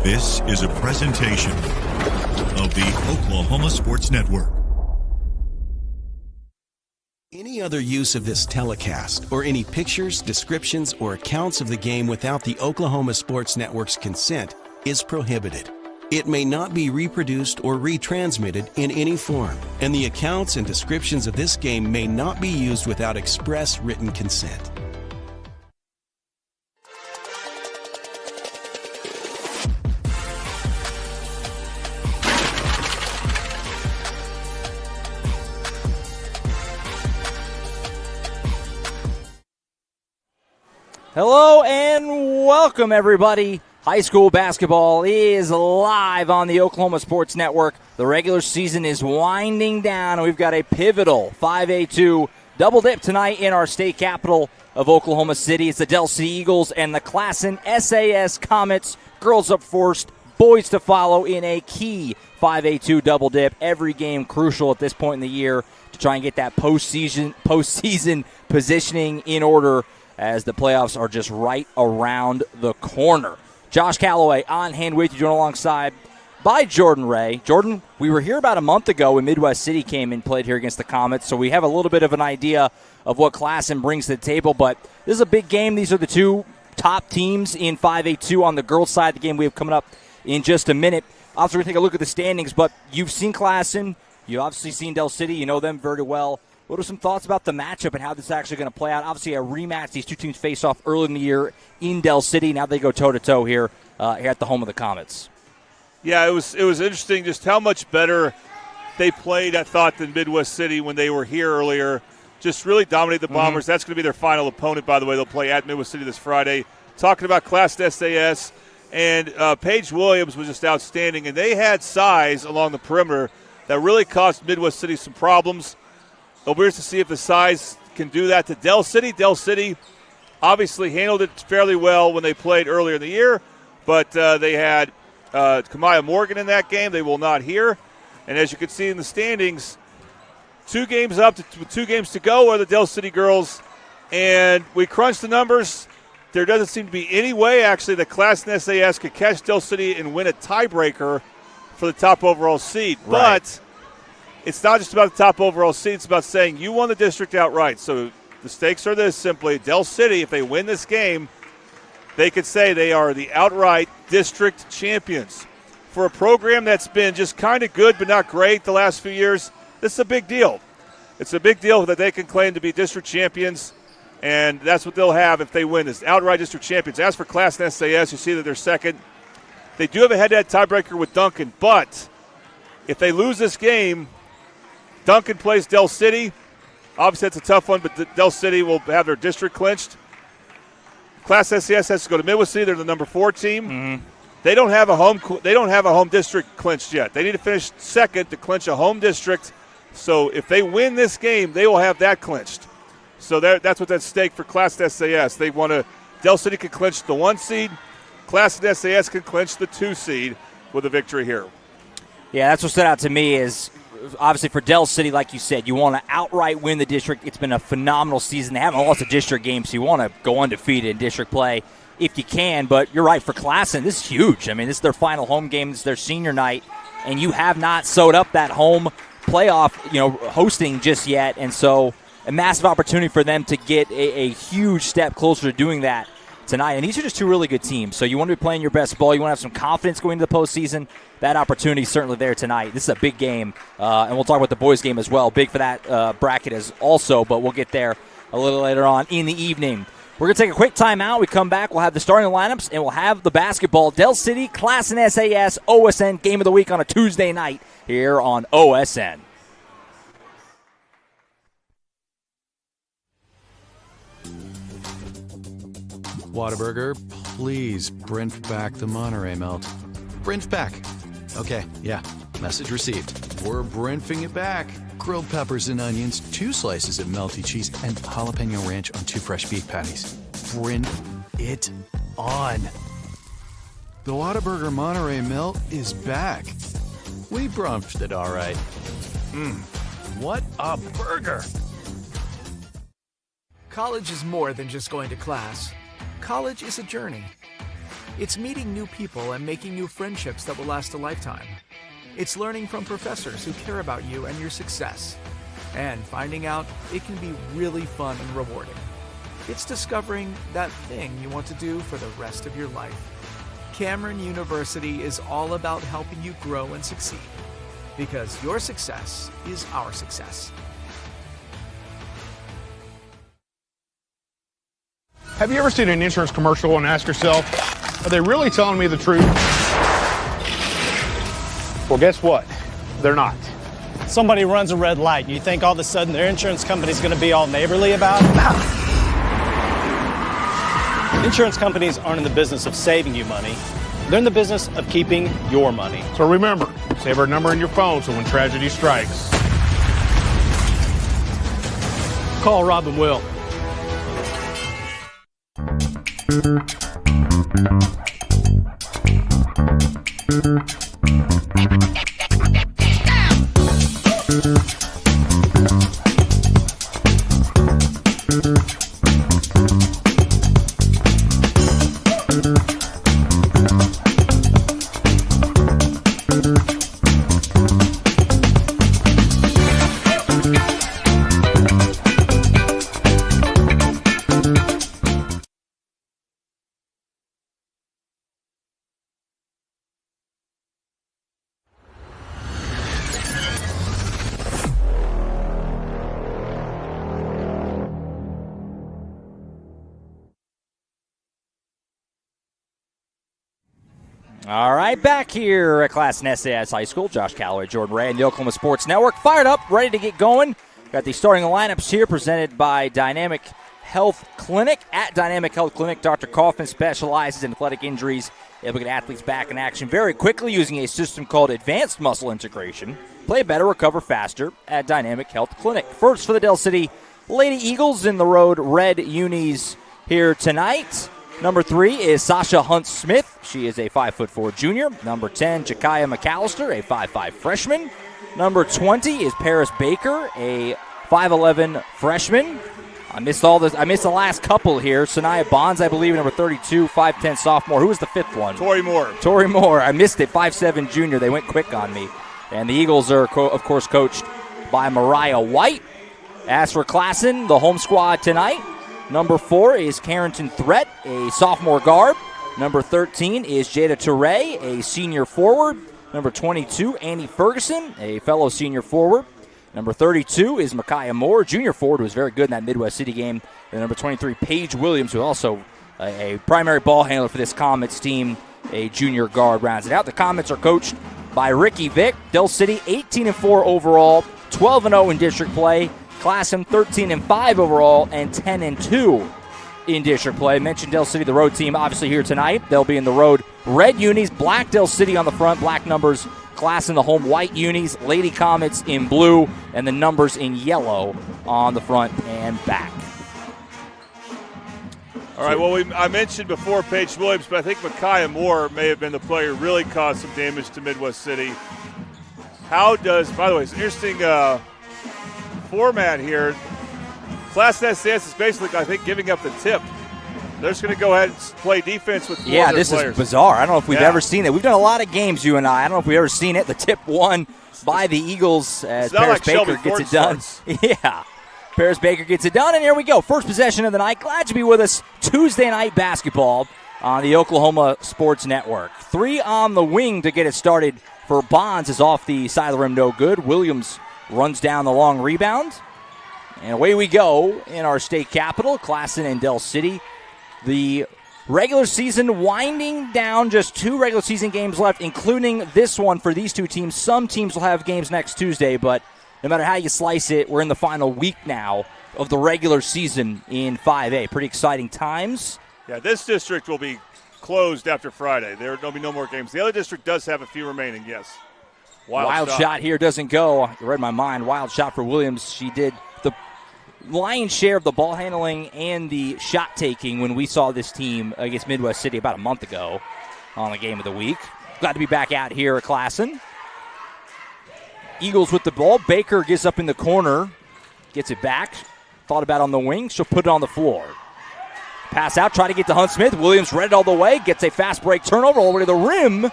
This is a presentation of the Oklahoma Sports Network. Any other use of this telecast or any pictures, descriptions, or accounts of the game without the Oklahoma Sports Network's consent is prohibited. It may not be reproduced or retransmitted in any form, and the accounts and descriptions of this game may not be used without express written consent. Hello and welcome, everybody. High school basketball is live on the Oklahoma Sports Network. The regular season is winding down, and we've got a pivotal 5A2 double dip tonight in our state capital of Oklahoma City. It's the Del City Eagles and the Classen SAS Comets. Girls up first, boys to follow in a key 5A2 double dip. Every game crucial at this point in the year to try and get that postseason positioning in order, as the playoffs are just right around the corner. Josh Calloway on hand with you, joined alongside by Jordan Ray. Jordan, we were here about a month ago when Midwest City came and played here against the Comets, so we have a little bit of an idea of what Classen brings to the table, but this is a big game. These are the two top teams in 5A2 on the girls' side. The game we have coming up in just a minute. Also, we're going to take a look at the standings, but you've seen Classen. You've obviously seen Del City. You know them very well. What are some thoughts about the matchup and how this is actually going to play out? Obviously, a rematch. These two teams face off early in the year in Del City. Now they go toe-to-toe here at the home of the Comets. Yeah, it was interesting just how much better they played, I thought, than Midwest City when they were here earlier. Just really dominated the Bombers. That's going to be their final opponent, by the way. They'll play at Midwest City this Friday. Talking about Classen SAS, and Paige Williams was just outstanding. And they had size along the perimeter that really caused Midwest City some problems. We're curious to see if the size can do that to Del City. Del City obviously handled it fairly well when they played earlier in the year, but they had Kamaya Morgan in that game. They will not here. And as you can see in the standings, 2 games up, with 2 games to go are the Del City girls. And we crunched the numbers. There doesn't seem to be any way, actually, that Classen SAS could catch Del City and win a tiebreaker for the top overall seed. Right. But it's not just about the top overall seed. It's about saying you won the district outright. So the stakes are this simply. Del City, if they win this game, they could say they are the outright district champions. For a program that's been just kind of good but not great the last few years, this is a big deal. It's a big deal that they can claim to be district champions, and that's what they'll have if they win this, outright district champions. As for Classen SAS, you see that they're second. They do have a head-to-head tiebreaker with Duncan, but if they lose this game, Duncan plays Del City. Obviously, that's a tough one, but Del City will have their district clinched. Classen SAS has to go to Midwest City. They're the number 4 team. Mm-hmm. They don't have a home district clinched yet. They need to finish second to clinch a home district. So if they win this game, they will have that clinched. So that's what's at stake for Classen SAS. They want to. Del City can clinch the 1 seed. Classen SAS can clinch the 2 seed with a victory here. Yeah, that's what stood out to me is, obviously for Del City, like you said, you want to outright win the district. It's been a phenomenal season. They haven't lost a district game, so you want to go undefeated in district play if you can. But you're right, for Classen, this is huge. I mean, this is their final home game. This is their senior night, and you have not sewed up that home playoff, hosting just yet. And so a massive opportunity for them to get a huge step closer to doing that tonight. And these are just 2 really good teams. So you want to be playing your best ball. You want to have some confidence going into the postseason. That opportunity is certainly there tonight. This is a big game, and we'll talk about the boys' game as well. Big for that bracket as also, but we'll get there a little later on in the evening. We're going to take a quick timeout. We come back. We'll have the starting lineups, and we'll have the basketball. Del City, Classen SAS, OSN Game of the Week on a Tuesday night here on OSN. Whataburger, please Brent back the Monterey melt. Brent back. Okay, yeah, message received. We're Brentfing it back. Grilled peppers and onions, 2 slices of melty cheese, and jalapeno ranch on 2 fresh beef patties. Brent it on. The Whataburger Monterey melt is back. We brumped it all right. What a burger! College is more than just going to class. College is a journey. It's meeting new people and making new friendships that will last a lifetime. It's learning from professors who care about you and your success. And finding out it can be really fun and rewarding. It's discovering that thing you want to do for the rest of your life. Cameron University is all about helping you grow and succeed. Because your success is our success. Have you ever seen an insurance commercial and asked yourself, are they really telling me the truth? Well, guess what? They're not. Somebody runs a red light and you think all of a sudden their insurance company's going to be all neighborly about it? Insurance companies aren't in the business of saving you money. They're in the business of keeping your money. So remember, save our number in your phone so when tragedy strikes, Call Rob and Will. All right, back here at Classen SAS High School. Josh Calloway, Jordan Ray, and the Oklahoma Sports Network. Fired up, ready to get going. Got the starting lineups here presented by Dynamic Health Clinic. At Dynamic Health Clinic, Dr. Kaufman specializes in athletic injuries, able to get athletes back in action very quickly using a system called Advanced Muscle Integration. Play better, recover faster at Dynamic Health Clinic. First for the Del City Lady Eagles in the road red unis here tonight. Number 3 is Sasha Hunt-Smith. She is a 5'4" junior. Number 10, Jakaya McAllister, a 5'5" freshman. Number 20 is Paris Baker, a 5'11" freshman. I missed the last couple here. Sanaya Bonds, I believe, number 32, 5'10" sophomore. Who was the 5th one? Tori Moore. I missed it, 5'7" junior. They went quick on me. And the Eagles are, of course, coached by Mariah White. As for Classen, the home squad tonight, number 4 is Carrington Threat, a sophomore guard. Number 13 is Jada Toure, a senior forward. Number 22, Annie Ferguson, a fellow senior forward. Number 32 is Micaiah Moore, junior forward, who was very good in that Midwest City game. And number 23, Paige Williams, who also a primary ball handler for this Comets team, a junior guard, rounds it out. The Comets are coached by Ricky Vick. Del City 18-4 overall, 12-0 in district play. Classen 13-5 overall and 10-2 in district play. Mentioned Del City, the road team, obviously here tonight. They'll be in the road red unis, black Del City on the front, black numbers. Classen the home white unis, Lady Comets in blue, and the numbers in yellow on the front and back. All right, well, I mentioned before Paige Williams, but I think Micaiah Moore may have been the player who really caused some damage to Midwest City. By the way, it's an interesting format here. Classen SAS is basically, I think, giving up the tip. They're just going to go ahead and play defense with 4 Yeah, of their this players. is bizarre. I don't know if we've ever seen it. We've done a lot of games, you and I. I don't know if we've ever seen it. The tip won by the Eagles as Paris Baker gets it done. Yeah. Paris Baker gets it done, and here we go. First possession of the night. Glad to be with us. Tuesday night basketball on the Oklahoma Sports Network. 3 on the wing to get it started for Bonds is off the side of the rim, no good. Williams runs down the long rebound. And away we go in our state capital, Classen and Del City. The regular season winding down, just 2 regular season games left, including this one for these 2 teams. Some teams will have games next Tuesday, but no matter how you slice it, we're in the final week now of the regular season in 5A. Pretty exciting times. Yeah, this district will be closed after Friday. There'll be no more games. The other district does have a few remaining, yes. Wild shot here doesn't go. You read my mind. Wild shot for Williams. She did the lion's share of the ball handling and the shot taking when we saw this team against Midwest City about a month ago on the game of the week. Glad to be back out here at Classen. Eagles with the ball. Baker gets up in the corner, gets it back. Thought about on the wing. She'll put it on the floor. Pass out, try to get to Hunt Smith. Williams read it all the way, gets a fast break turnover all the way to the rim,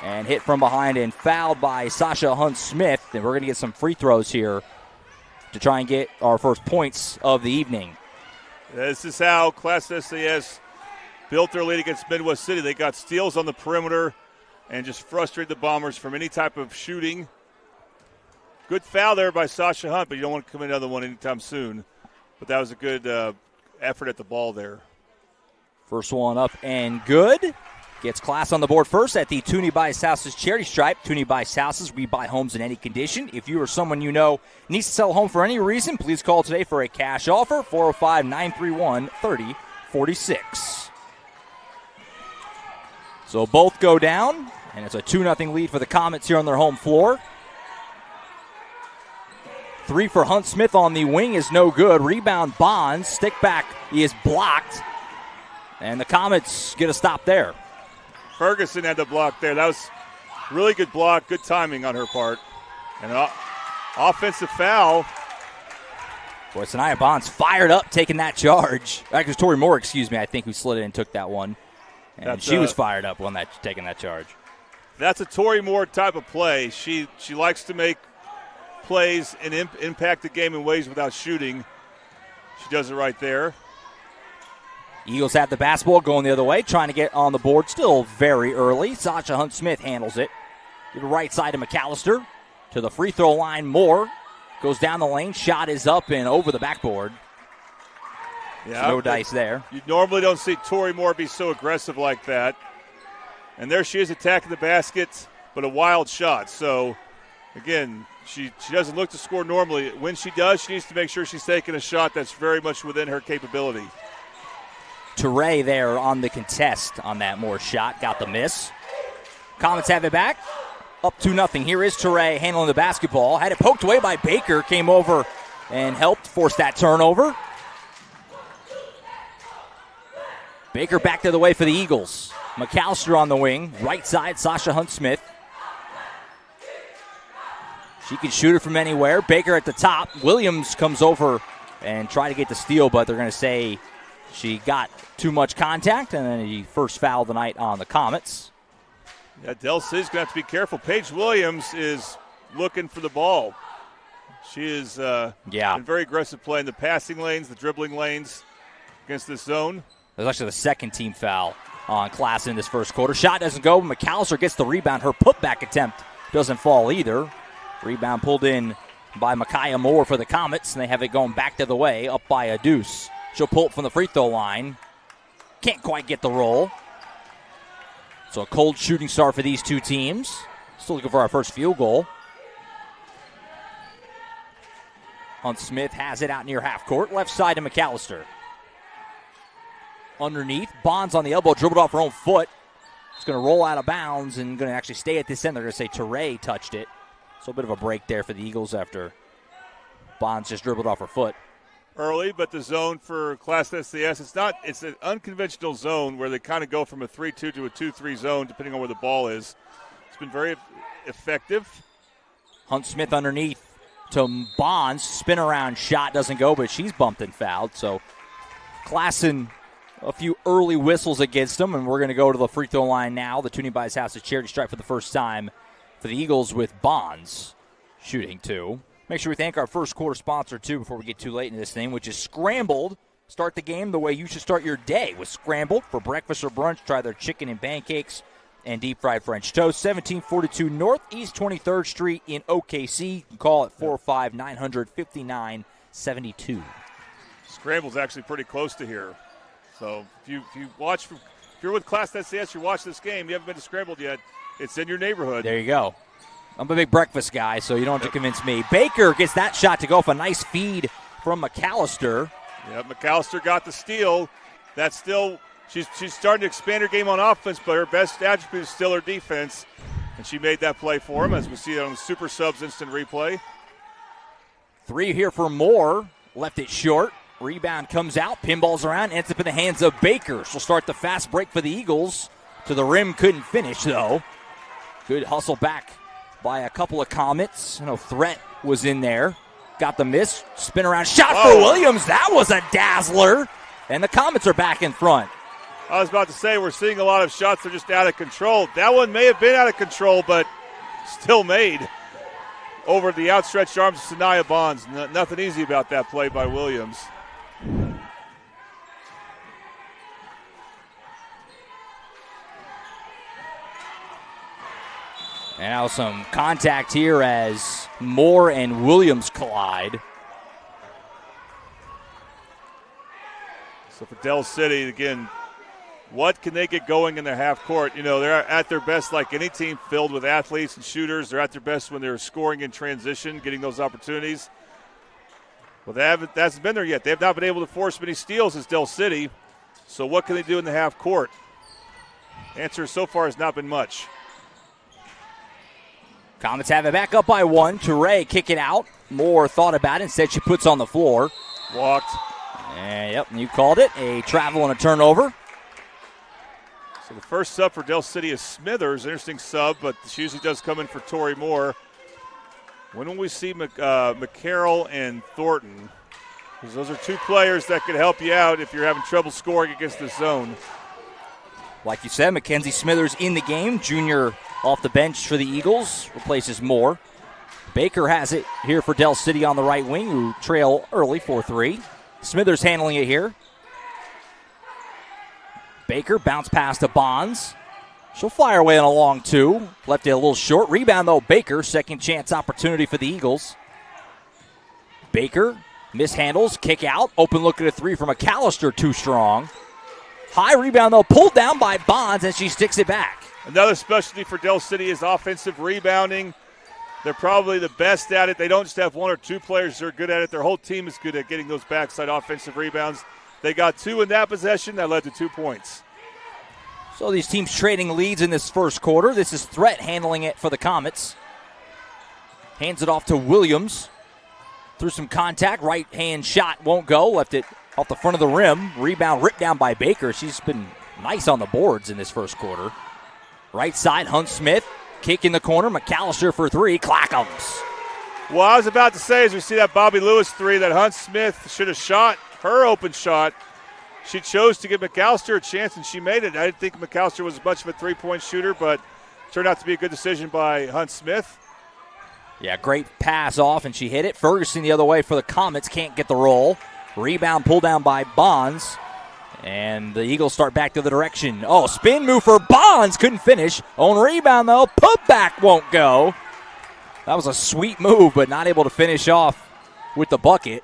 and hit from behind and fouled by Sasha Hunt Smith. And we're going to get some free throws here to try and get our first points of the evening. This is how Classen SAS built their lead against Midwest City. They got steals on the perimeter and just frustrated the Bombers from any type of shooting. Good foul there by Sasha Hunt, but you don't want to commit another one anytime soon. But that was a good effort at the ball there. First one up and good. Gets Class on the board first at the Toonie Buys Houses charity stripe. Toonie Buys Houses, we buy homes in any condition. If you or someone you know needs to sell a home for any reason, please call today for a cash offer, 405-931-3046. So both go down, and it's a 2-0 lead for the Comets here on their home floor. 3 for Hunt Smith on the wing is no good. Rebound Bonds. Stick back. He is blocked. And the Comets get a stop there. Ferguson had the block there. That was really good block. Good timing on her part. And an offensive foul. Boy, Sanaya Bonds fired up taking that charge. Actually, it was Tori Moore, I think, who slid in and took that one. And she was fired up when taking that charge. That's a Tori Moore type of play. She likes to make plays and impact the game in ways without shooting. She does it right there. Eagles have the basketball going the other way, trying to get on the board still very early. Sasha Hunt Smith handles it. To the right side of McAllister. To the free throw line, Moore goes down the lane. Shot is up and over the backboard. Yeah, no dice there. You normally don't see Tori Moore be so aggressive like that. And there she is attacking the basket, but a wild shot. So, again, she doesn't look to score normally. When she does, she needs to make sure she's taking a shot that's very much within her capability. Teray there on the contest on that Moore shot. Got the miss. Comets have it back. Up 2-0. Here is Teray handling the basketball. Had it poked away by Baker. Came over and helped force that turnover. Baker back to the way for the Eagles. McAllister on the wing. Right side, Sasha Hunt Smith. She can shoot it from anywhere. Baker at the top. Williams comes over and try to get the steal, but they're going to say she got too much contact, and then the first foul of the night on the Comets. Yeah, Del C's going to have to be careful. Paige Williams is looking for the ball. She is been very aggressive playing the passing lanes, the dribbling lanes against this zone. There's actually the second team foul on Classen in this first quarter. Shot doesn't go. McAllister gets the rebound. Her putback attempt doesn't fall either. Rebound pulled in by Micaiah Moore for the Comets, and they have it going back to the way, up by a deuce. She'll pull it from the free throw line. Can't quite get the roll. So a cold shooting start for these two teams. Still looking for our first field goal. Hunt Smith has it out near half court. Left side to McAllister. Underneath. Bonds on the elbow. Dribbled off her own foot. It's going to roll out of bounds and going to actually stay at this end. They're going to say Teray touched it. So a bit of a break there for the Eagles after Bonds just dribbled off her foot. Early, but the zone for Classen SAS, it's an unconventional zone where they kind of go from a 3-2 to a 2-3 zone depending on where the ball is. It's been very effective. Hunt Smith underneath to Bonds. Spin around shot doesn't go, but she's bumped and fouled. So Classen, a few early whistles against them, and we're going to go to the free throw line now. The Toonie Buys Houses charity stripe for the first time for the Eagles with Bonds shooting two. Make sure we thank our first quarter sponsor, too, before we get too late in this thing, which is Scrambled. Start the game the way you should start your day with Scrambled. For breakfast or brunch, try their chicken and pancakes and deep-fried French toast. 1742 Northeast 23rd Street in OKC. You can call at 405-900-5972. Scrambled's actually pretty close to here. So if you watch, if you're with Class SAS, you watch this game, you haven't been to Scrambled yet, it's in your neighborhood. There you go. I'm a big breakfast guy, so you don't have to convince me. Baker gets that shot to go off a nice feed from McAllister. Yeah, McAllister got the steal. That's still, she's starting to expand her game on offense, but her best attribute is still her defense. And she made that play for him, as we see it on the Super Subs instant replay. 3 here for Moore. Left it short. Rebound comes out. Pinballs around. Ends up in the hands of Baker. She'll start the fast break for the Eagles. To the rim. Couldn't finish, though. Good hustle back by a couple of Comets. I know Threat was in there. Got the miss. Spin around. Shot for Williams. That was a dazzler. And the Comets are back in front. I was about to say, we're seeing a lot of shots that are just out of control. That one may have been out of control, but still made over the outstretched arms of Sanaya Bonds. Nothing easy about that play by Williams. And now some contact here as Moore and Williams collide. So for Del City, again, what can they get going in their half court? You know, they're at their best like any team filled with athletes and shooters. They're at their best when they're scoring in transition, getting those opportunities. Well, that hasn't been there yet. They have not been able to force many steals as Del City. So what can they do in the half court? Answer so far has not been much. Comets have it back up by 1. Toure kick it out. Moore thought about it. Instead, she puts on the floor. Walked. And, yep, you called it. A travel and a turnover. So the first sub for Del City is Smithers. Interesting sub, but she usually does come in for Tori Moore. When will we see McCarroll and Thornton? Because those are two players that could help you out if you're having trouble scoring against the zone. Like you said, Mackenzie Smithers in the game. Junior off the bench for the Eagles. Replaces Moore. Baker has it here for Del City on the right wing, who trail early 4-3. Smithers handling it here. Baker bounce pass to Bonds. She'll fire away on a long 2. Left it a little short. Rebound, though, Baker. Second chance opportunity for the Eagles. Baker mishandles. Kick out. Open look at a 3 from McAllister. Too strong. High rebound, though. Pulled down by Bonds, and she sticks it back. Another specialty for Del City is offensive rebounding. They're probably the best at it. They don't just have 1 or 2 players that are good at it. Their whole team is good at getting those backside offensive rebounds. They got 2 in that possession. That led to 2 points. So these teams trading leads in this first quarter. This is Threat handling it for the Comets. Hands it off to Williams. Through some contact. Right hand shot won't go. Left it off the front of the rim. Rebound ripped down by Baker. She's been nice on the boards in this first quarter. Right side, Hunt Smith. Kick in the corner. McAllister for 3. Clackums. Well, I was about to say, as we see that Bobby Lewis 3, that Hunt Smith should have shot her open shot. She chose to give McAllister a chance, and she made it. I didn't think McAllister was much of a three-point shooter, but turned out to be a good decision by Hunt Smith. Yeah, great pass off, and she hit it. Ferguson the other way for the Comets. Can't get the roll. Rebound pulled down by Bonds. And the Eagles start back to the direction. Oh, spin move for Bonds. Couldn't finish. On rebound, though. Put back won't go. That was a sweet move, but not able to finish off with the bucket.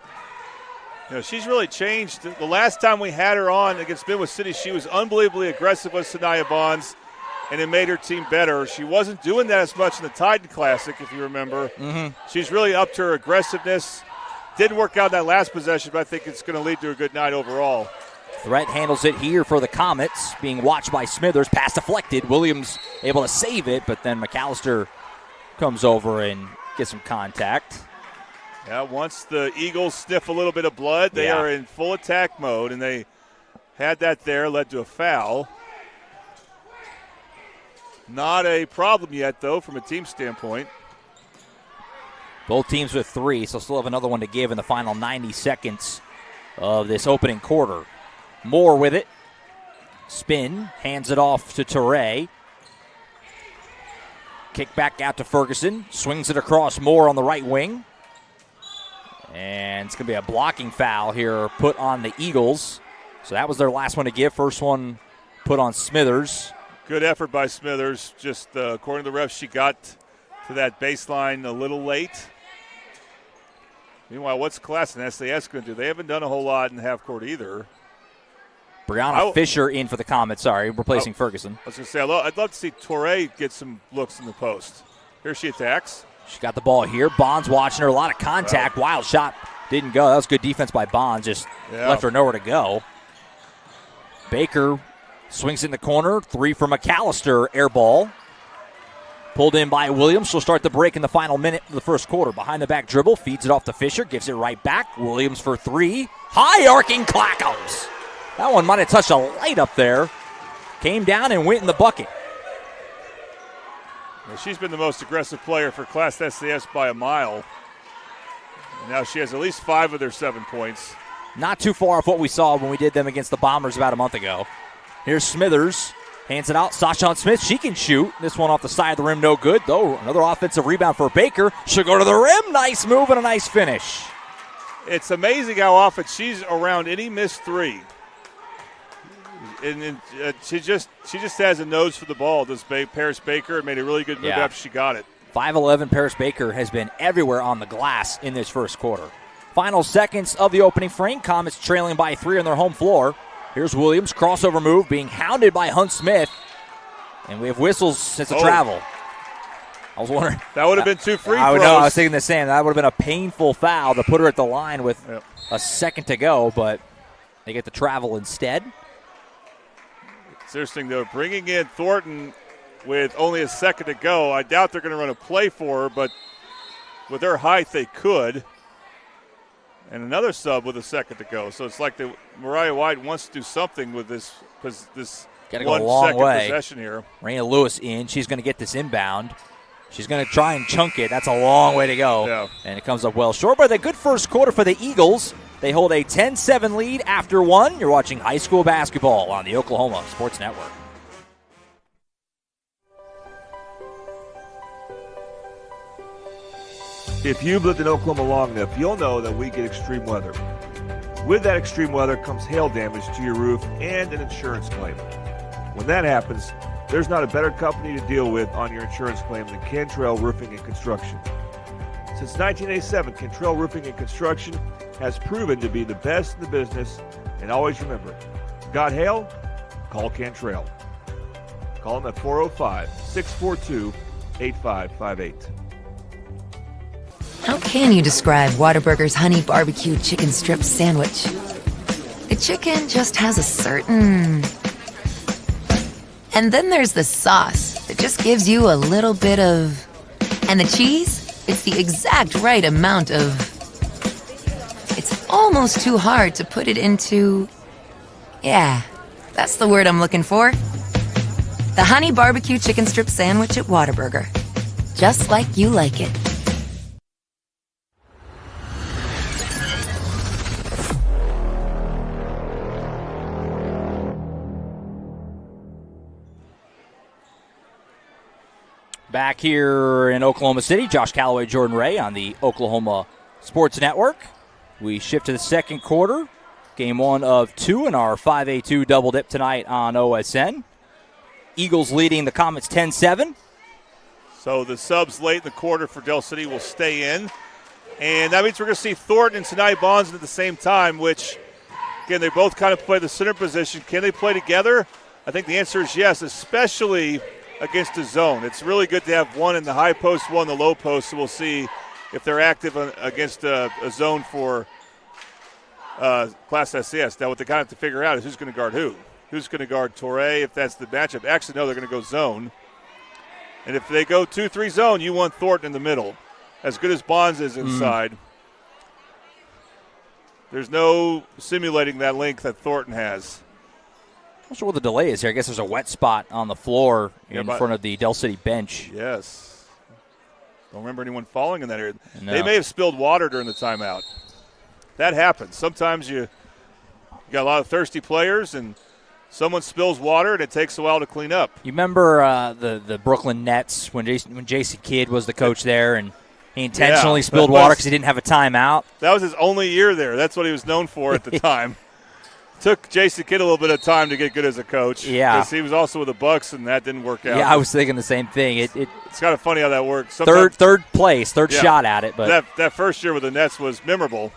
You know, she's really changed. The last time we had her on against Midwest City, she was unbelievably aggressive with Sanaya Bonds, and it made her team better. She wasn't doing that as much in the Titan Classic, if you remember. Mm-hmm. She's really upped her aggressiveness. Didn't work out that last possession, but I think it's going to lead to a good night overall. Threat handles it here for the Comets, being watched by Smithers. Pass deflected. Williams able to save it, but then McAllister comes over and gets some contact. Yeah, once the Eagles sniff a little bit of blood, they are in full attack mode, and they had that there, led to a foul. Not a problem yet, though, from a team standpoint. Both teams with 3, so still have another one to give in the final 90 seconds of this opening quarter. Moore with it. Spin. Hands it off to Toure. Kick back out to Ferguson. Swings it across Moore on the right wing. And it's going to be a blocking foul here put on the Eagles. So that was their last one to give. First one put on Smithers. Good effort by Smithers. Just according to the refs, she got to that baseline a little late. Meanwhile, what's Classen SAS going to do? They haven't done a whole lot in the half court either. Brianna Fisher in for the Comets, replacing Ferguson. I was going to say, I'd love to see Toure get some looks in the post. Here she attacks. She got the ball here. Bonds watching her. A lot of contact. Wild shot. Didn't go. That was good defense by Bonds. Just left her nowhere to go. Baker swings in the corner. 3 for McAllister. Air ball. Pulled in by Williams. She'll start the break in the final minute of the first quarter. Behind the back dribble. Feeds it off to Fisher. Gives it right back. Williams for 3. High arcing Clackums. That one might have touched a light up there. Came down and went in the bucket. Well, she's been the most aggressive player for Class SAS by a mile. And now she has at least 5 of their 7 points. Not too far off what we saw when we did them against the Bombers about a month ago. Here's Smithers. Hands it out. Sasha Hunt-Smith, she can shoot. This one off the side of the rim, no good, though. Another offensive rebound for Baker. She'll go to the rim. Nice move and a nice finish. It's amazing how often she's around any missed three. And she just has a nose for the ball. Does Paris Baker made a really good move after she got it. 5'11" Paris Baker has been everywhere on the glass in this first quarter. Final seconds of the opening frame. Comets trailing by 3 on their home floor. Here's Williams, crossover move, being hounded by Hunt-Smith. And we have whistles since the travel. I was wondering. That would have been 2 free throws. I was thinking the same. That would have been a painful foul to put her at the line with a second to go, but they get the travel instead. It's interesting, though, bringing in Thornton with only a second to go. I doubt they're going to run a play for her, but with their height, they could. And another sub with a second to go. So it's like Mariah White wants to do something with this 1 second possession here. Raina Lewis in. She's going to get this inbound. She's going to try and chunk it. That's a long way to go. Yeah. And it comes up well short. But a good first quarter for the Eagles. They hold a 10-7 lead after 1. You're watching high school basketball on the Oklahoma Sports Network. If you've lived in Oklahoma long enough, you'll know that we get extreme weather. With that extreme weather comes hail damage to your roof and an insurance claim. When that happens, there's not a better company to deal with on your insurance claim than Cantrell Roofing and Construction. Since 1987, Cantrell Roofing and Construction has proven to be the best in the business, and always remember, got hail? Call Cantrell. Call them at 405-642-8558. How can you describe Whataburger's honey barbecue chicken strip sandwich? The chicken just has a certain... And then there's the sauce that just gives you a little bit of... And the cheese? It's the exact right amount of... It's almost too hard to put it into... Yeah, that's the word I'm looking for. The honey barbecue chicken strip sandwich at Whataburger. Just like you like it. Back here in Oklahoma City, Josh Calloway, Jordan Ray on the Oklahoma Sports Network. We shift to the second quarter. Game 1 of 2 in our 5A2 double dip tonight on OSN. Eagles leading the Comets 10-7. So the subs late in the quarter for Del City will stay in. And that means we're going to see Thornton and Sinai Bonds at the same time, which, again, they both kind of play the center position. Can they play together? I think the answer is yes, especially against a zone. It's really good to have one in the high post, one in the low post, so we'll see if they're active against a zone for Class SAS. Now, what they kind of have to figure out is who's going to guard who. Who's going to guard Torrey if that's the matchup. Actually, no, they're going to go zone. And if they go 2-3 zone, you want Thornton in the middle. As good as Bonds is inside, there's no simulating that length that Thornton has. I'm not sure what the delay is here. I guess there's a wet spot on the floor in front of the Del City bench. Yes. Don't remember anyone falling in that area. No. They may have spilled water during the timeout. That happens. Sometimes you got a lot of thirsty players and someone spills water and it takes a while to clean up. You remember the Brooklyn Nets when Jason Kidd was the coach there and he intentionally spilled water because he didn't have a timeout? That was his only year there. That's what he was known for at the time. Took Jason Kidd a little bit of time to get good as a coach. Yeah. Because he was also with the Bucks, and that didn't work out. Yeah, I was thinking the same thing. It's kind of funny how that works. Third shot at it. But that first year with the Nets was memorable.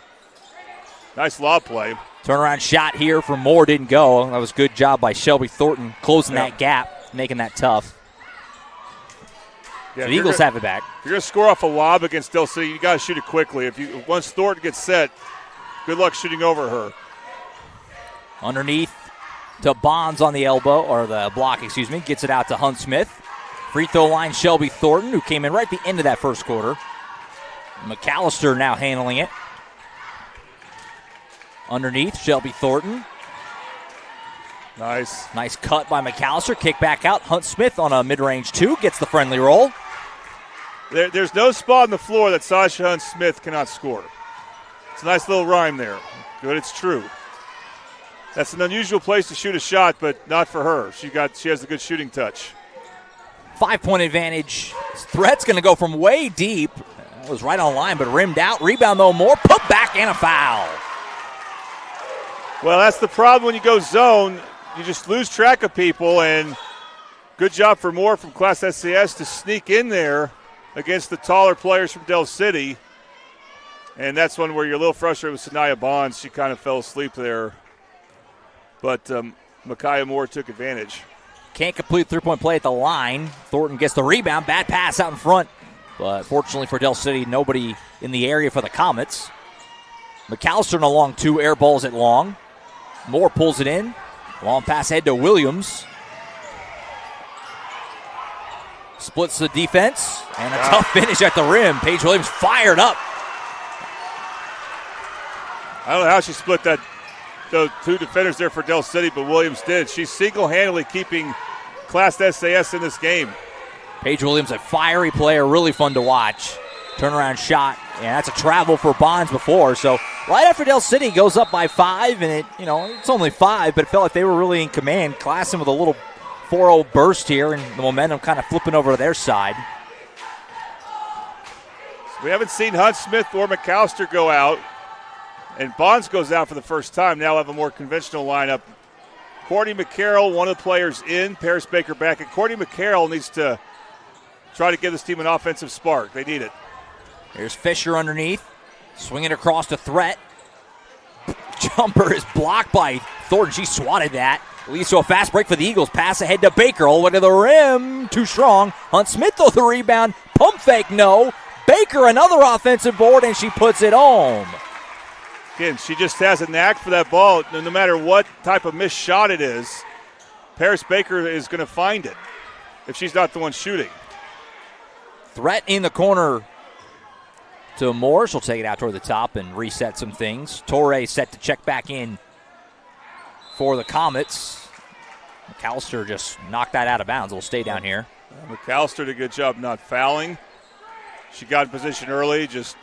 Nice lob play. Turnaround shot here for Moore didn't go. That was a good job by Shelby Thornton closing that gap, making that tough. Yeah, so the Eagles have it back. If you're going to score off a lob against Del City, you got to shoot it quickly. Once Thornton gets set, good luck shooting over her. Underneath to Bonds on the elbow, or the block, gets it out to Hunt-Smith. Free throw line, Shelby Thornton, who came in right at the end of that first quarter. McAllister now handling it. Underneath, Shelby Thornton. Nice. Nice cut by McAllister. Kick back out. Hunt-Smith on a mid-range 2 gets the friendly roll. There's no spot on the floor that Sasha Hunt-Smith cannot score. It's a nice little rhyme there. Good, it's true. That's an unusual place to shoot a shot, but not for her. She has a good shooting touch. 5-point advantage. Threat's going to go from way deep. That was right on line, but rimmed out. Rebound, though, Moore. Put back and a foul. Well, that's the problem when you go zone. You just lose track of people, and good job for Moore from Class SAS to sneak in there against the taller players from Del City. And that's one where you're a little frustrated with Sanaya Bonds. She kind of fell asleep there. But Micaiah Moore took advantage. Can't complete three-point play at the line. Thornton gets the rebound. Bad pass out in front. But fortunately for Del City, nobody in the area for the Comets. McAllister in a long two, air balls it long. Moore pulls it in. Long pass ahead to Williams. Splits the defense. And a tough finish at the rim. Paige Williams fired up. I don't know how she split those two defenders there for Del City, but Williams did. She's single-handedly keeping Class SAS in this game. Paige Williams, a fiery player, really fun to watch. Turnaround shot, and that's a travel for Bonds before. So right after Del City goes up by 5, and it's only 5, but it felt like they were really in command. Classen with a little 4-0 burst here, and the momentum kind of flipping over to their side. We haven't seen Hunt Smith or McAllister go out. And Bonds goes out for the first time. Now have a more conventional lineup. Courtney McCarroll, one of the players in. Paris Baker back. And Courtney McCarroll needs to try to give this team an offensive spark. They need it. Here's Fisher underneath. Swinging across to Threat. Jumper is blocked by Thornton. She swatted that. Leads to a fast break for the Eagles. Pass ahead to Baker. All the way to the rim. Too strong. Hunt Smith though the rebound. Pump fake, no. Baker another offensive board, and she puts it home. Again, she just has a knack for that ball. No matter what type of missed shot it is, Paris Baker is going to find it if she's not the one shooting. Threat in the corner to Moore. She'll take it out toward the top and reset some things. Torre set to check back in for the Comets. McAllister just knocked that out of bounds. It'll stay down here. McAllister did a good job not fouling. She got in position early, just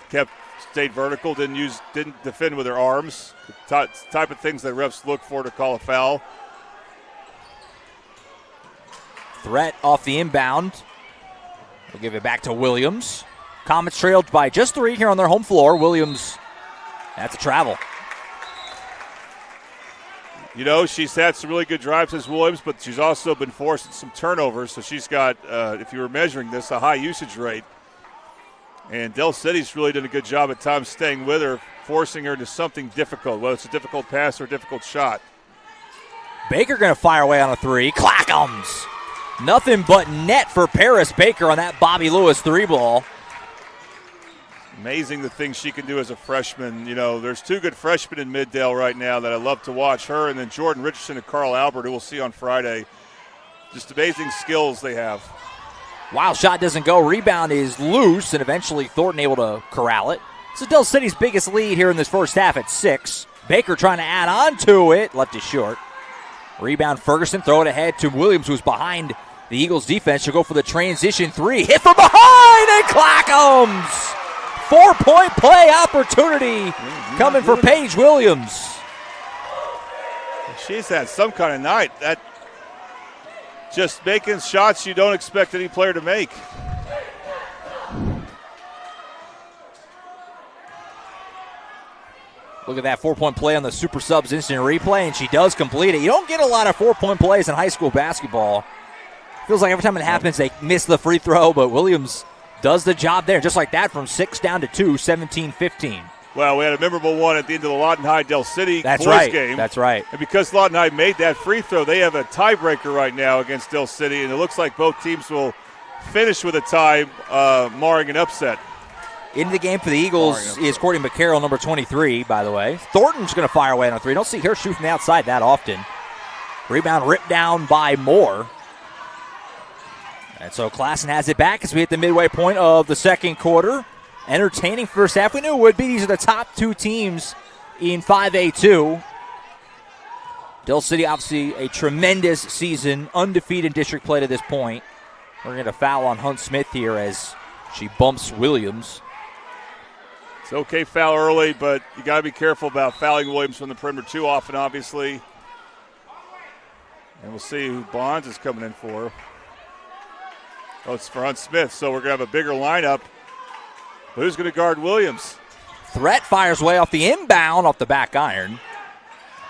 stayed vertical, didn't defend with her arms. The type of things that refs look for to call a foul. Threat off the inbound. We'll give it back to Williams. Comets trailed by just 3 here on their home floor. Williams, that's a travel. She's had some really good drives as Williams, but she's also been forcing some turnovers. So she's got, if you were measuring this, a high usage rate. And Del City's really done a good job at times staying with her, forcing her to something difficult, whether it's a difficult pass or a difficult shot. Baker going to fire away on a 3. Clackums. Nothing but net for Paris Baker on that Bobby Lewis 3-ball. Amazing the things she can do as a freshman. There's 2 good freshmen in Middale right now that I love to watch. Her and then Jordan Richardson and Carl Albert, who we'll see on Friday. Just amazing skills they have. Wild shot doesn't go. Rebound is loose, and eventually Thornton able to corral it. This is Del City's biggest lead here in this first half at 6. Baker trying to add on to it. Left it short. Rebound Ferguson. Throw it ahead to Williams, who's behind the Eagles' defense. She'll go for the transition 3. Hit from behind, and Clackums. 4-point play opportunity coming for Paige Williams. She's had some kind of night. That just making shots you don't expect any player to make. Look at that 4-point play on the Super Subs instant replay, and she does complete it. You don't get a lot of 4-point plays in high school basketball. Feels like every time it happens, they miss the free throw, but Williams does the job there. Just like that, from 6 down to 2, 17-15. Well, we had a memorable one at the end of the Lawton High Del City boys game. That's right. And because Lawton High made that free throw, they have a tiebreaker right now against Del City, and it looks like both teams will finish with a tie, marring an upset. Into the game for the Eagles is Courtney McCarroll, number 23, by the way. Thornton's going to fire away on a 3. Don't see her shoot from the outside that often. Rebound ripped down by Moore. And so Classen has it back as we hit the midway point of the second quarter. Entertaining first half. We knew it would be. These are the top 2 teams in 5A2. Del City, obviously, a tremendous season. Undefeated district play to this point. We're going to foul on Hunt Smith here as she bumps Williams. It's okay foul early, but you got to be careful about fouling Williams from the perimeter too often, obviously. And we'll see who Bonds is coming in for. Oh, it's for Hunt Smith, so we're going to have a bigger lineup. But who's going to guard Williams? Threat fires way off the inbound, off the back iron.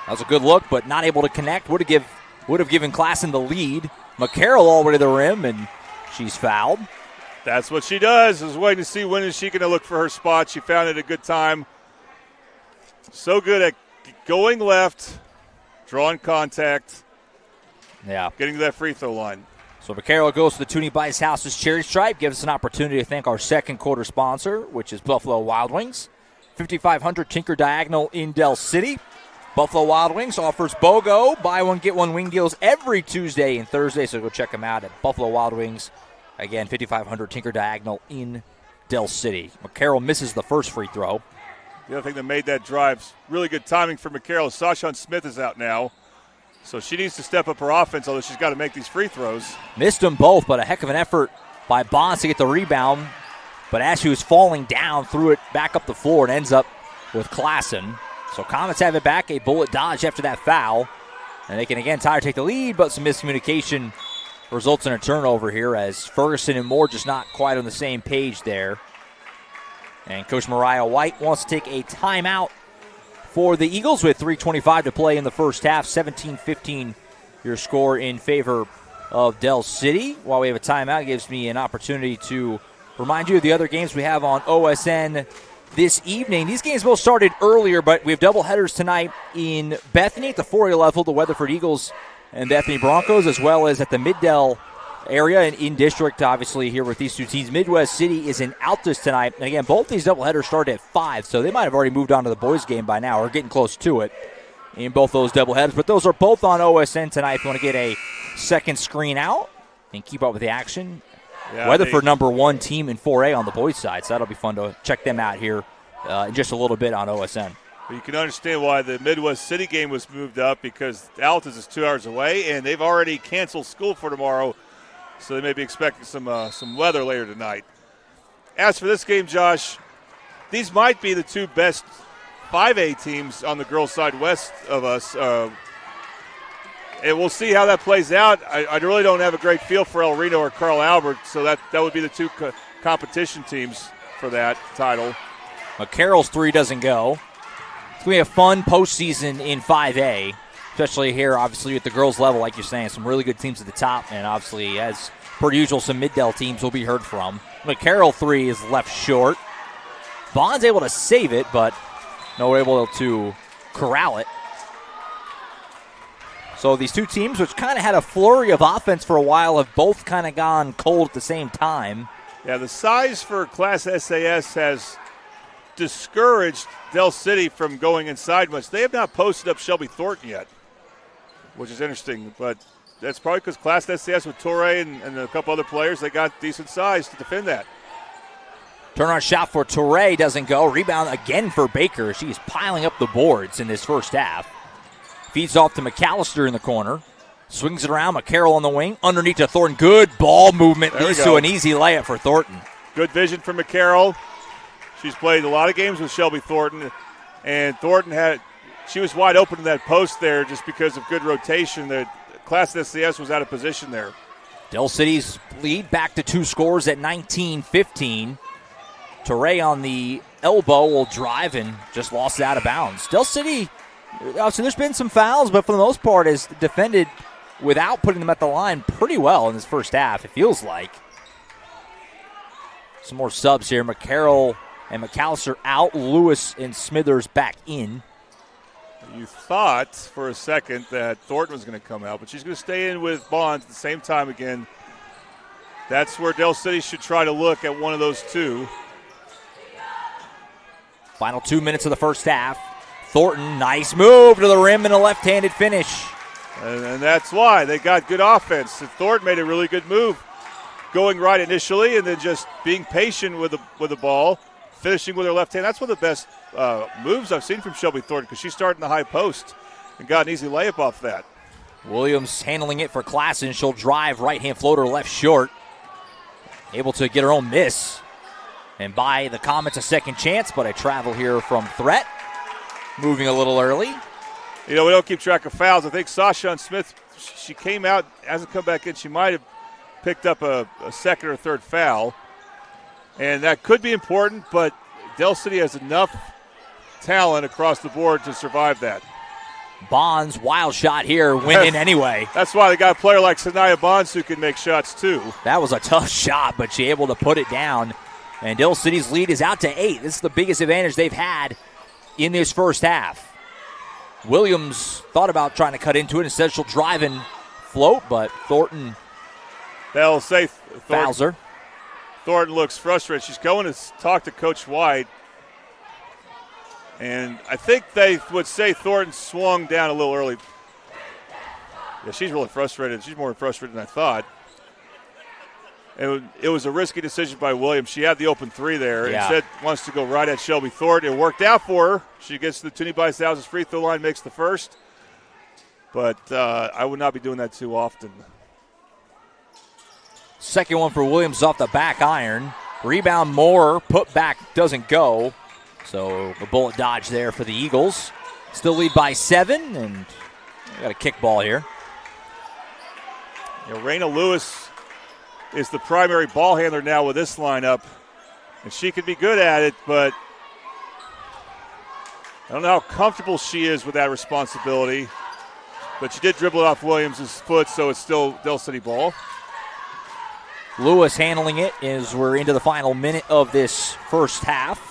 That was a good look, but not able to connect. Would have given Classen the lead. McCarroll all the way to the rim, and she's fouled. That's what she does, is waiting to see when is she going to look for her spot. She found it a good time. So good at going left, drawing contact, getting to that free throw line. So McCarroll goes to the Toonie Bice House's Cherry Stripe. Gives us an opportunity to thank our second quarter sponsor, which is Buffalo Wild Wings. 5500 Tinker Diagonal in Del City. Buffalo Wild Wings offers BOGO, buy one, get one wing deals every Tuesday and Thursday, so go check them out at Buffalo Wild Wings. Again, 5500 Tinker Diagonal in Del City. McCarroll misses the first free throw. The other thing that made that drive, really good timing for McCarroll. Sashawn Smith is out now, so she needs to step up her offense, although she's got to make these free throws. Missed them both, but a heck of an effort by Bonds to get the rebound. But as she was falling down, threw it back up the floor and ends up with Classen. So Comets have it back, a bullet dodge after that foul. And they can again try to take the lead, but some miscommunication results in a turnover here as Ferguson and Moore just not quite on the same page there. And Coach Mariah White wants to take a timeout for the Eagles with 3:25 to play in the first half. 17-15 your score in favor of Del City. While we have a timeout, it gives me an opportunity to remind you of the other games we have on OSN this evening. These games both started earlier, but we have double headers tonight in Bethany at the 4A level, the Weatherford Eagles and Bethany Broncos, as well as at the Middell area and in district, obviously, here with these two teams. Midwest City is in Altus tonight. And again, both these doubleheaders started at 5, so they might have already moved on to the boys' game by now or getting close to it in both those doubleheaders. But those are both on OSN tonight if you want to get a second screen out and keep up with the action. Yeah, Weatherford number 1 team in 4A on the boys' side, so that'll be fun to check them out here in just a little bit on OSN. You can understand why the Midwest City game was moved up, because Altus is 2 hours away, and they've already canceled school for tomorrow, so they may be expecting some weather later tonight. As for this game, Josh, these might be the two best 5A teams on the girls' side west of us. And we'll see how that plays out. I really don't have a great feel for El Reno or Carl Albert, so that would be the two competition teams for that title. McCarroll's three doesn't go. It's going to be a fun postseason in 5A, especially here, obviously, at the girls' level, like you're saying. Some really good teams at the top, and obviously, as per usual, some Middell teams will be heard from. McCarroll three is left short. Bond's able to save it, but no able to corral it. So these two teams, which kind of had a flurry of offense for a while, have both kind of gone cold at the same time. Yeah, the size for Class SAS has discouraged Del City from going inside much. They have not posted up Shelby Thornton yet, which is interesting. But that's probably because Class SAS with Torre and a couple other players, they got decent size to defend that. Turn-on shot for Torre doesn't go. Rebound again for Baker. She's piling up the boards in this first half. Feeds off to McAllister in the corner. Swings it around. McCarroll on the wing. Underneath to Thornton. Good ball movement. Leads to an easy layup for Thornton. Good vision from McCarroll. She's played a lot of games with Shelby Thornton. And Thornton she was wide open in that post there just because of good rotation. The Class SAS was out of position there. Del City's lead back to 2 scores at 19-15. Torre on the elbow will drive and just lost it out of bounds. Del City, obviously there's been some fouls, but for the most part has defended without putting them at the line pretty well in this first half, it feels like. Some more subs here. McCarroll and McAllister out. Lewis and Smithers back in. You thought for a second that Thornton was going to come out, but she's going to stay in with Bonds at the same time again. That's where Del City should try to look at one of those two. Final 2 minutes of the first half. Thornton, nice move to the rim and a left-handed finish. And that's why they got good offense. And Thornton made a really good move, going right initially and then just being patient with the ball, finishing with her left hand. That's one of the best moves I've seen from Shelby Thornton, because she's starting the high post and got an easy layup off that. Williams handling it for Classen. She'll drive, right-hand floater left short. Able to get her own miss. And by the Comets, a second chance, but a travel here from Threat. Moving a little early. We don't keep track of fouls. I think Sasha Smith, she came out, hasn't come back in. She might have picked up a second or third foul. And that could be important, but Del City has enough talent across the board to survive that. Bonds, wild shot here, went in anyway. That's why they got a player like Sanaya Bonds who can make shots too. That was a tough shot, but she able to put it down. And Del City's lead is out to 8. This is the biggest advantage they've had in this first half. Williams thought about trying to cut into it. Instead, she'll drive and float, but Thornton they'll say fouls her. Thornton looks frustrated. She's going to talk to Coach White. And I think they would say Thornton swung down a little early. Yeah, she's really frustrated. She's more frustrated than I thought. It was a risky decision by Williams. She had the open three there. Yeah. Instead, wants to go right at Shelby Thornton. It worked out for her. She gets to the Toonie Bice Houses free throw line, makes the first. But I would not be doing that too often. Second one for Williams off the back iron. Rebound Moore, put back, doesn't go. So a bullet dodge there for the Eagles. Still lead by 7, and we got a kick ball here. Raina Lewis is the primary ball handler now with this lineup, and she could be good at it, but I don't know how comfortable she is with that responsibility. But she did dribble it off Williams' foot, so it's still Del City ball. Lewis handling it as we're into the final minute of this first half.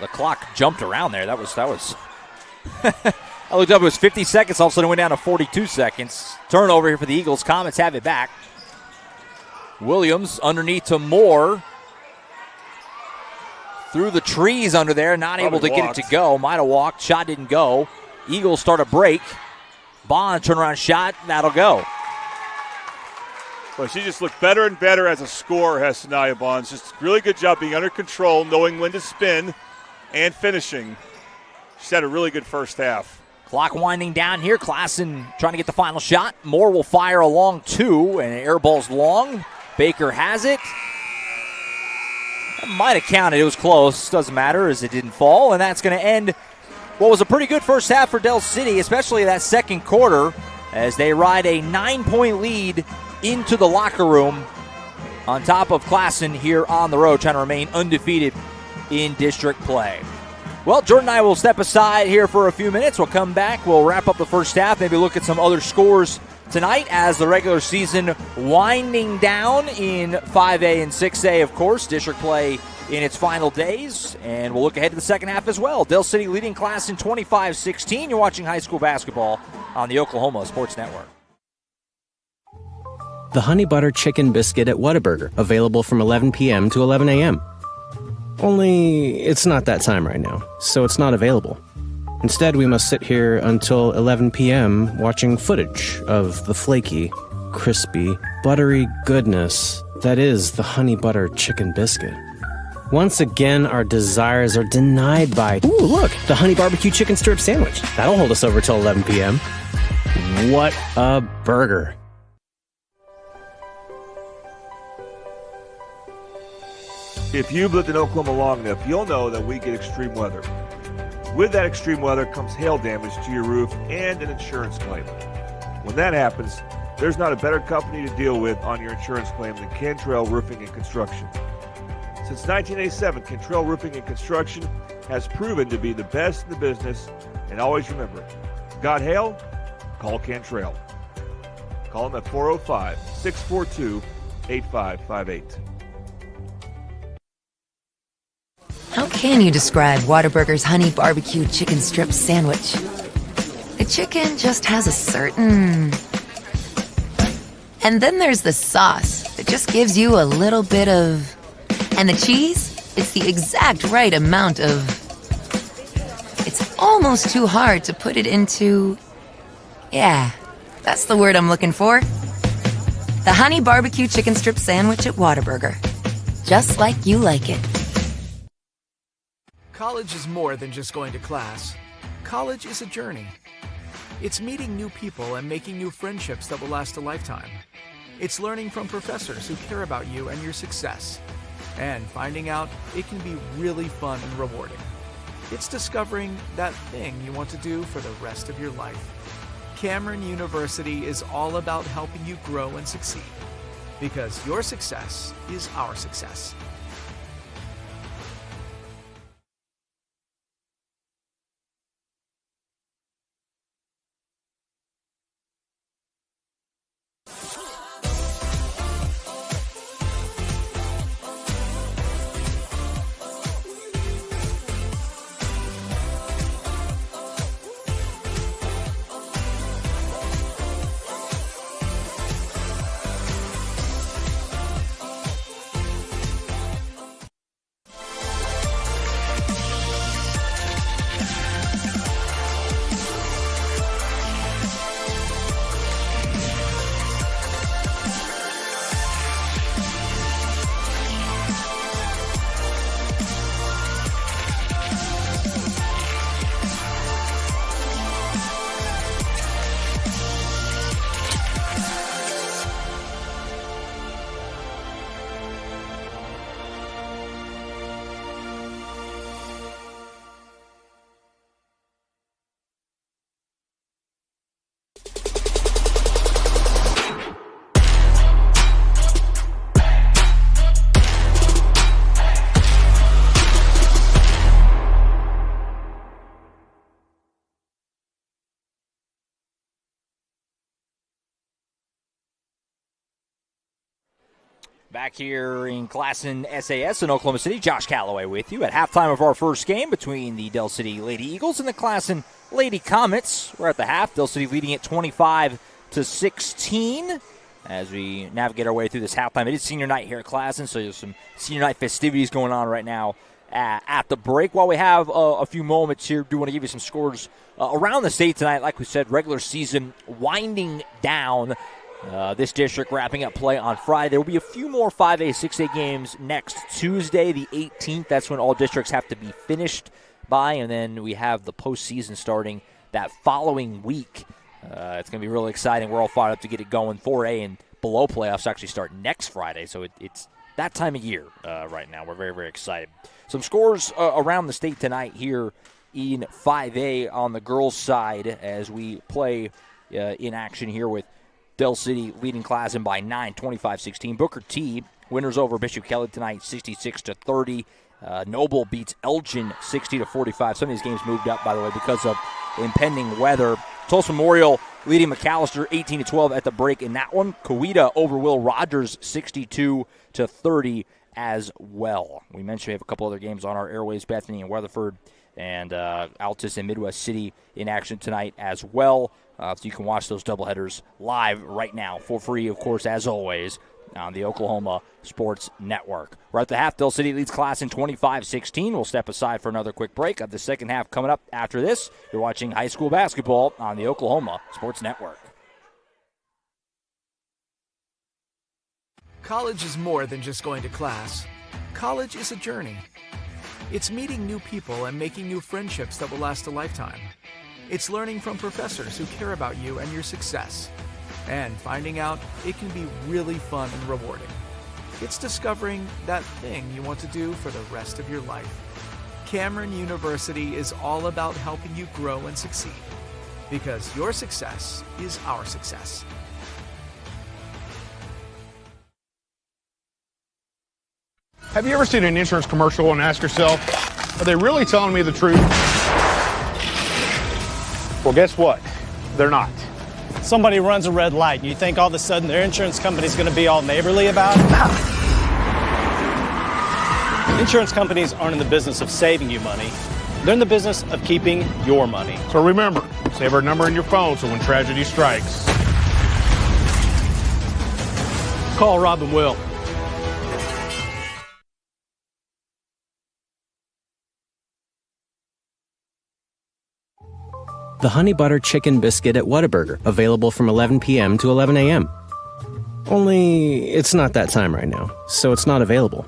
The clock jumped around there. That was. I looked up, it was 50 seconds. All of a sudden it went down to 42 seconds. Turnover here for the Eagles. Comets have it back. Williams underneath to Moore. Through the trees under there, not able to get it to go. Might have walked. Shot didn't go. Eagles start a break. Bond turnaround shot. That'll go. Well, she just looked better and better as a scorer, has Sanaya Bonds. Just really good job being under control, knowing when to spin, and finishing. She's had a really good first half. Clock winding down here. Classen trying to get the final shot. Moore will fire a long 2, and air ball's long. Baker has it. That might have counted. It was close. Doesn't matter as it didn't fall, and that's going to end what was a pretty good first half for Del City, especially that second quarter, as they ride a 9-point lead into the locker room on top of Classen here on the road, trying to remain undefeated in district play. Well, Jordan and I will step aside here for a few minutes. We'll come back. We'll wrap up the first half, maybe look at some other scores tonight as the regular season winding down in 5A and 6A, of course. District play in its final days, and we'll look ahead to the second half as well. Del City leading Classen 25-16. You're watching high school basketball on the Oklahoma Sports Network. The Honey Butter Chicken Biscuit at Whataburger, available from 11 p.m. to 11 a.m. Only it's not that time right now, so it's not available. Instead, we must sit here until 11 p.m. watching footage of the flaky, crispy, buttery goodness that is the Honey Butter Chicken Biscuit. Once again, our desires are denied by, ooh, look, the Honey Barbecue Chicken Strip Sandwich. That'll hold us over till 11 p.m. What a burger. If you've lived in Oklahoma long enough, you'll know that we get extreme weather. With that extreme weather comes hail damage to your roof and an insurance claim. When that happens, there's not a better company to deal with on your insurance claim than Cantrell Roofing and Construction. Since 1987, Cantrell Roofing and Construction has proven to be the best in the business, and always remember, got hail? Call Cantrell. Call them at 405-642-8558. How can you describe Whataburger's Honey Barbecue Chicken Strip Sandwich? The chicken just has a certain... And then there's the sauce that just gives you a little bit of... And the cheese? It's the exact right amount of... It's almost too hard to put it into... Yeah, that's the word I'm looking for. The Honey Barbecue Chicken Strip Sandwich at Whataburger. Just like you like it. College is more than just going to class. College is a journey. It's meeting new people and making new friendships that will last a lifetime. It's learning from professors who care about you and your success. and finding out it can be really fun and rewarding. It's discovering that thing you want to do for the rest of your life. Cameron University is all about helping you grow and succeed, because your success is our success. Back here in Classen SAS in Oklahoma City, Josh Calloway with you at halftime of our first game between the Del City Lady Eagles and the Classen Lady Comets. We're at the half. Del City leading at 25-16 as we navigate our way through this halftime. It is senior night here at Classen, so there's some senior night festivities going on right now at the break. While we have a few moments here, do want to give you some scores around the state tonight. Like we said, regular season winding down. This district wrapping up play on Friday. There will be a few more 5A, 6A games next Tuesday, the 18th. That's when all districts have to be finished by, and then we have the postseason starting that following week. It's going to be really exciting. We're all fired up to get it going. 4A and below playoffs actually start next Friday, so it's that time of year right now. We're very, very excited. Some scores around the state tonight here in 5A on the girls' side as we play in action here with Del City leading Classen by 9, 25-16. Booker T winners over Bishop Kelly tonight, 66-30. Noble beats Elgin 60-45. Some of these games moved up, by the way, because of impending weather. Tulsa Memorial leading McAllister 18-12 at the break in that one. Coweta over Will Rogers 62-30 as well. We mentioned we have a couple other games on our airways, Bethany and Weatherford, and Altus and Midwest City in action tonight as well. So you can watch those doubleheaders live right now for free, of course, as always, on the Oklahoma Sports Network. We're at the half. Del City leads Classen 25-16. We'll step aside for another quick break. Of the second half coming up after this. You're watching high school basketball on the Oklahoma Sports Network. College is more than just going to class. College is a journey. It's meeting new people and making new friendships that will last a lifetime. It's learning from professors who care about you and your success, and finding out it can be really fun and rewarding. It's discovering that thing you want to do for the rest of your life. Cameron University is all about helping you grow and succeed, because your success is our success. Have you ever seen an insurance commercial and ask yourself, are they really telling me the truth? Well, guess what? They're not. Somebody runs a red light, and you think all of a sudden their insurance company's going to be all neighborly about it? Insurance companies aren't in the business of saving you money. They're in the business of keeping your money. So remember, save our number in your phone so when tragedy strikes, Call Rob and Will. The Honey Butter Chicken Biscuit at Whataburger, available from 11 p.m. to 11 a.m. Only, it's not that time right now, so it's not available.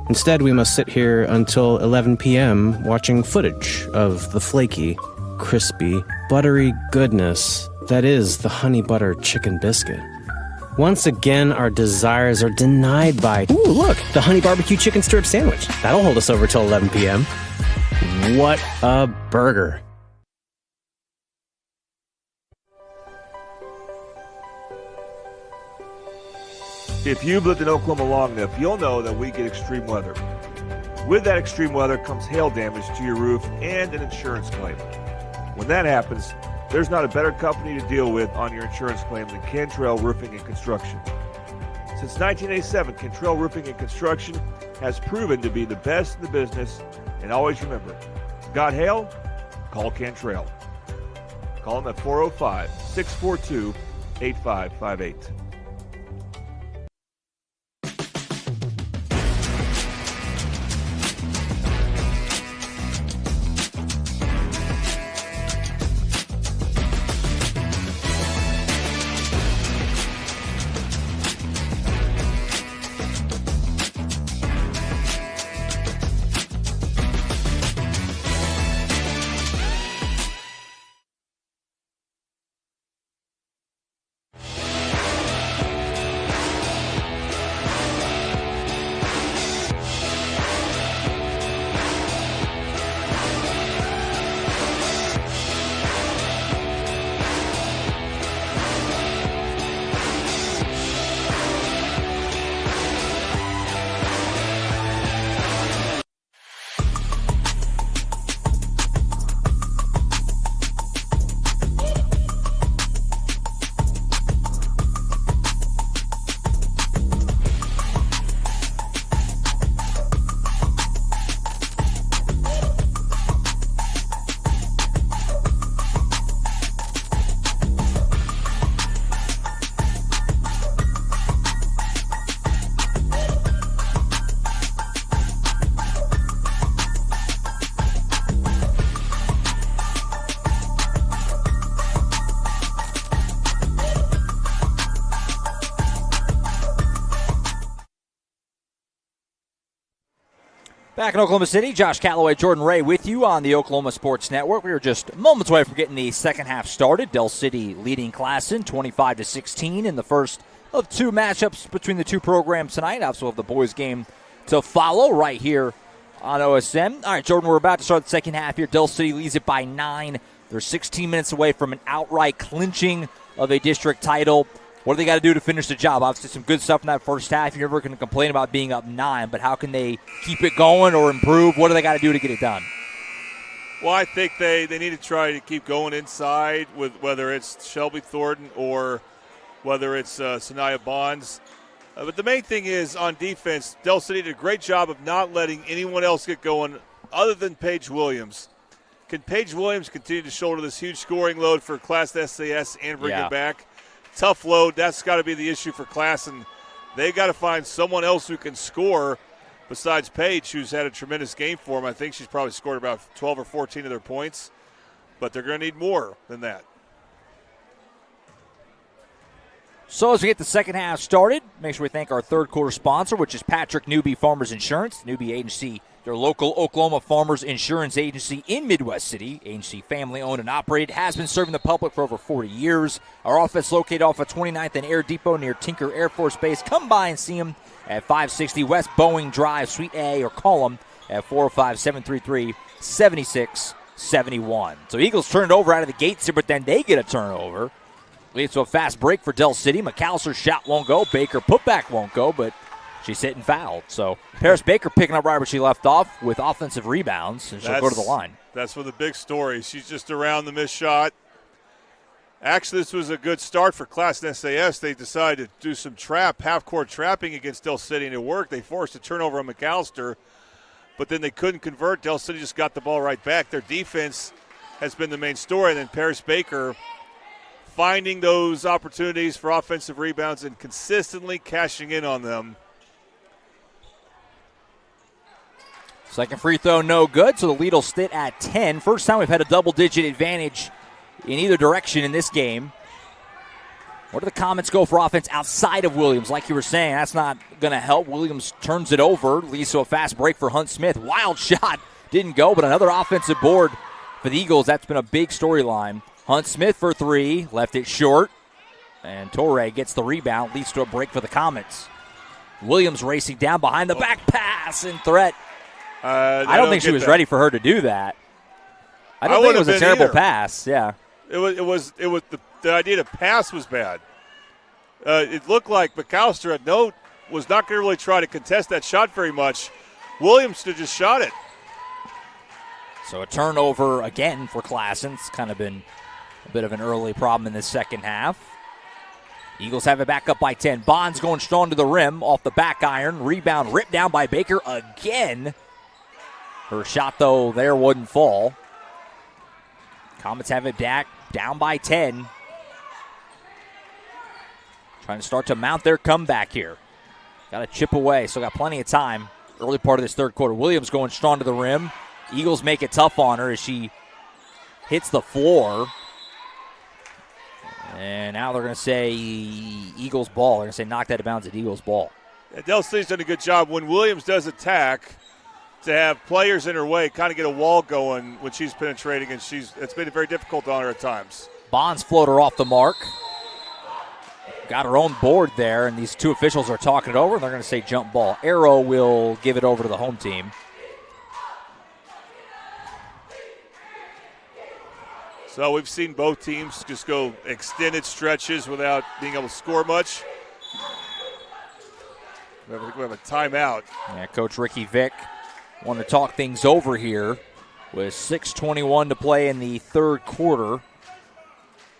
Instead, we must sit here until 11 p.m. watching footage of the flaky, crispy, buttery goodness that is the Honey Butter Chicken Biscuit. Once again, our desires are denied by, ooh, look, the honey barbecue chicken strip sandwich. That'll hold us over till 11 p.m. What a burger. If you've lived in Oklahoma long enough, you'll know that we get extreme weather. With that extreme weather comes hail damage to your roof and an insurance claim. When that happens, there's not a better company to deal with on your insurance claim than Cantrell Roofing and Construction. Since 1987, Cantrell Roofing and Construction has proven to be the best in the business, and always remember, got hail? Call Cantrell. Call them at 405-642-8558. Back in Oklahoma City, Josh Calloway, Jordan Ray with you on the Oklahoma Sports Network. We were just moments away from getting the second half started. Del City leading Classen 25-16 in the first of two matchups between the two programs tonight. Also have the boys game to follow right here on OSN. All right, Jordan, we're about to start the second half here. Del City leads it by 9. They're 16 minutes away from an outright clinching of a district title. What do they got to do to finish the job? Obviously, some good stuff in that first half. You're never going to complain about being up 9, but how can they keep it going or improve? What do they got to do to get it done? Well, I think they need to try to keep going inside with whether it's Shelby Thornton or whether it's Sanaya Bonds. But the main thing is on defense, Del City did a great job of not letting anyone else get going other than Paige Williams. Can Paige Williams continue to shoulder this huge scoring load for Classen SAS and bring it back? Tough load. That's got to be the issue for Classen. They got to find someone else who can score besides Paige, who's had a tremendous game for them. I think she's probably scored about 12 or 14 of their points, but they're going to need more than that. So as we get the second half started, make sure we thank our third quarter sponsor, which is Patrick Newby Farmers Insurance. Newby Agency, their local Oklahoma Farmers Insurance Agency in Midwest City. Agency family-owned and operated, has been serving the public for over 40 years. Our office located off of 29th and Air Depot near Tinker Air Force Base. Come by and see them at 560 West Boeing Drive, Suite A, or call them at 405-733-7671. So Eagles turned over out of the gates here, but then they get a turnover. Leads to a fast break for Del City. McAllister's shot won't go. Baker putback won't go, but she's hitting fouled. So Paris Baker picking up right where she left off with offensive rebounds, and she'll go to the line. That's one of the big stories. She's just around the missed shot. Actually, this was a good start for Classen SAS. They decided to do some half-court trapping against Del City, and it worked. They forced a turnover on McAllister, but then they couldn't convert. Del City just got the ball right back. Their defense has been the main story, and then Paris Baker finding those opportunities for offensive rebounds and consistently cashing in on them. Second free throw, no good, so the lead will sit at 10. First time we've had a double-digit advantage in either direction in this game. Where do the comments go for offense outside of Williams? Like you were saying, that's not going to help. Williams turns it over, leads to a fast break for Hunt Smith. Wild shot, didn't go, but another offensive board for the Eagles. That's been a big storyline. Hunt Smith for three, left it short. And Torre gets the rebound, leads to a break for the Comets. Williams racing down behind the back pass and threat. I don't think she was ready for her to do that. I don't think it was a terrible pass. Yeah. It was the idea to pass was bad. It looked like McAllister was not going to really try to contest that shot very much. Williams just shot it. So a turnover again for Classen. It's kind of been a bit of an early problem in the second half. Eagles have it back up by 10. Bonds going strong to the rim off the back iron. Rebound ripped down by Baker again. Her shot, though, there wouldn't fall. Comets have it back down by 10. Trying to start to mount their comeback here. Got to chip away, so got plenty of time. Early part of this third quarter. Williams going strong to the rim. Eagles make it tough on her as she hits the floor. And now they're going to say Eagles ball. They're going to say knocked out of bounds at Eagles ball. Del City's done a good job when Williams does attack to have players in her way, kind of get a wall going when she's penetrating, and it's made it very difficult on her at times. Bonds floater off the mark. Got her own board there, and these two officials are talking it over, and they're going to say jump ball. Arrow will give it over to the home team. So we've seen both teams just go extended stretches without being able to score much. We have a timeout. Yeah, Coach Ricky Vick wanted to talk things over here with 6:21 to play in the third quarter.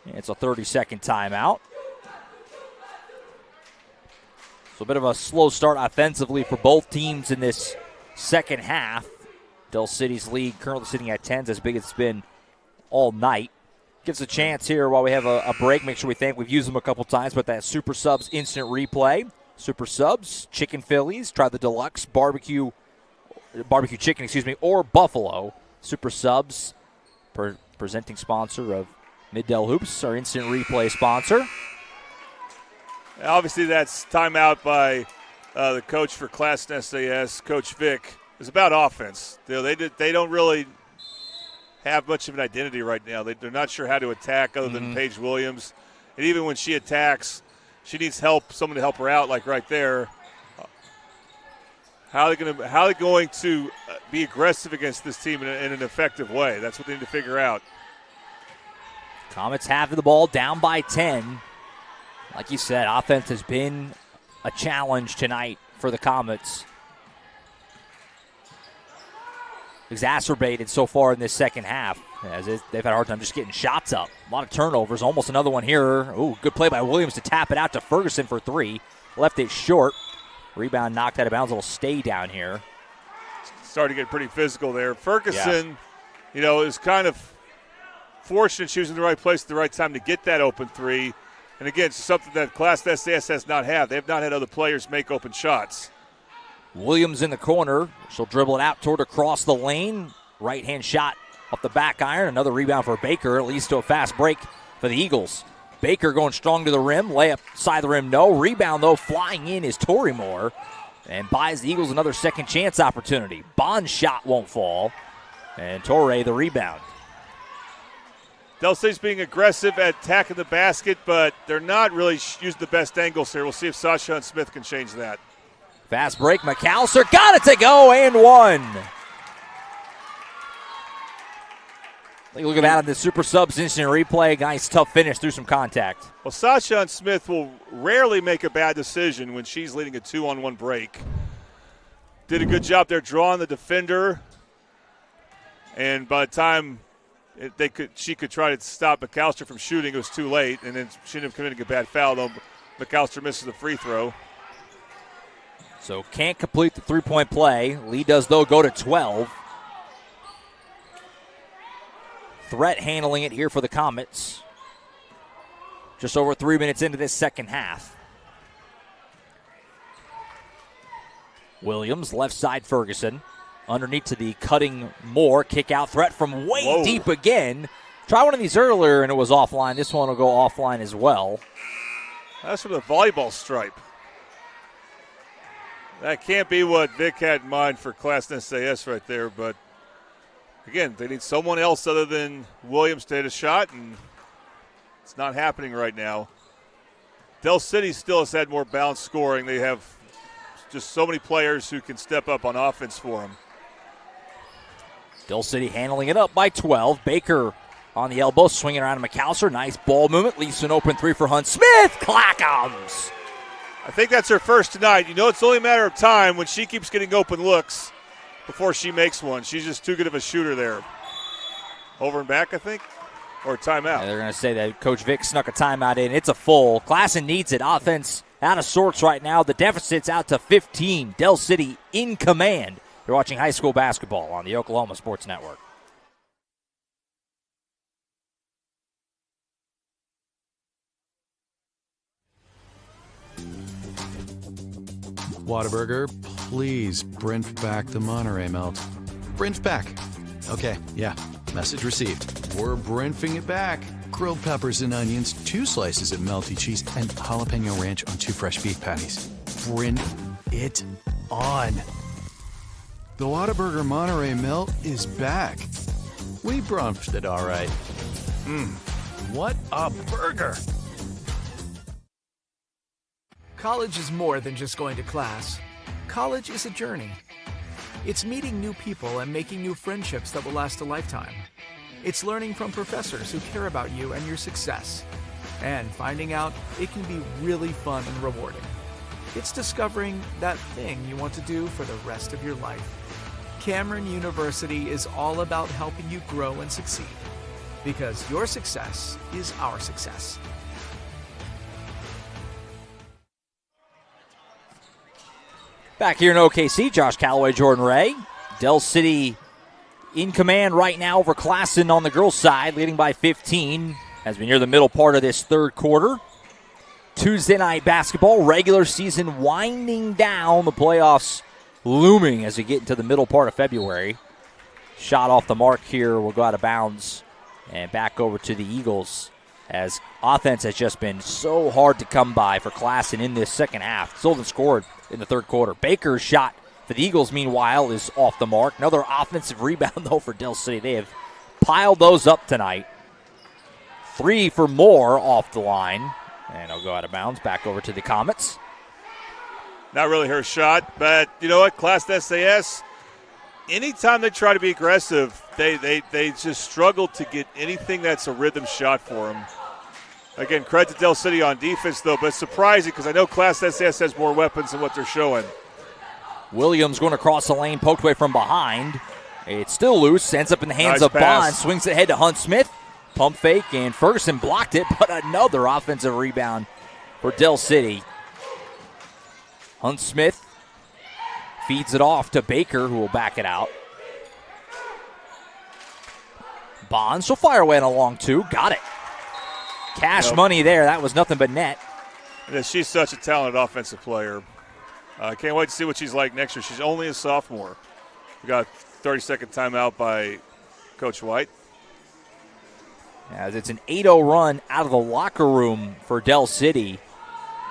It's a 30-second timeout. So a bit of a slow start offensively for both teams in this second half. Del City's lead currently sitting at 10, as big as it's been all night. Gives a chance here while we have a break. Make sure we think we've used them a couple times, but that Super Subs instant replay. Super Subs, chicken Phillies, try the deluxe barbecue chicken, or buffalo. Super Subs, presenting sponsor of Mid-Del Hoops, our instant replay sponsor. Obviously, that's timeout by the coach for Classen SAS, Coach Vick. It's about offense. They don't really have much of an identity right now. They're not sure how to attack other than Paige Williams. And even when she attacks, she needs help, someone to help her out, like right there. How are they going to be aggressive against this team in an effective way? That's what they need to figure out. Comets have the ball down by 10. Like you said, offense has been a challenge tonight for the Comets. Exacerbated so far in this second half, as they've had a hard time just getting shots up. A lot of turnovers, almost another one here. Ooh, good play by Williams to tap it out to Ferguson for three. Left it short. Rebound knocked out of bounds. It'll stay down here. Starting to get pretty physical there. Ferguson, is kind of fortunate she was in the right place at the right time to get that open three. And again, it's something that Classen SAS has not had. They have not had other players make open shots. Williams in the corner. She'll dribble it out toward across the lane. Right-hand shot off the back iron. Another rebound for Baker. It leads to a fast break for the Eagles. Baker going strong to the rim. Layup side the rim, no. Rebound, though, flying in is Tori Moore. And buys the Eagles another second chance opportunity. Bond's shot won't fall. And Torre the rebound. Del City's being aggressive at attacking the basket, but they're not really using the best angles here. We'll see if Sasha and Smith can change that. Fast break, McAllister got it to go and one. Take a look at that on the Super Subs instant replay. Nice tough finish through some contact. Well, Sasha and Smith will rarely make a bad decision when she's leading a 2-on-1 break. Did a good job there drawing the defender. And by the time she could try to stop McAllister from shooting, it was too late. And then she ended up committing a bad foul, though McAllister misses the free throw. So can't complete the three-point play. Lee does, though, go to 12. Threat handling it here for the Comets. Just over 3 minutes into this second half. Williams, left side Ferguson. Underneath to the cutting Moore. Kick out threat from way deep again. Try one of these earlier and it was offline. This one will go offline as well. That's from the volleyball stripe. That can't be what Vic had in mind for Classen SAS right there, but again, they need someone else other than Williams to hit a shot, and it's not happening right now. Del City still has had more balanced scoring. They have just so many players who can step up on offense for them. Del City handling it up by 12. Baker on the elbow, swinging around to McAllister. Nice ball movement. Leaves an open three for Hunt Smith. Clackums. I think that's her first tonight. You know, it's only a matter of time when she keeps getting open looks before she makes one. She's just too good of a shooter there. Over and back, I think, or timeout. Yeah, they're going to say that Coach Vick snuck a timeout in. It's a full. Classen needs it. Offense out of sorts right now. The deficit's out to 15. Del City in command. You're watching high school basketball on the Oklahoma Sports Network. Whataburger, please print back the Monterey melt. Print back. Okay, yeah. Message received. We're printing it back. Grilled peppers and onions, 2 slices of melty cheese, and jalapeno ranch on 2 fresh beef patties. Print it on. The Whataburger Monterey melt is back. We brunched it all right. What a burger. College is more than just going to class. College is a journey. It's meeting new people and making new friendships that will last a lifetime. It's learning from professors who care about you and your success. And finding out it can be really fun and rewarding. It's discovering that thing you want to do for the rest of your life. Cameron University is all about helping you grow and succeed. Because your success is our success. Back here in OKC, Josh Calloway, Jordan Ray. Del City in command right now over Classen on the girls' side, leading by 15 as we near the middle part of this third quarter. Tuesday night basketball, regular season winding down, the playoffs looming as we get into the middle part of February. Shot off the mark here will go out of bounds and back over to the Eagles as offense has just been so hard to come by for Classen in this second half. Still hasn't scored in the third quarter. Baker's shot for the Eagles, meanwhile, is off the mark. Another offensive rebound, though, for Del City. They have piled those up tonight. 3 for more off the line. And it'll go out of bounds. Back over to the Comets. Not really her shot, but you know what? Class SAS, anytime they try to be aggressive, they just struggle to get anything that's a rhythm shot for them. Again, credit to Del City on defense, though, but it's surprising because I know Class SAS has more weapons than what they're showing. Williams going across the lane, poked away from behind. It's still loose, ends up in the hands Nice of pass. Bond, swings it ahead to Hunt Smith. Pump fake, and Ferguson blocked it, but another offensive rebound for Del City. Hunt Smith feeds it off to Baker, who will back it out. Bonds will fire away on a long 2. Got it. Cash money there. That was nothing but net. Yeah, she's such a talented offensive player. I can't wait to see what she's like next year. She's only a sophomore. We got a 30-second timeout by Coach White. As it's an 8-0 run out of the locker room for Del City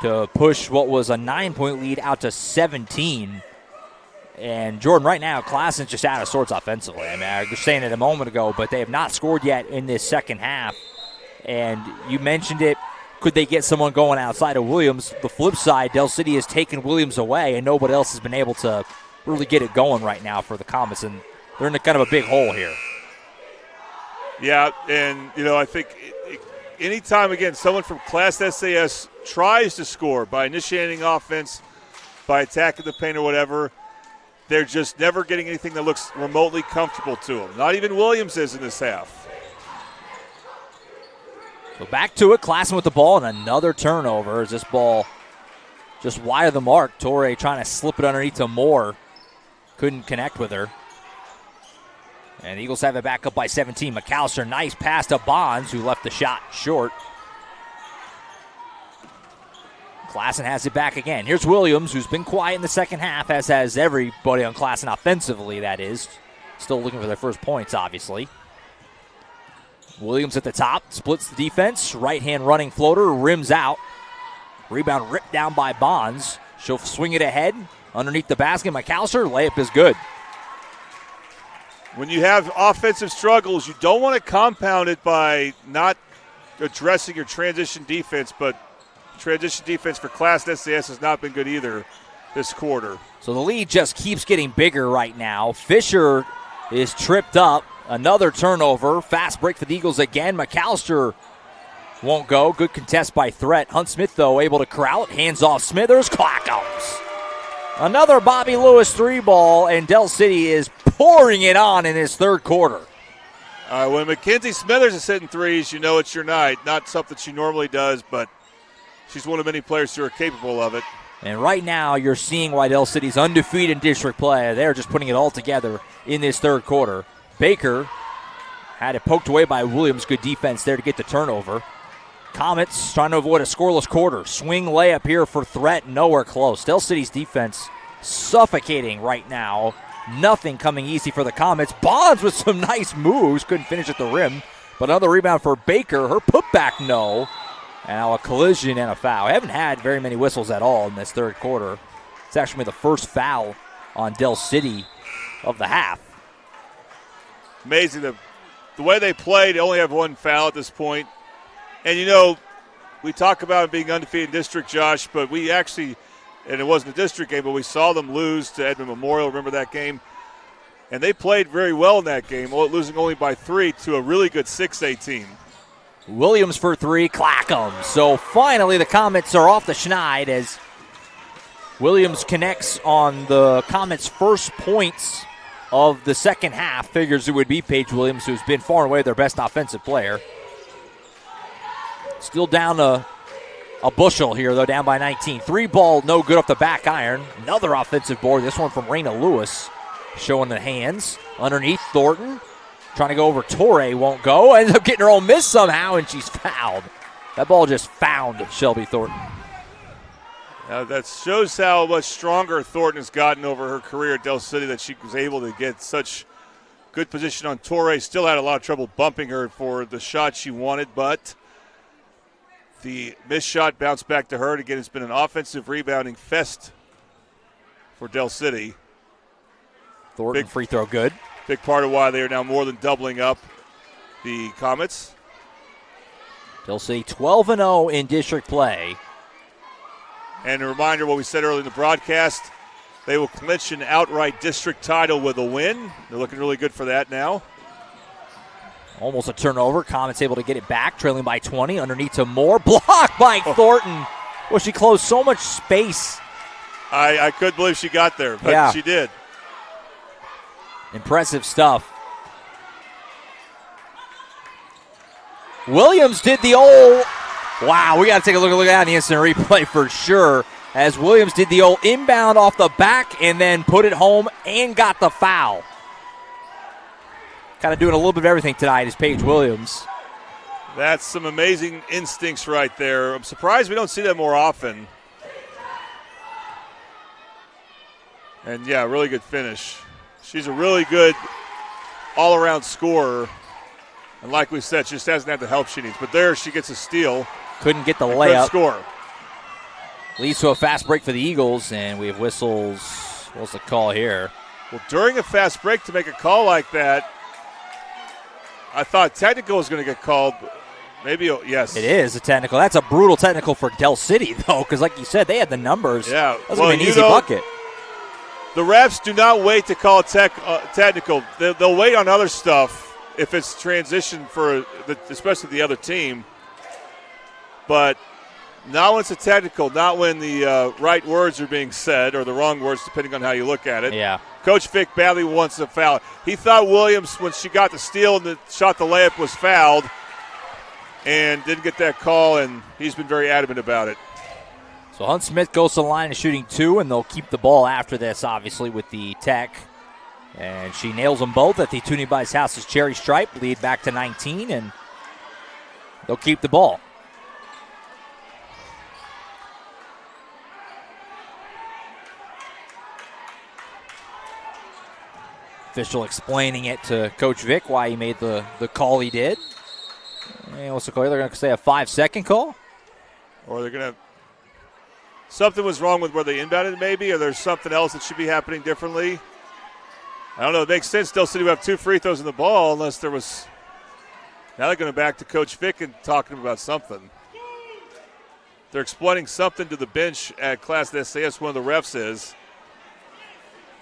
to push what was a 9-point lead out to 17. And Jordan, right now, Classen's just out of sorts offensively. I mean, I was saying it a moment ago, but they have not scored yet in this second half. And you mentioned it. Could they get someone going outside of Williams? The flip side, Del City has taken Williams away, and nobody else has been able to really get it going right now for the Comets. And they're in a kind of a big hole here. Yeah, and, you know, I think anytime, again, someone from Class SAS tries to score by initiating offense, by attacking the paint or whatever, they're just never getting anything that looks remotely comfortable to them. Not even Williams is in this half. So back to it, Classen with the ball, and another turnover as this ball just wide of the mark. Torre trying to slip it underneath to Moore. Couldn't connect with her. And the Eagles have it back up by 17. McAllister, nice pass to Bonds, who left the shot short. Classen has it back again. Here's Williams, who's been quiet in the second half, as has everybody on Classen offensively, that is. Still looking for their first points, obviously. Williams at the top, splits the defense. Right-hand running floater, rims out. Rebound ripped down by Bonds. She'll swing it ahead. Underneath the basket, McAllister, layup is good. When you have offensive struggles, you don't want to compound it by not addressing your transition defense, but transition defense for Classen SAS has not been good either this quarter. So the lead just keeps getting bigger right now. Fisher is tripped up. Another turnover. Fast break for the Eagles again. McAllister won't go. Good contest by Threat. Hunt Smith, though, able to corral it. Hands off Smithers. Clock comes. Another Bobby Lewis 3-ball, and Del City is pouring it on in his third quarter. When Mackenzie Smithers is hitting threes, you know it's your night. Not something she normally does, but she's one of many players who are capable of it. And right now, you're seeing why Del City's undefeated in district play. They're just putting it all together in this third quarter. Baker had it poked away by Williams. Good defense there to get the turnover. Comets trying to avoid a scoreless quarter. Swing layup here for Threat. Nowhere close. Del City's defense suffocating right now. Nothing coming easy for the Comets. Bonds with some nice moves. Couldn't finish at the rim. But another rebound for Baker. Her putback, no. And now a collision and a foul. I haven't had very many whistles at all in this third quarter. It's actually the first foul on Del City of the half. Amazing. The way they played, they only have one foul at this point. And, you know, we talk about being undefeated in district, Josh, but we actually, and it wasn't a district game, but we saw them lose to Edmond Memorial. Remember that game? And they played very well in that game, losing only by 3 to a really good 6A team. Williams for 3, Clackham. So finally the Comets are off the schneid as Williams connects on the Comets' first points of the second half. Figures it would be Paige Williams, who's been far and away their best offensive player. Still down a bushel here, though, down by 19. 3-ball, no good off the back iron. Another offensive board, this one from Raina Lewis, showing the hands. Underneath, Thornton, trying to go over Torrey, won't go. Ends up getting her own miss somehow, and she's fouled. That ball just found Shelby Thornton. Now that shows how much stronger Thornton has gotten over her career at Del City, that she was able to get such good position on Torrey. Still had a lot of trouble bumping her for the shot she wanted, but the missed shot bounced back to her. And again, it's been an offensive rebounding fest for Del City. Thornton free throw good. Big part of why they are now more than doubling up the Comets. Del City 12-0 in district play. And a reminder what we said earlier in the broadcast, they will clinch an outright district title with a win. They're looking really good for that now. Almost a turnover. Comets able to get it back, trailing by 20. Underneath to Moore. Blocked by Thornton. Well, she closed so much space. I couldn't believe she got there, but she did. Impressive stuff. Williams did the old... Wow, we got to take a look at that in the instant replay for sure. As Williams did the old inbound off the back and then put it home and got the foul. Kind of doing a little bit of everything tonight is Paige Williams. That's some amazing instincts right there. I'm surprised we don't see that more often. And, yeah, really good finish. She's a really good all-around scorer. And like we said, she just hasn't had the help she needs. But there she gets a steal. Couldn't get the layup. Score. Leads to a fast break for the Eagles, and we have whistles. What's the call here? Well, during a fast break to make a call like that, I thought technical was going to get called. Maybe, yes. It is a technical. That's a brutal technical for Del City, though, because like you said, they had the numbers. Yeah. That's going to be an easy bucket. The refs do not wait to call technical. They'll wait on other stuff if it's transition for, especially the other team. But not when it's a technical, not when the right words are being said or the wrong words, depending on how you look at it. Yeah. Coach Vic badly wants a foul. He thought Williams, when she got the steal and shot the layup, was fouled and didn't get that call, and he's been very adamant about it. So Hunt Smith goes to the line and shooting 2, and they'll keep the ball after this, obviously, with the tech. And she nails them both at the Toonie Buys House's Cherry Stripe, lead back to 19, and they'll keep the ball. Official explaining it to Coach Vic why he made the call he did. And what's the call? They're going to say a 5-second call? Or they're going to – something was wrong with where they inbounded maybe, or there's something else that should be happening differently. I don't know. It makes sense. Del City would have 2 free throws in the ball unless there was – now they're going back to Coach Vic and talking about something. They're explaining something to the bench at Classen SAS, one of the refs is.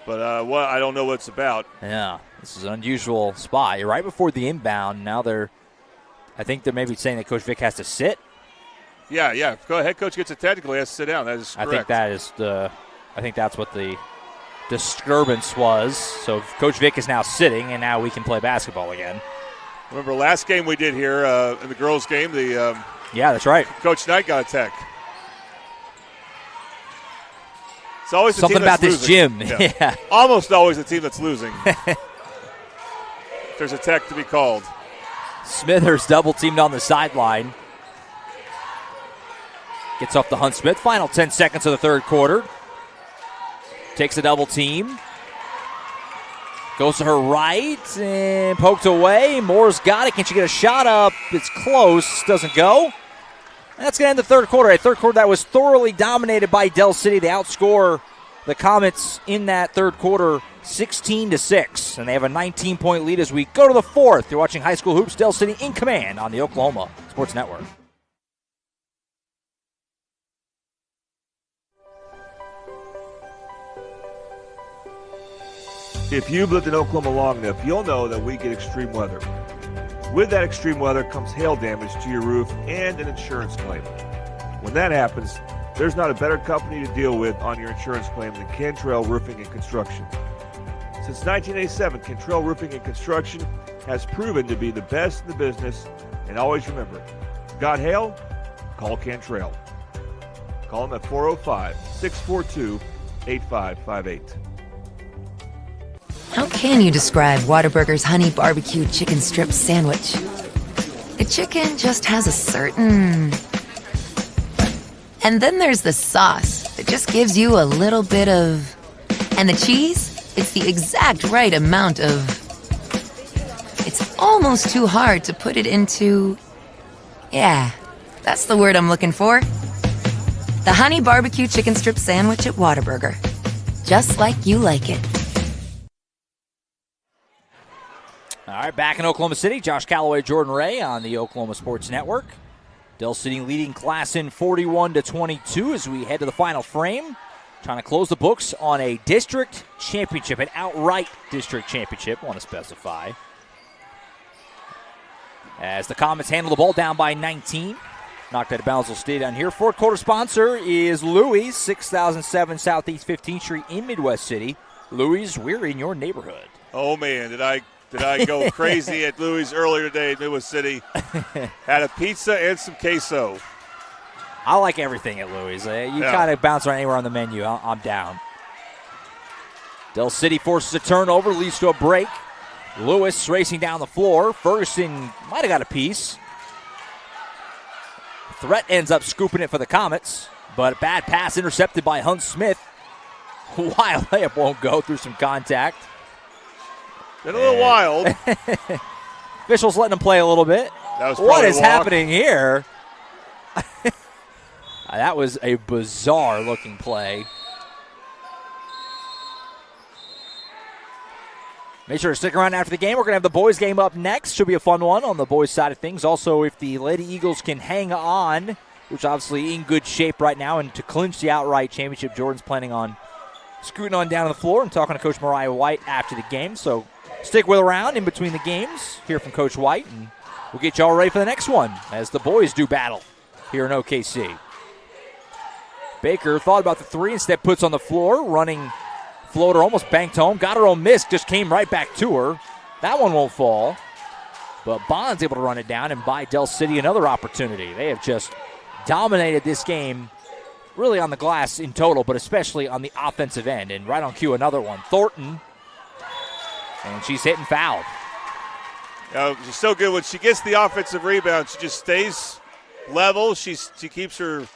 But I don't know what it's about. Yeah, this is an unusual spot. You're right before the inbound. Now I think they're maybe saying that Coach Vick has to sit. Yeah. Go ahead, coach gets a technical. He has to sit down. That is correct. I think that's what the disturbance was. So Coach Vick is now sitting, and now we can play basketball again. Remember last game we did here in the girls' game? Yeah, that's right. Coach Knight got a tech. It's always the something team that's about this losing. gym. Yeah. Almost always the team that's losing. There's a tech to be called. Smithers double teamed on the sideline. Gets off the Hunt Smith. Final 10 seconds of the third quarter. Takes a double team. Goes to her right and poked away. Moore's got it. Can she get a shot up? It's close. Doesn't go. That's going to end the third quarter. A third quarter that was thoroughly dominated by Del City. They outscore the Comets in that third quarter 16-6. And they have a 19-point lead as we go to the fourth. You're watching High School Hoops. Del City in command on the Oklahoma Sports Network. If you've lived in Oklahoma long enough, you'll know that we get extreme weather. With that extreme weather comes hail damage to your roof and an insurance claim. When that happens, there's not a better company to deal with on your insurance claim than Cantrell Roofing and Construction. Since 1987, Cantrell Roofing and Construction has proven to be the best in the business, and always remember, got hail? Call Cantrell. Call them at 405-642-8558. How can you describe Whataburger's honey barbecue chicken strip sandwich? The chicken just has a certain... And then there's the sauce that just gives you a little bit of... And the cheese? It's the exact right amount of... It's almost too hard to put it into... Yeah, that's the word I'm looking for. The honey barbecue chicken strip sandwich at Whataburger. Just like you like it. All right, back in Oklahoma City, Josh Calloway, Jordan Ray on the Oklahoma Sports Network. Del City leading Classen 41-22 as we head to the final frame. Trying to close the books on a district championship, an outright district championship, I want to specify. As the Comets handle the ball down by 19. Knocked out of bounds will stay down here. Fourth quarter sponsor is Louis, 6007 Southeast 15th Street in Midwest City. Louis, we're in your neighborhood. Oh, man, did I go crazy at Louis earlier today in Midwest City. Had a pizza and some queso. I like everything at Louis. You kind of bounce around anywhere on the menu. I'm down. Del City forces a turnover, leads to a break. Lewis racing down the floor. Ferguson might have got a piece. Threat ends up scooping it for the Comets, but a bad pass intercepted by Hunt Smith. Wild layup won't go through some contact. Been a little wild. Officials letting him play a little bit. What is happening here? That was a bizarre-looking play. Make sure to stick around after the game. We're going to have the boys' game up next. Should be a fun one on the boys' side of things. Also, if the Lady Eagles can hang on, which obviously in good shape right now, and to clinch the outright championship, Jordan's planning on scooting on down to the floor and talking to Coach Mariah White after the game. So stick with around in between the games. Hear from Coach White, and we'll get you all ready for the next one as the boys do battle here in OKC. Baker thought about the three, instead puts on the floor, running floater, almost banked home. Got her own miss, just came right back to her. That one won't fall. But Bond's able to run it down and buy Del City another opportunity. They have just dominated this game, really on the glass in total, but especially on the offensive end. And right on cue, another one. Thornton, and she's hitting foul. She's so good. When she gets the offensive rebound, she just stays level. She keeps her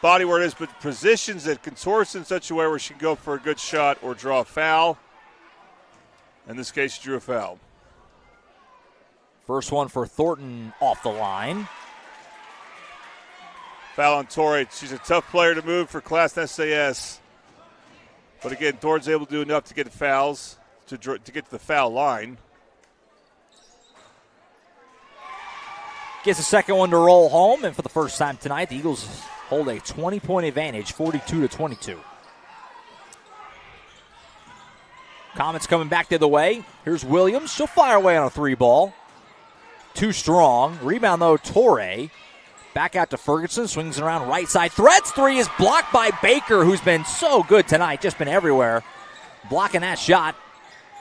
body where it is, but positions it, contorts in such a way where she can go for a good shot or draw a foul. In this case, she drew a foul. First one for Thornton off the line. Foul on Torrey. She's a tough player to move for Classen SAS. But again, Thornton's able to do enough to get the fouls, to get to the foul line. Gets a second one to roll home, and for the first time tonight, the Eagles hold a 20-point advantage, 42-22. Comets coming back the other way. Here's Williams. She'll fire away on a 3-ball. Too strong. Rebound, though, Torre. Back out to Ferguson. Swings around right side. Threads 3 is blocked by Baker, who's been so good tonight. Just been everywhere. Blocking that shot.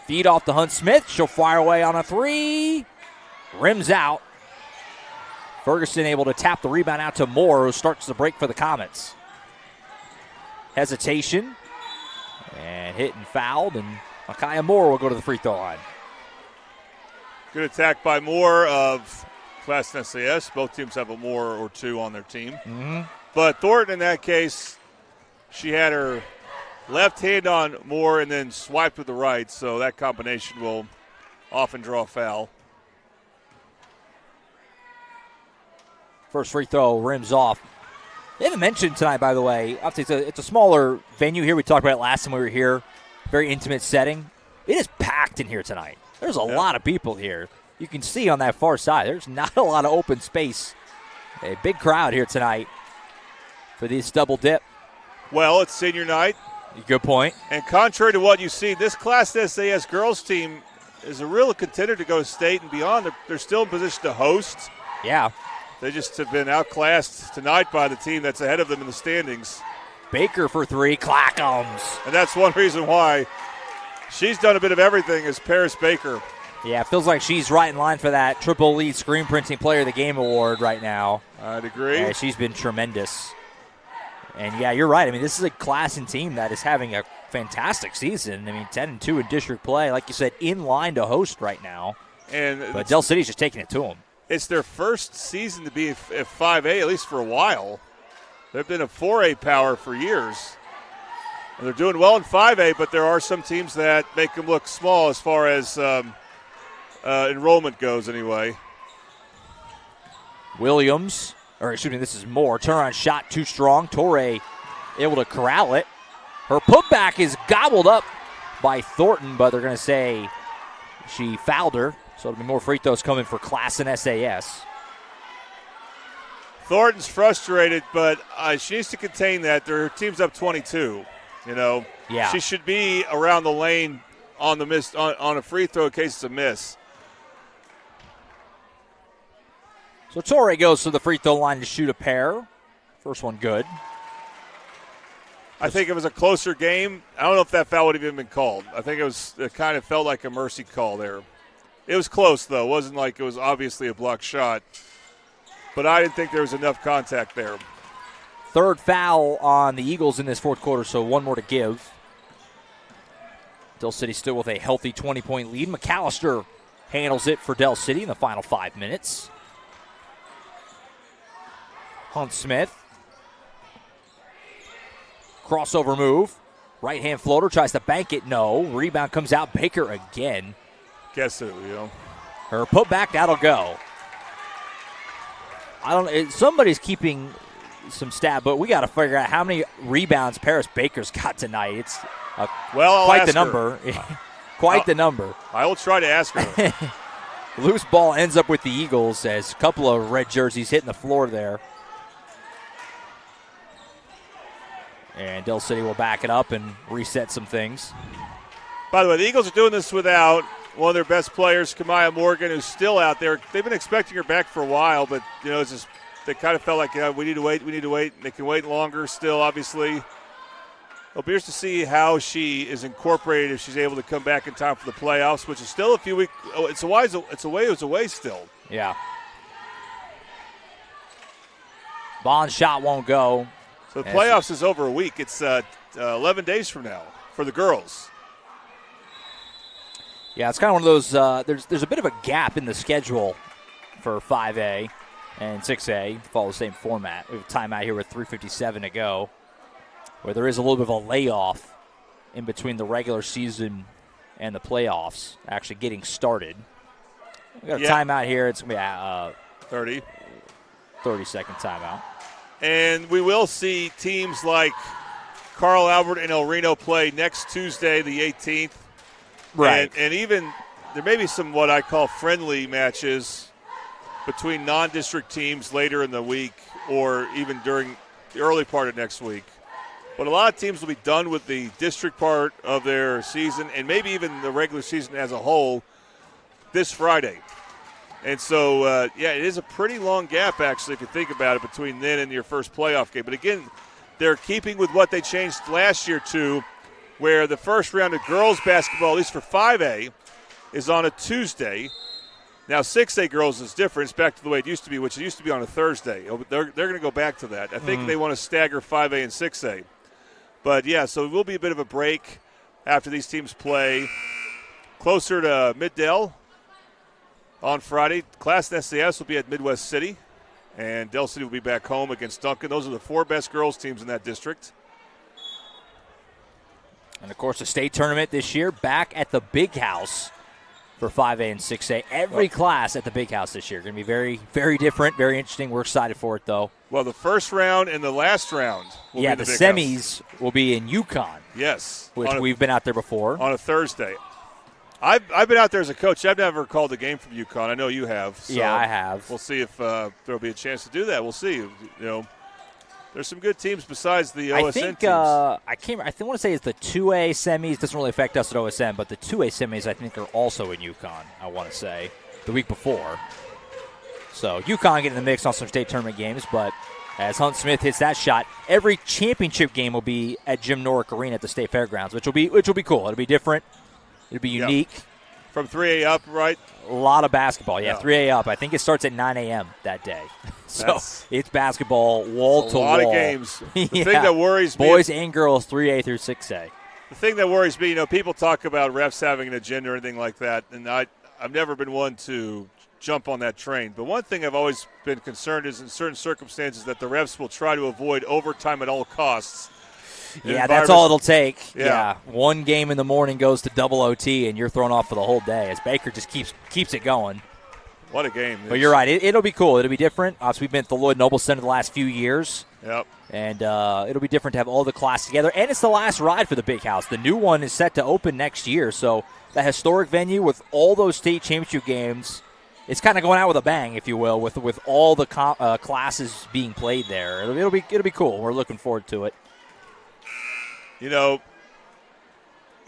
Feed off to Hunt Smith. She'll fire away on a 3. Rims out. Ferguson able to tap the rebound out to Moore, who starts the break for the Comets. Hesitation. And hit and fouled, and Micaiah Moore will go to the free throw line. Good attack by Moore of Classen SAS. Both teams have a Moore or two on their team. Mm-hmm. But Thornton, in that case, she had her left hand on Moore and then swiped with the right, so that combination will often draw a foul. First free throw rims off. They haven't mentioned tonight, by the way. Obviously, it's a smaller venue here. We talked about it last time we were here. Very intimate setting. It is packed in here tonight. There's a lot of people here. You can see on that far side, there's not a lot of open space. A big crowd here tonight for this double dip. Well, it's senior night. Good point. And contrary to what you see, this Class SAS girls team is a real contender to go state and beyond. They're still in position to host. Yeah. They just have been outclassed tonight by the team that's ahead of them in the standings. Baker for 3, Clackums. And that's one reason why she's done a bit of everything is Paris Baker. Yeah, it feels like she's right in line for that triple lead screen printing player of the game award right now. I'd agree. Yeah, she's been tremendous. And, yeah, you're right. I mean, this is a Classen team that is having a fantastic season. I mean, 10-2 in district play. Like you said, in line to host right now. But Del City's just taking it to them. It's their first season to be at 5A, at least for a while. They've been a 4A power for years. And they're doing well in 5A, but there are some teams that make them look small as far as enrollment goes anyway. Williams, this is Moore. Turnaround shot too strong. Torre able to corral it. Her putback is gobbled up by Thornton, but they're going to say she fouled her. So it'll be more free throws coming for Classen SAS. Thornton's frustrated, but she needs to contain that. Their team's up 22. Yeah. She should be around the lane on the miss on a free throw in case it's a miss. So Torre goes to the free throw line to shoot a pair. First one good. I think if it was a closer game, I don't know if that foul would have even been called. I think it kind of felt like a mercy call there. It was close, though. It wasn't like it was obviously a blocked shot. But I didn't think there was enough contact there. Third foul on the Eagles in this fourth quarter, so one more to give. Del City still with a healthy 20-point lead. McAllister handles it for Del City in the final 5 minutes. Hunt Smith. Crossover move. Right-hand floater, tries to bank it. No. Rebound comes out. Baker again. Guess who, Her putback, that'll go. Somebody's keeping some stat, but we got to figure out how many rebounds Paris Baker's got tonight. It's quite the number. Quite the number. I will try to ask her. Loose ball ends up with the Eagles as a couple of red jerseys hitting the floor there. And Del City will back it up and reset some things. By the way, the Eagles are doing this without one of their best players, Kamaya Morgan, who's still out there. They've been expecting her back for a while, but it's just they kind of felt like we need to wait. They can wait longer still, obviously. It'll be interesting to see how she is incorporated if she's able to come back in time for the playoffs, which is still a few weeks. It's away still. Yeah. Bond's shot won't go. So the playoffs is over a week. It's 11 days from now for the girls. Yeah, it's kind of one of those, there's a bit of a gap in the schedule for 5A and 6A. Follow the same format. We have a timeout here with 3:57 to go, where there is a little bit of a layoff in between the regular season and the playoffs actually getting started. We got a timeout here. It's going to be 30-second timeout. And we will see teams like Carl Albert and El Reno play next Tuesday, the 18th. Right. And even there may be some what I call friendly matches between non-district teams later in the week or even during the early part of next week. But a lot of teams will be done with the district part of their season and maybe even the regular season as a whole this Friday. And so, it is a pretty long gap, actually, if you think about it, between then and your first playoff game. But again, they're keeping with what they changed last year to, where the first round of girls basketball, at least for 5A, is on a Tuesday. Now, 6A girls is different. It's back to the way it used to be, which it used to be on a Thursday. They're going to go back to that. I think they want to stagger 5A and 6A. But, so it will be a bit of a break after these teams play closer to Middale on Friday. Classen SAS will be at Midwest City, and Del City will be back home against Duncan. Those are the 4 best girls teams in that district. And, of course, the state tournament this year back at the Big House for 5A and 6A. Every class at the Big House this year. Going to be very, very different, very interesting. We're excited for it, though. Well, the first round and the last round will be the Big semis House. will be in Yukon. Yes. Which we've been out there before. On a Thursday. I've been out there as a coach. I've never called a game from Yukon. I know you have. So yeah, I have. We'll see if there'll be a chance to do that. We'll see. There's some good teams besides the OSN teams. I want to say it's the 2A semis. Doesn't really affect us at OSN, but the 2A semis I think are also in Yukon, I want to say, the week before. So Yukon getting in the mix on some state tournament games, but as Hunt Smith hits that shot, every championship game will be at Jim Norick Arena at the State Fairgrounds, which will be cool. It'll be different. It'll be unique. Yep. From 3A up, right? A lot of basketball. Yeah, 3A up. I think it starts at 9 a.m. that day. So it's basketball wall to wall. A lot of games. The thing that worries me. Boys and girls, 3A through 6A. The thing that worries me, people talk about refs having an agenda or anything like that, and I've never been one to jump on that train. But one thing I've always been concerned is in certain circumstances that the refs will try to avoid overtime at all costs. Yeah, that's all it'll take. Yeah. One game in the morning goes to double OT, and you're thrown off for the whole day as Baker just keeps it going. What a game. But you're right. It'll be cool. It'll be different. Obviously, we've been at the Lloyd Noble Center the last few years. Yep. And it'll be different to have all the class together. And it's the last ride for the Big House. The new one is set to open next year. So that historic venue with all those state championship games, it's kind of going out with a bang, if you will, with all the classes being played there. It'll be cool. We're looking forward to it.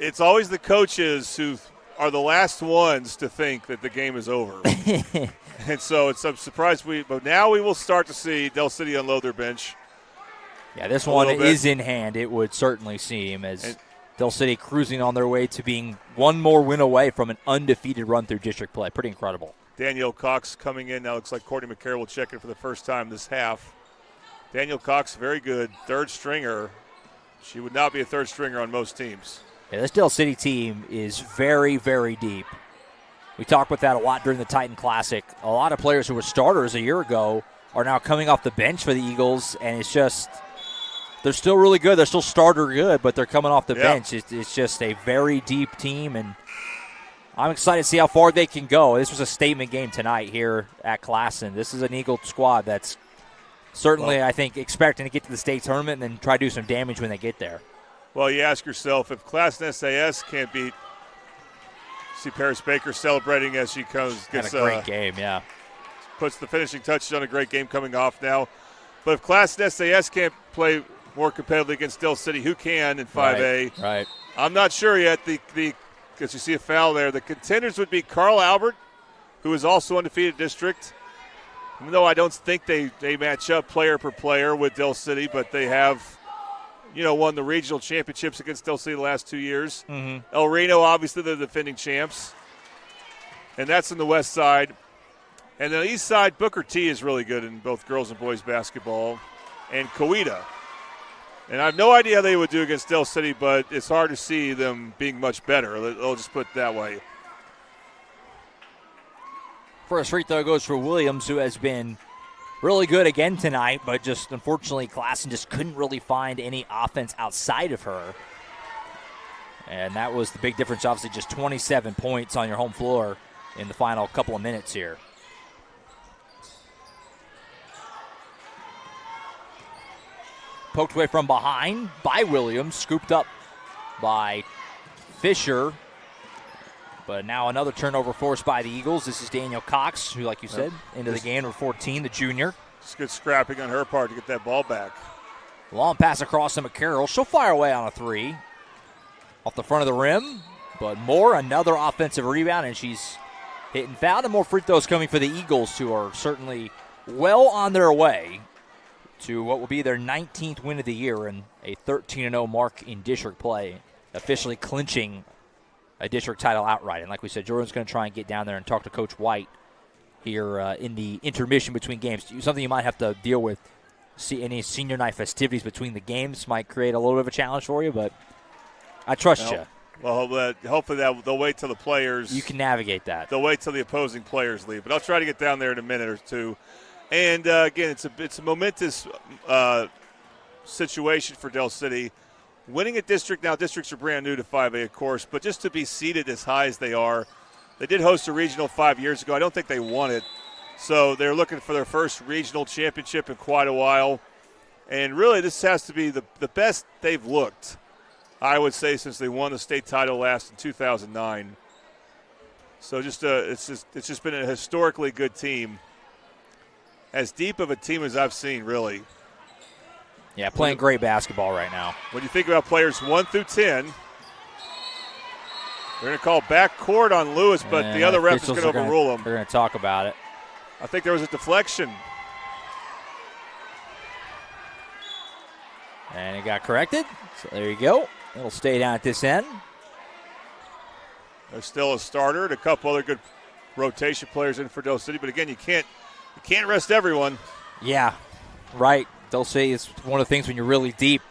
It's always the coaches who are the last ones to think that the game is over. And so I'm surprised but now we will start to see Del City unload their bench. Yeah, this one is in hand, it would certainly seem, as Del City cruising on their way to being one more win away from an undefeated run through district play. Pretty incredible. Danielle Cox coming in. Now looks like Courtney McCarroll will check in for the first time this half. Danielle Cox, very good. Third stringer. She would not be a third stringer on most teams. Yeah, this Del City team is very, very deep. We talked about that a lot during the Titan Classic. A lot of players who were starters a year ago are now coming off the bench for the Eagles, and it's just they're still really good. They're still starter good, but they're coming off the bench. It's just a very deep team, and I'm excited to see how far they can go. This was a statement game tonight here at Classen. This is an Eagle squad that's certainly, I think, expecting to get to the state tournament and then try to do some damage when they get there. Well, you ask yourself, if Classen SAS can't beat, see Paris Baker celebrating as she gets a great game, puts the finishing touches on a great game coming off now. But if Classen SAS can't play more competitively against Del City, who can in 5A? Right. I'm not sure yet. Because you see a foul there. The contenders would be Carl Albert, who is also undefeated district. Even though I don't think they match up player per player with Del City, but they have, won the regional championships against Del City the last 2 years. Mm-hmm. El Reno, obviously, they're the defending champs. And that's in the west side. And the east side, Booker T is really good in both girls and boys basketball. And Coweta. And I have no idea how they would do against Del City, but it's hard to see them being much better. I'll just put it that way. First free throw goes for Williams, who has been really good again tonight, but just unfortunately Classen just couldn't really find any offense outside of her. And that was the big difference, obviously just 27 points on your home floor in the final couple of minutes here. Poked away from behind by Williams, scooped up by Fisher. But now another turnover forced by the Eagles. This is Danielle Cox, who, like you said, into the game, number 14, the junior. It's good scrapping on her part to get that ball back. Long pass across to McCarroll. She'll fire away on a three. Off the front of the rim. But Moore, another offensive rebound, and she's hitting foul. And more free throws coming for the Eagles, who are certainly well on their way to what will be their 19th win of the year and a 13-0 mark in district play, officially clinching a district title outright. And like we said, Jordan's going to try and get down there and talk to Coach White here in the intermission between games. Something you might have to deal with. See, any senior night festivities between the games might create a little bit of a challenge for you, but I trust you. Well, hopefully they'll wait till the players. You can navigate that. They'll wait till the opposing players leave. But I'll try to get down there in a minute or two. And, again, it's a momentous situation for Del City. Winning a district, now districts are brand new to 5A, of course, but just to be seated as high as they are. They did host a regional 5 years ago. I don't think they won it. So they're looking for their first regional championship in quite a while. And really this has to be the best they've looked, I would say, since they won the state title last in 2009. So it's just been a historically good team. As deep of a team as I've seen, really. Yeah, playing great basketball right now. When you think about players 1 through 10, they're going to call backcourt on Lewis, but the other ref is going to overrule them. They're going to talk about it. I think there was a deflection. And it got corrected. So there you go. It'll stay down at this end. There's still a starter and a couple other good rotation players in for Del City. But, again, you can't rest everyone. Yeah, right. They'll say it's one of the things when you're really deep.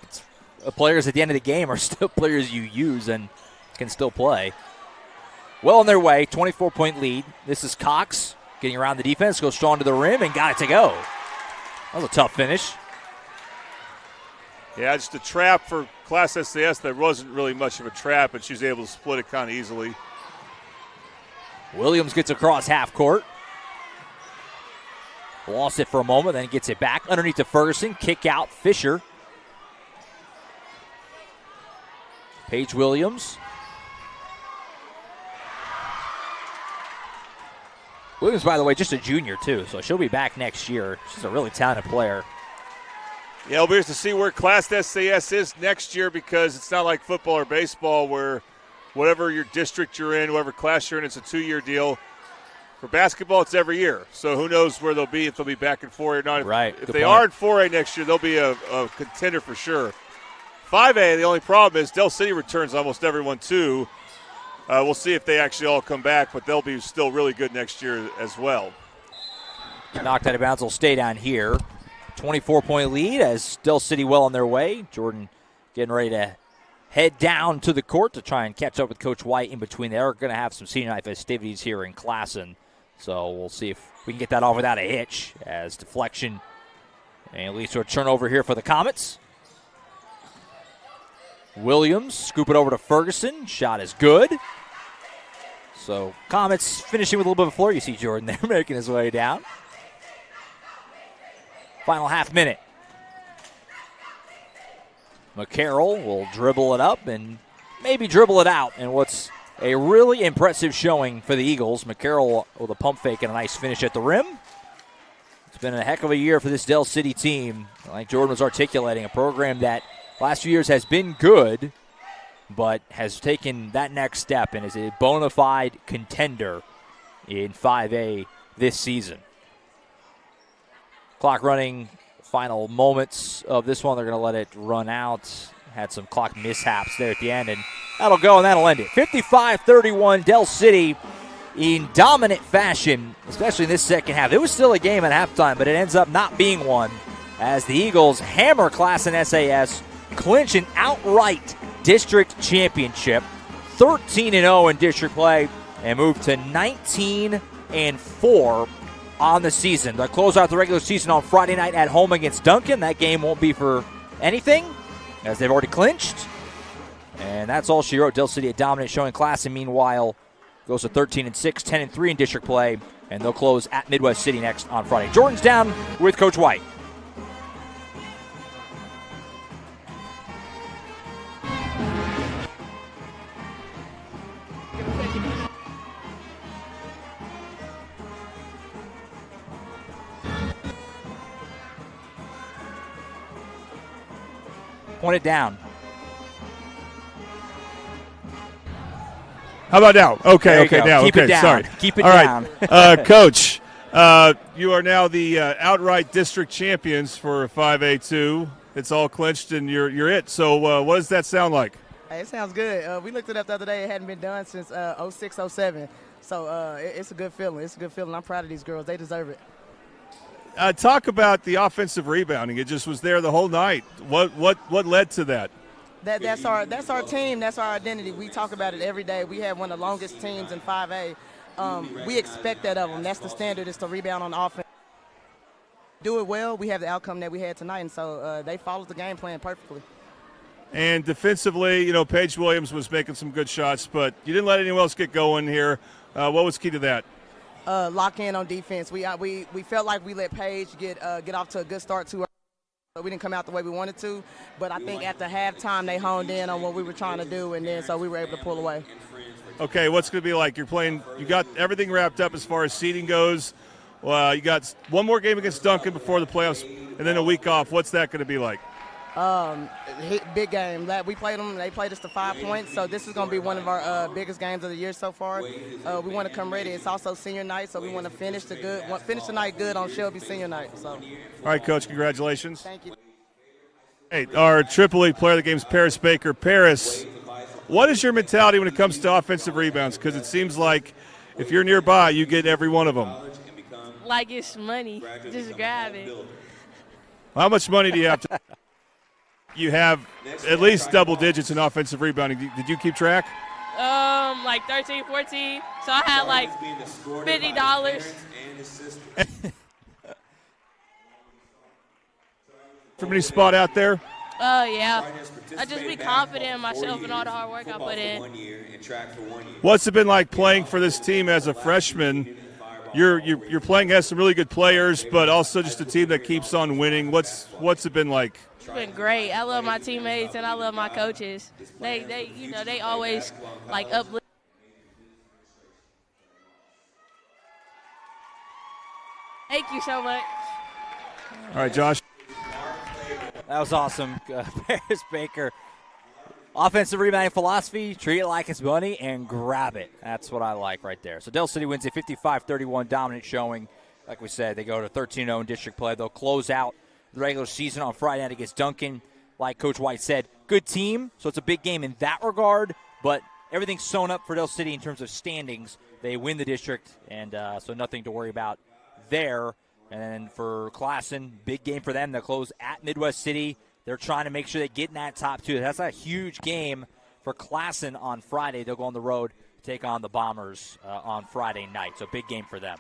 Players at the end of the game are still players you use and can still play. Well on their way, 24-point lead. This is Cox getting around the defense, goes strong to the rim, and got it to go. That was a tough finish. Yeah, just a trap for Class SAS. That wasn't really much of a trap, and she was able to split it kind of easily. Williams gets across half court. Lost it for a moment, then gets it back underneath to Ferguson. Kick out, Fisher. Paige Williams. Williams, by the way, just a junior, too, so she'll be back next year. She's a really talented player. Yeah, it'll be interesting to see where Class SAS is next year, because it's not like football or baseball where whatever your district you're in, whatever class you're in, it's a 2-year deal. For basketball, it's every year. So who knows where they'll be, if they'll be back in 4A or not. Right. If they are in 4A next year, they'll be a contender for sure. 5A, the only problem is Del City returns almost everyone too. We'll see if they actually all come back, but they'll be still really good next year as well. Knocked out of bounds will stay down here. 24-point lead as Del City well on their way. Jordan getting ready to head down to the court to try and catch up with Coach White in between. They're going to have some senior night festivities here in Classen. So we'll see if we can get that off without a hitch as deflection and leads to a turnover here for the Comets. Williams scoop it over to Ferguson. Shot is good. So Comets finishing with a little bit of a floor. You see Jordan there making his way down. Final half minute. McCarroll will dribble it up and maybe dribble it out. And what's a really impressive showing for the Eagles. McCarroll with a pump fake and a nice finish at the rim. It's been a heck of a year for this Del City team. Like Jordan was articulating, a program that last few years has been good, but has taken that next step and is a bona fide contender in 5A this season. Clock running, final moments of this one. They're going to let it run out. Had some clock mishaps there at the end, and that'll go, and that'll end it. 55-31, Del City in dominant fashion, especially in this second half. It was still a game at halftime, but it ends up not being one as the Eagles hammer Classen SAS, clinch an outright district championship, 13-0 in district play, and move to 19-4 on the season. They'll close out the regular season on Friday night at home against Duncan. That game won't be for anything, as they've already clinched. And that's all she wrote. Del City a dominant showing. Classen, meanwhile, goes to 13-6, 10-3 in district play, and they'll close at Midwest City next on Friday. Jordan's down with Coach White. Point it down. How about now? Okay, now. Keep okay, it down. Sorry. Keep it All down. Right. Coach, you are now the outright district champions for 5A2. It's all clinched, and you're it. So what does that sound like? Hey, it sounds good. We looked it up the other day. It hadn't been done since 06, 07. So it's a good feeling. It's a good feeling. I'm proud of these girls. They deserve it. Talk about the offensive rebounding. It just was there the whole night. What led to that? That's our team. That's our identity. We talk about it every day. We have one of the longest teams in 5A. We expect that of them. That's the standard, is to rebound on offense. Do it well, we have the outcome that we had tonight, and so they followed the game plan perfectly. And defensively, Paige Williams was making some good shots, but you didn't let anyone else get going here. What was key to that? Lock in on defense. We felt like we let Paige get off to a good start too early. We didn't come out the way we wanted to, but I think at the halftime they honed in on what we were trying to do, and then so we were able to pull away. Okay, what's going to be like? You got everything wrapped up as far as seeding goes. You got one more game against Duncan before the playoffs, and then a week off. What's that going to be like? Big game. We played them. They played us to 5 points, so this is going to be one of our biggest games of the year so far. We want to come ready. It's also senior night, so we want to finish the night good on Shelby senior night. So. All right, Coach. Congratulations. Thank you. Hey, our Triple E player of the game is Paris Baker. Paris, what is your mentality when it comes to offensive rebounds? Because it seems like if you're nearby, you get every one of them. Like it's money. Just grab it. How much money do you have to? You have at least double digits in offensive rebounding. Did you keep track? Like 13, 14. So I had like $50. From any spot out there? Yeah. I just be confident in myself and all the hard work I put in. What's it been like playing for this team as a freshman? You're playing as some really good players, but also just a team that keeps on winning. What's it been like? It's been great. I love my teammates and I love my coaches. They always like uplift. Thank you so much. All right, Josh. That was awesome. Paris Baker. Offensive rebounding philosophy, treat it like it's money and grab it. That's what I like right there. So Del City wins a 55-31 dominant showing. Like we said, they go to 13-0 in district play. They'll close out the regular season on Friday night against Duncan. Like Coach White said, good team, so it's a big game in that regard, but everything's sewn up for Del City in terms of standings. They win the district, and so nothing to worry about there. And then for Classen, big game for them. They'll close at Midwest City. They're trying to make sure they get in that top two. That's a huge game for Classen on Friday. They'll go on the road to take on the Bombers on Friday night. So big game for them.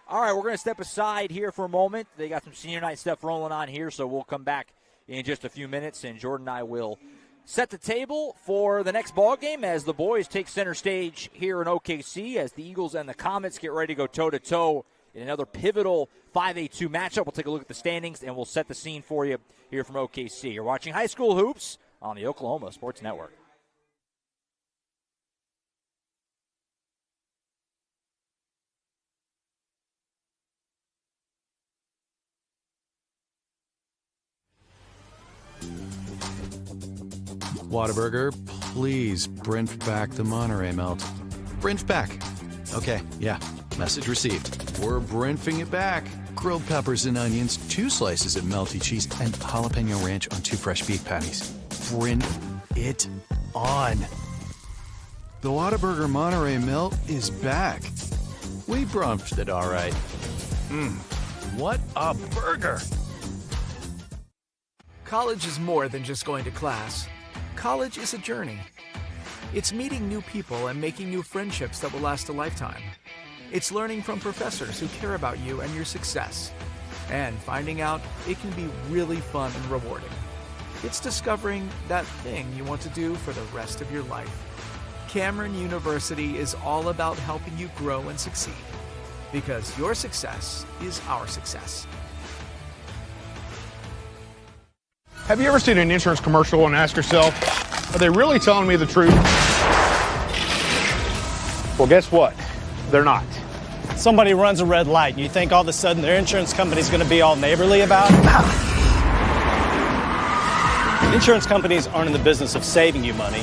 All right, we're going to step aside here for a moment. They got some senior night stuff rolling on here, so we'll come back in just a few minutes, and Jordan and I will set the table for the next ball game as the boys take center stage here in OKC as the Eagles and the Comets get ready to go toe-to-toe in another pivotal 5A2 matchup. We'll take a look at the standings, and we'll set the scene for you here from OKC. You're watching High School Hoops on the Oklahoma Sports Network. Whataburger, please print back the Monterey melt. Print back. Okay, yeah. Message received. We're brinting it back. Grilled peppers and onions, 2 slices of melty cheese, and jalapeno ranch on 2 fresh beef patties. Bring it on. The Whataburger Monterey melt is back. We brumped it all right. What a burger. College is more than just going to class. College is a journey. It's meeting new people and making new friendships that will last a lifetime. It's learning from professors who care about you and your success. And finding out it can be really fun and rewarding. It's discovering that thing you want to do for the rest of your life. Cameron University is all about helping you grow and succeed. Because your success is our success. Have you ever seen an insurance commercial and asked yourself, are they really telling me the truth? Well, guess what? They're not. Somebody runs a red light, and you think all of a sudden their insurance company's going to be all neighborly about it? Insurance companies aren't in the business of saving you money.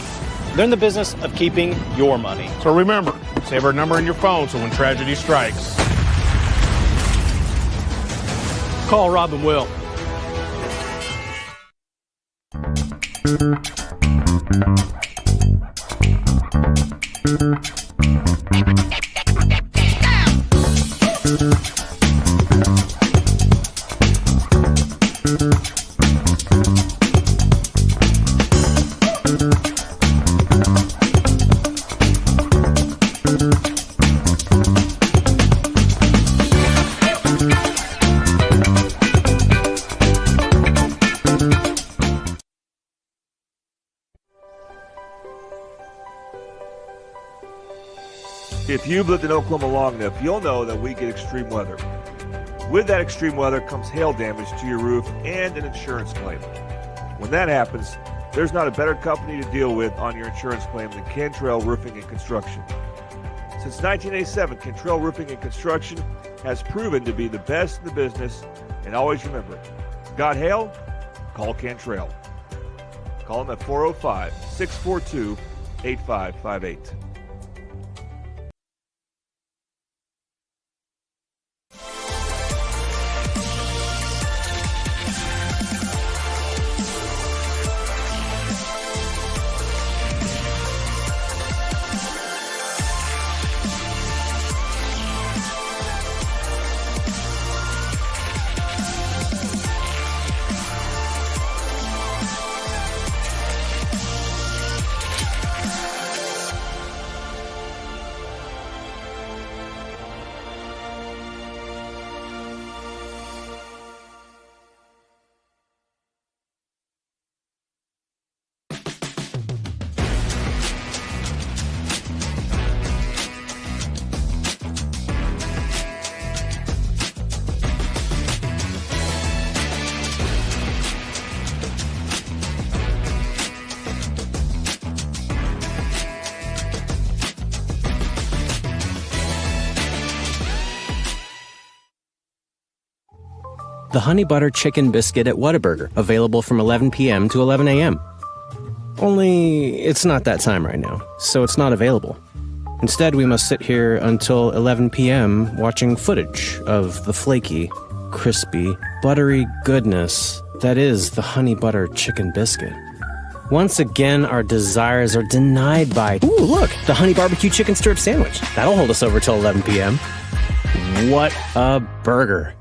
They're in the business of keeping your money. So remember, save our number in your phone so when tragedy strikes, Call Rob and Will. If you've lived in Oklahoma long enough, you'll know that we get extreme weather. With that extreme weather comes hail damage to your roof and an insurance claim. When that happens, there's not a better company to deal with on your insurance claim than Cantrell Roofing and Construction. Since 1987, Cantrell Roofing and Construction has proven to be the best in the business, and always remember, got hail? Call Cantrell. Call them at 405-642-8558. The Honey Butter Chicken Biscuit at Whataburger, available from 11 p.m. to 11 a.m. Only it's not that time right now, so it's not available. Instead, we must sit here until 11 p.m. watching footage of the flaky, crispy, buttery goodness that is the Honey Butter Chicken Biscuit. Once again, our desires are denied by, ooh, look, the Honey Barbecue Chicken Strip Sandwich. That'll hold us over till 11 p.m. What a burger.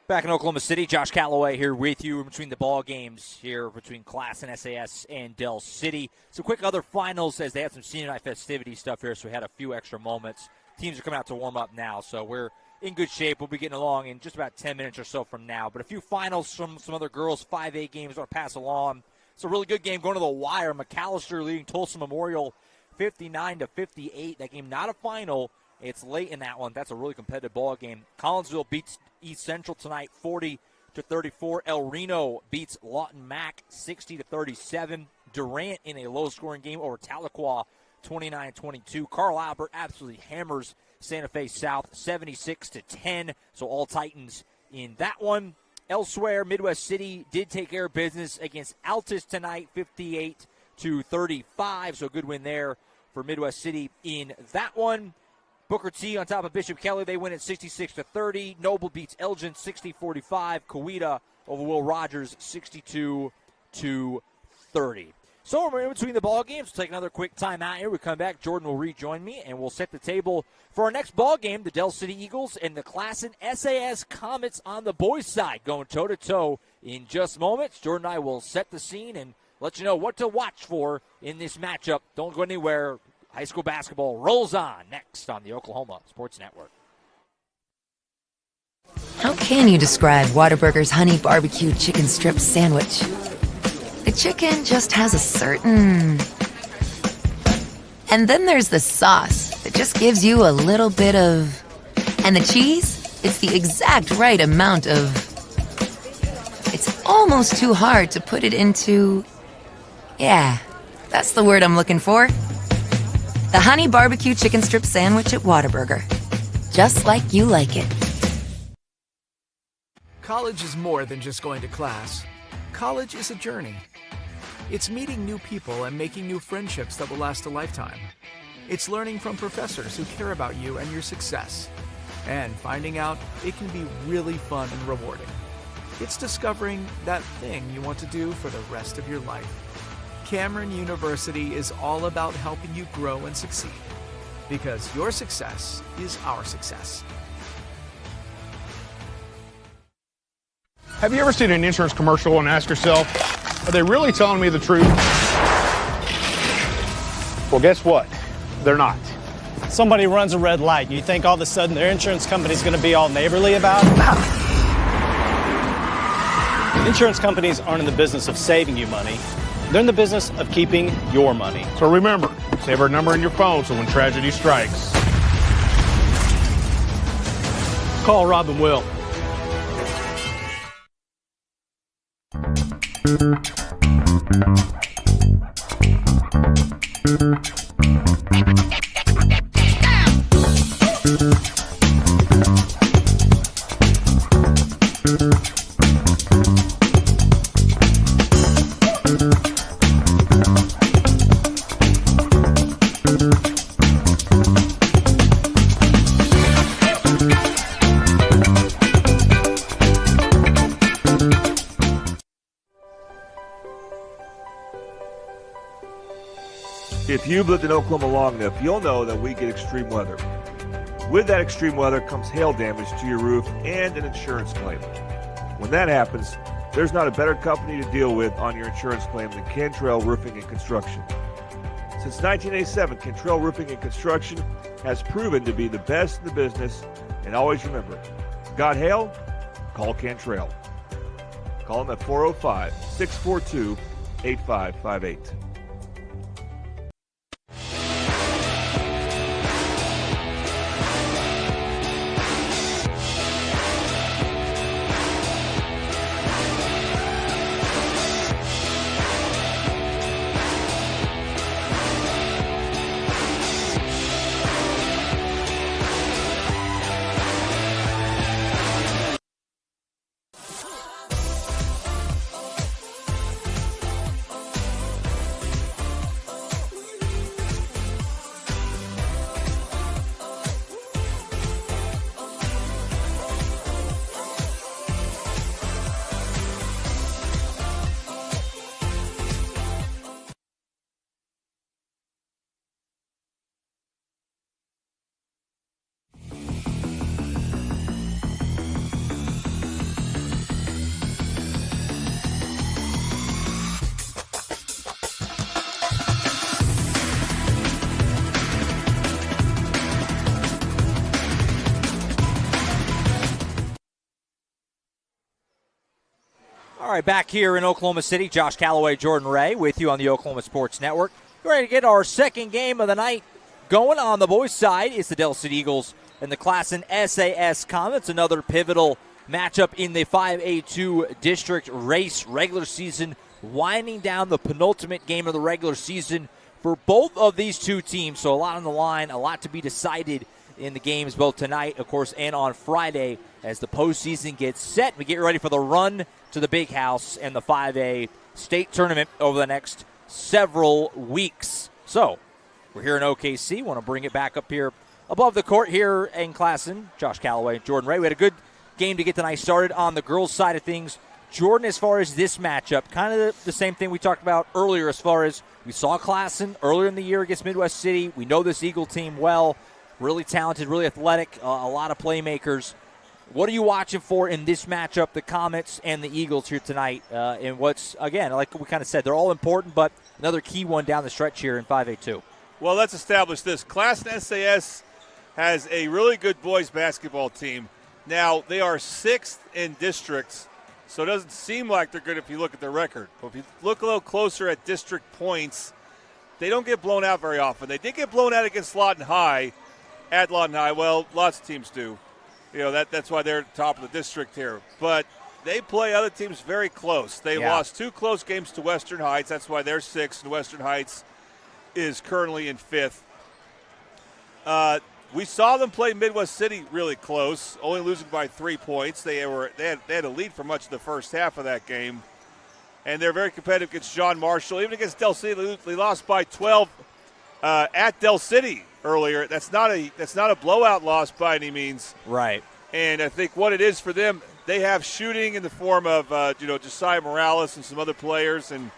Back in Oklahoma City, Josh Calloway here with you in between the ball games here between Classen, SAS, and Del City. So quick other finals as they had some senior night festivity stuff here, so we had a few extra moments. Teams are coming out to warm up now, so we're in good shape. We'll be getting along in just about 10 minutes or so from now. But a few finals from some other girls, 5A games I'll pass along. It's a really good game going to the wire. McAllister leading Tulsa Memorial 59-58. That game not a final. It's late in that one. That's a really competitive ball game. Collinsville beats East Central tonight 40-34. El Reno beats Lawton Mac 60-37. Durant in a low-scoring game over Tahlequah 29-22. Carl Albert absolutely hammers Santa Fe South 76-10. So all Titans in that one. Elsewhere, Midwest City did take care of business against Altus tonight 58-35. So a good win there for Midwest City in that one. Booker T on top of Bishop Kelly. They win at 66-30. Noble beats Elgin 60-45. Coweta over Will Rogers, 62-30. So we're in between the ball games. We'll take another quick timeout here. We come back. Jordan will rejoin me, and we'll set the table for our next ball game. The Del City Eagles and the Classen SAS Comets on the boys' side going toe-to-toe in just moments. Jordan and I will set the scene and let you know what to watch for in this matchup. Don't go anywhere. High school basketball rolls on next on the Oklahoma Sports Network. How can you describe Whataburger's honey barbecue chicken strip sandwich? The chicken just has a certain... And then there's the sauce that just gives you a little bit of... And the cheese? It's the exact right amount of... It's almost too hard to put it into... Yeah, that's the word I'm looking for. The honey barbecue chicken strip sandwich at Whataburger. Just like you like it. College is more than just going to class. College is a journey. It's meeting new people and making new friendships that will last a lifetime. It's learning from professors who care about you and your success. And finding out it can be really fun and rewarding. It's discovering that thing you want to do for the rest of your life. Cameron University is all about helping you grow and succeed. Because your success is our success. Have you ever seen an insurance commercial and asked yourself, are they really telling me the truth? Well, guess what? They're not. Somebody runs a red light, and you think all of a sudden their insurance company's going to be all neighborly about it? Insurance companies aren't in the business of saving you money. They're in the business of keeping your money. So remember, save our number in your phone so when tragedy strikes, Call Rob and Will. If you've lived in Oklahoma long enough, you'll know that we get extreme weather. With that extreme weather comes hail damage to your roof and an insurance claim. When that happens, there's not a better company to deal with on your insurance claim than Cantrell Roofing and Construction. Since 1987, Cantrell Roofing and Construction has proven to be the best in the business, and always remember, got hail? Call Cantrell. Call them at 405-642-8558. All right, back here in Oklahoma City, Josh Calloway, Jordan Ray with you on the Oklahoma Sports Network. We're ready to get our second game of the night going. On the boys' side is the Del City Eagles and the Classen SAS Comets, another pivotal matchup in the 5A2 district race. Regular season winding down, the penultimate game of the regular season for both of these two teams. So a lot on the line, a lot to be decided in the games both tonight, of course, and on Friday as the postseason gets set. We get ready for the run to the Big House and the 5A state tournament over the next several weeks. So we're here in OKC. Want to bring it back up here above the court here in Classen. Josh Calloway, Jordan Ray. We had a good game to get the night started on the girls' side of things. Jordan, as far as this matchup, kind of the same thing we talked about earlier as far as we saw Classen earlier in the year against Midwest City. We know this Eagle team well, really talented, really athletic, a lot of playmakers. What are you watching for in this matchup, the Comets and the Eagles here tonight? And what's, again, like we kind of said, they're all important, but another key one down the stretch here in 5A2. Well, let's establish this. Classen SAS has a really good boys basketball team. Now, they are 6th in districts, so it doesn't seem like they're good if you look at their record. But if you look a little closer at district points, they don't get blown out very often. They did get blown out against Lawton High, at Lawton High. Well, lots of teams do. You know, that's why they're at the top of the district here. But they play other teams very close. They lost 2 close games to Western Heights. That's why they're 6th, and Western Heights is currently in 5th. We saw them play Midwest City really close, only losing by 3 points. They had a lead for much of the first half of that game, and they're very competitive against John Marshall. Even against Del City, they lost by 12 at Del City earlier. That's not a blowout loss by any means. Right. And I think what it is for them, they have shooting in the form of Josiah Morales and some other players, and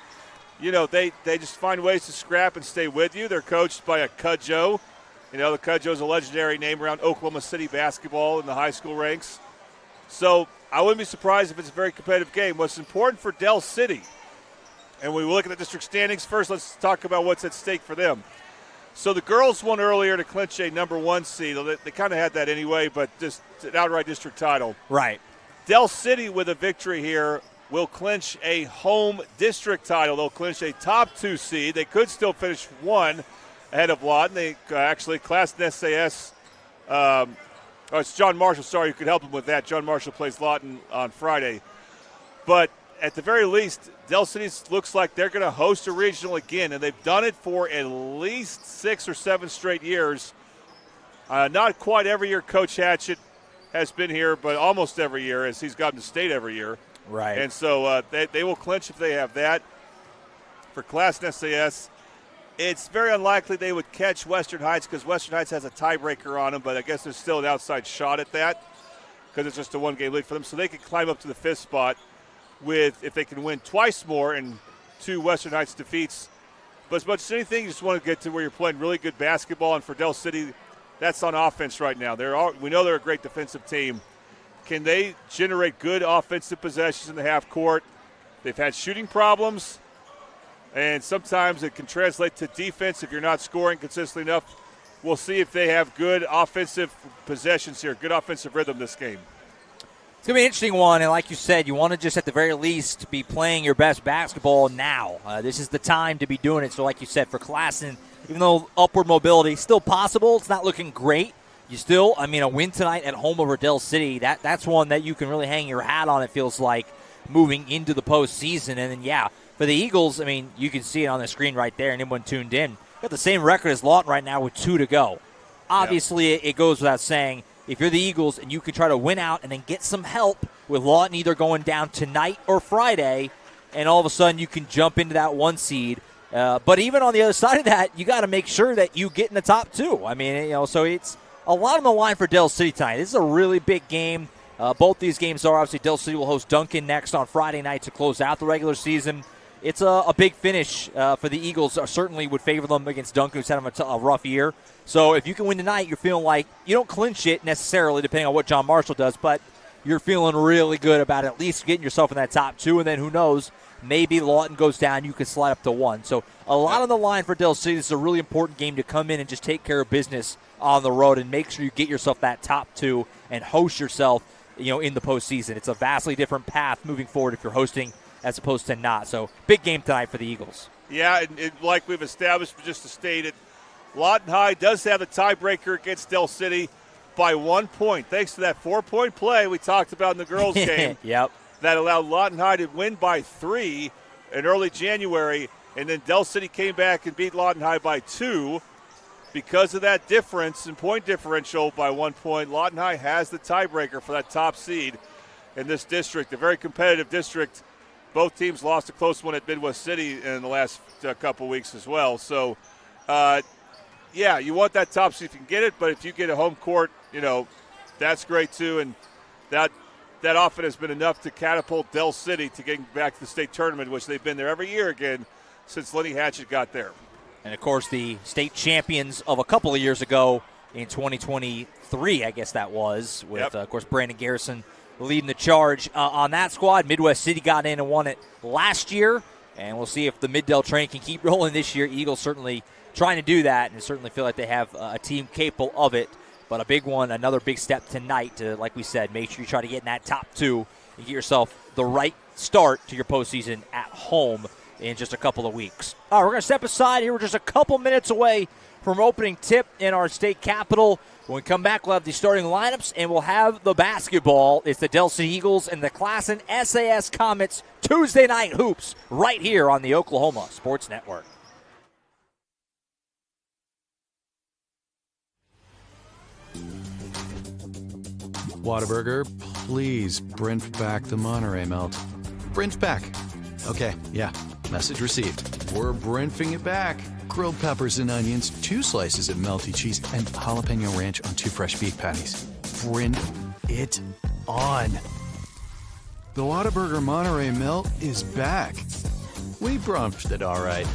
they just find ways to scrap and stay with you. They're coached by a Cudjoe. The Cudjoe is a legendary name around Oklahoma City basketball in the high school ranks. So I wouldn't be surprised if it's a very competitive game. What's important for Del City, and when we look at the district standings first, let's talk about what's at stake for them. So the girls won earlier to clinch a number 1 seed. They kind of had that anyway, but just an outright district title. Right. Del City with a victory here will clinch a home district title. They'll clinch a top 2 seed. They could still finish 1 ahead of Lawton. They actually, Classen SAS, it's John Marshall, sorry, you could help them with that. John Marshall plays Lawton on Friday. But at the very least, Del City looks like they're going to host a regional again, and they've done it for at least 6 or 7 straight years. Not quite every year Coach Hatchett has been here, but almost every year, as he's gotten to state every year. Right. And so they will clinch if they have that. For Classen SAS, it's very unlikely they would catch Western Heights because Western Heights has a tiebreaker on them, but I guess there's still an outside shot at that because it's just a 1-game lead for them. So they could climb up to the 5th spot if they can win twice more and 2 Western Heights defeats. But as much as anything, you just want to get to where you're playing really good basketball, and for Del City, that's on offense right now. We know they're a great defensive team. Can they generate good offensive possessions in the half court? They've had shooting problems. And sometimes it can translate to defense if you're not scoring consistently enough. We'll see if they have good offensive possessions here, good offensive rhythm this game. It's going to be an interesting one, and like you said, you want to just at the very least be playing your best basketball now. This is the time to be doing it. So like you said, for Classen, even though upward mobility is still possible, it's not looking great. You still, a win tonight at home over Del City, that's one that you can really hang your hat on, it feels like, moving into the postseason. And then, for the Eagles, you can see it on the screen right there, and anyone tuned in. Got the same record as Lawton right now with 2 to go. Obviously, it goes without saying, if you're the Eagles and you can try to win out and then get some help with Lawton either going down tonight or Friday, and all of a sudden you can jump into that 1 seed. But even on the other side of that, you got to make sure that you get in the top 2. So it's a lot on the line for Del City tonight. This is a really big game. Both these games are obviously Del City will host Duncan next on Friday night to close out the regular season. It's a big finish for the Eagles. Certainly would favor them against Duncan, who's having a rough year. So if you can win tonight, you're feeling like you don't clinch it necessarily, depending on what John Marshall does, but you're feeling really good about at least getting yourself in that top 2, and then who knows, maybe Lawton goes down, you could slide up to 1. So a lot on the line for Del City. This is a really important game to come in and just take care of business on the road and make sure you get yourself that top 2 and host yourself in the postseason. It's a vastly different path moving forward if you're hosting as opposed to not. So big game tonight for the Eagles. Yeah, and like we've established, just to state it, Lawton High does have the tiebreaker against Del City by 1 point, thanks to that 4-point play we talked about in the girls' game. Yep. That allowed Lawton High to win by 3 in early January, and then Del City came back and beat Lawton High by 2. Because of that difference in point differential by 1 point, Lawton High has the tiebreaker for that top seed in this district, a very competitive district. Both teams lost a close one at Midwest City in the last couple weeks as well. So, you want that top seed if you can get it, but if you get a home court, that's great too. And that that often has been enough to catapult Del City to getting back to the state tournament, which they've been there every year again since Lenny Hatchett got there. And, of course, the state champions of a couple of years ago in 2023, I guess that was, with, of course, Brandon Garrison leading the charge on that squad. Midwest City got in and won it last year, and we'll see if the Mid-Del train can keep rolling this year. Eagles certainly trying to do that and certainly feel like they have a team capable of it. But a big one, another big step tonight to, like we said, make sure you try to get in that top two and get yourself the right start to your postseason at home in just a couple of weeks. All right, we're going to step aside here. We're just a couple minutes away from opening tip in our state capital. When we come back, we'll have the starting lineups, and we'll have the basketball. It's the Del City Eagles and the Classen SAS Comets Tuesday night hoops right here on the Oklahoma Sports Network. Whataburger, please print back the Monterey melt. Print back. Okay, yeah. Message received. We're printing it back. Grilled peppers and onions, 2 slices of melty cheese, and jalapeno ranch on 2 fresh beef patties. Print it on. The Whataburger Monterey melt is back. We brunched it all right.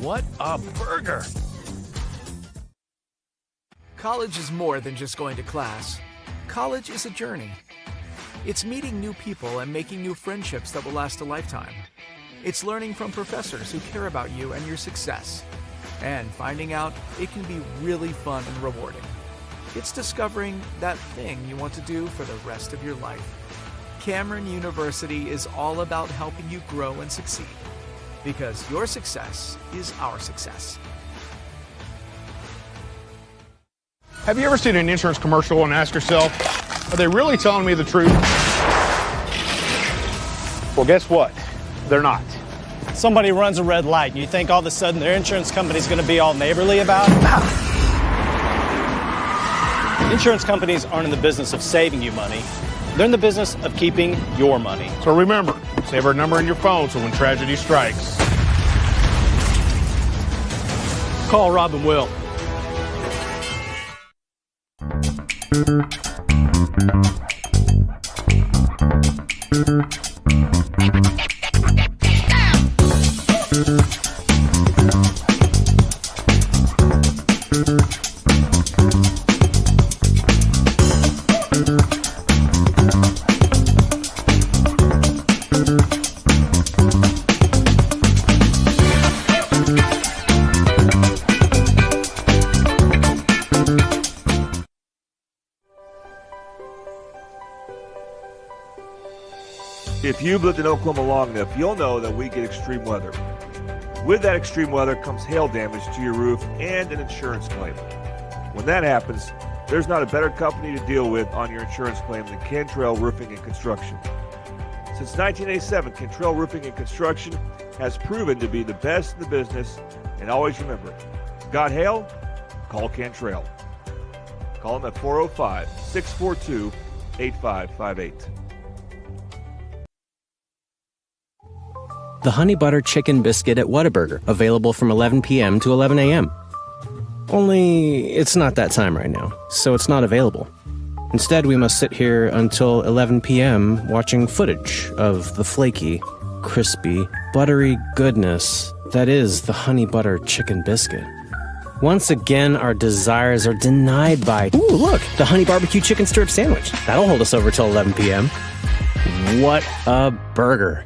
What a burger! College is more than just going to class. College is a journey. It's meeting new people and making new friendships that will last a lifetime. It's learning from professors who care about you and your success. And finding out it can be really fun and rewarding. It's discovering that thing you want to do for the rest of your life. Cameron University is all about helping you grow and succeed. Because your success is our success. Have you ever seen an insurance commercial and asked yourself, are they really telling me the truth? Well, guess what? They're not. Somebody runs a red light, and you think all of a sudden their insurance company's going to be all neighborly about it? Insurance companies aren't in the business of saving you money. They're in the business of keeping your money. So remember, save our number in your phone so when tragedy strikes, Call Rob and Will. If you've lived in Oklahoma long enough, you'll know that we get extreme weather. With that extreme weather comes hail damage to your roof and an insurance claim. When that happens, there's not a better company to deal with on your insurance claim than Cantrell Roofing and Construction. Since 1987, Cantrell Roofing and Construction has proven to be the best in the business, and always remember, got hail? Call Cantrell. Call them at 405-642-8558. The Honey Butter Chicken Biscuit at Whataburger, available from 11 p.m. to 11 a.m. Only it's not that time right now, so it's not available. Instead, we must sit here until 11 p.m. watching footage of the flaky, crispy, buttery goodness that is the Honey Butter Chicken Biscuit. Once again, our desires are denied by, ooh, look, the Honey Barbecue Chicken Strip Sandwich. That'll hold us over till 11 p.m. What a burger.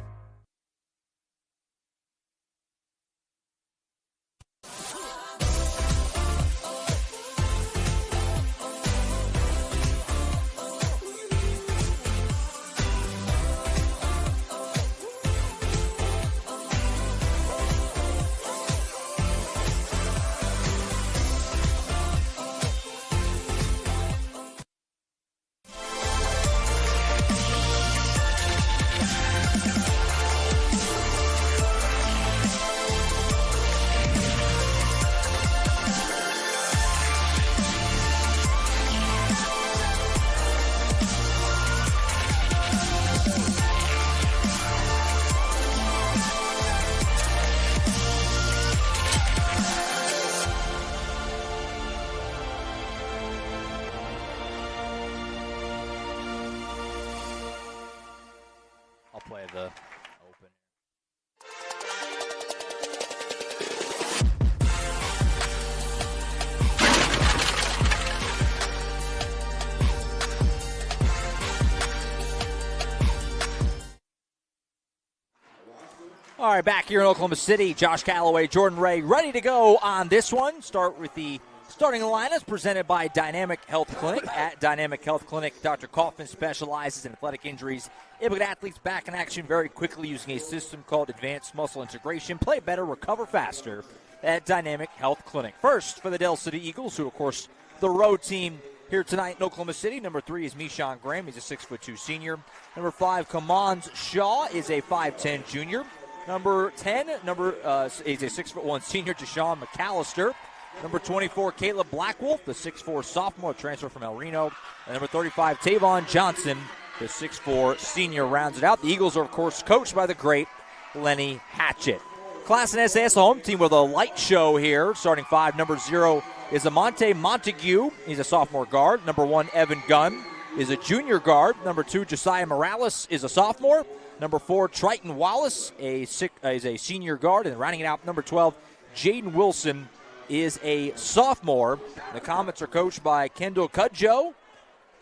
All right, back here in Oklahoma City, Josh Calloway, Jordan Ray, ready to go on this one. Start with the starting lineups presented by Dynamic Health Clinic. At Dynamic Health Clinic, Dr. Kaufman specializes in athletic injuries, able to get athletes back in action very quickly using a system called Advanced Muscle Integration. Play better, recover faster at Dynamic Health Clinic. First for the Del City Eagles, who, of course, the road team here tonight in Oklahoma City. Number 3 is Meshawn Graham. He's a 6'2" senior. Number 5, Kamans Shaw is a 5'10" junior. Number 10 is a 6'1" senior, Deshaun McAllister. Number 24, Caleb Blackwolf, the 6'4" sophomore, transfer from El Reno. And number 35, Tavon Johnson, the 6'4" senior, rounds it out. The Eagles are, of course, coached by the great Lenny Hatchett. Classen SAS home team with a light show here. Starting 5, number 0 is Amonte Montague. He's a sophomore guard. Number 1, Evan Gunn is a junior guard. Number 2, Josiah Morales is a sophomore. Number 4, Triton Wallace is a senior guard. And rounding it out, number 12, Jaden Wilson is a sophomore. The Comets are coached by Kendall Cudjoe.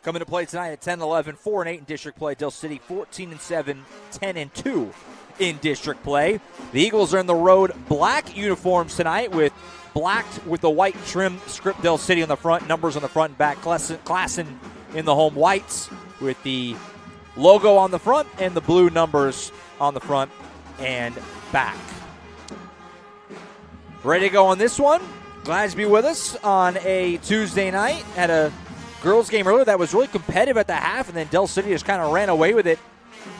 Coming to play tonight at 10-11, 4-8 in district play. Del City 14-7, 10-2 in district play. The Eagles are in the road black uniforms tonight with black with the white trim script Del City on the front, numbers on the front and back. Classen in the home whites with the logo on the front and the blue numbers on the front and back. Ready to go on this one. Glad to be with us on a Tuesday night. Had a girls game earlier that was really competitive at the half, and then Del City just kind of ran away with it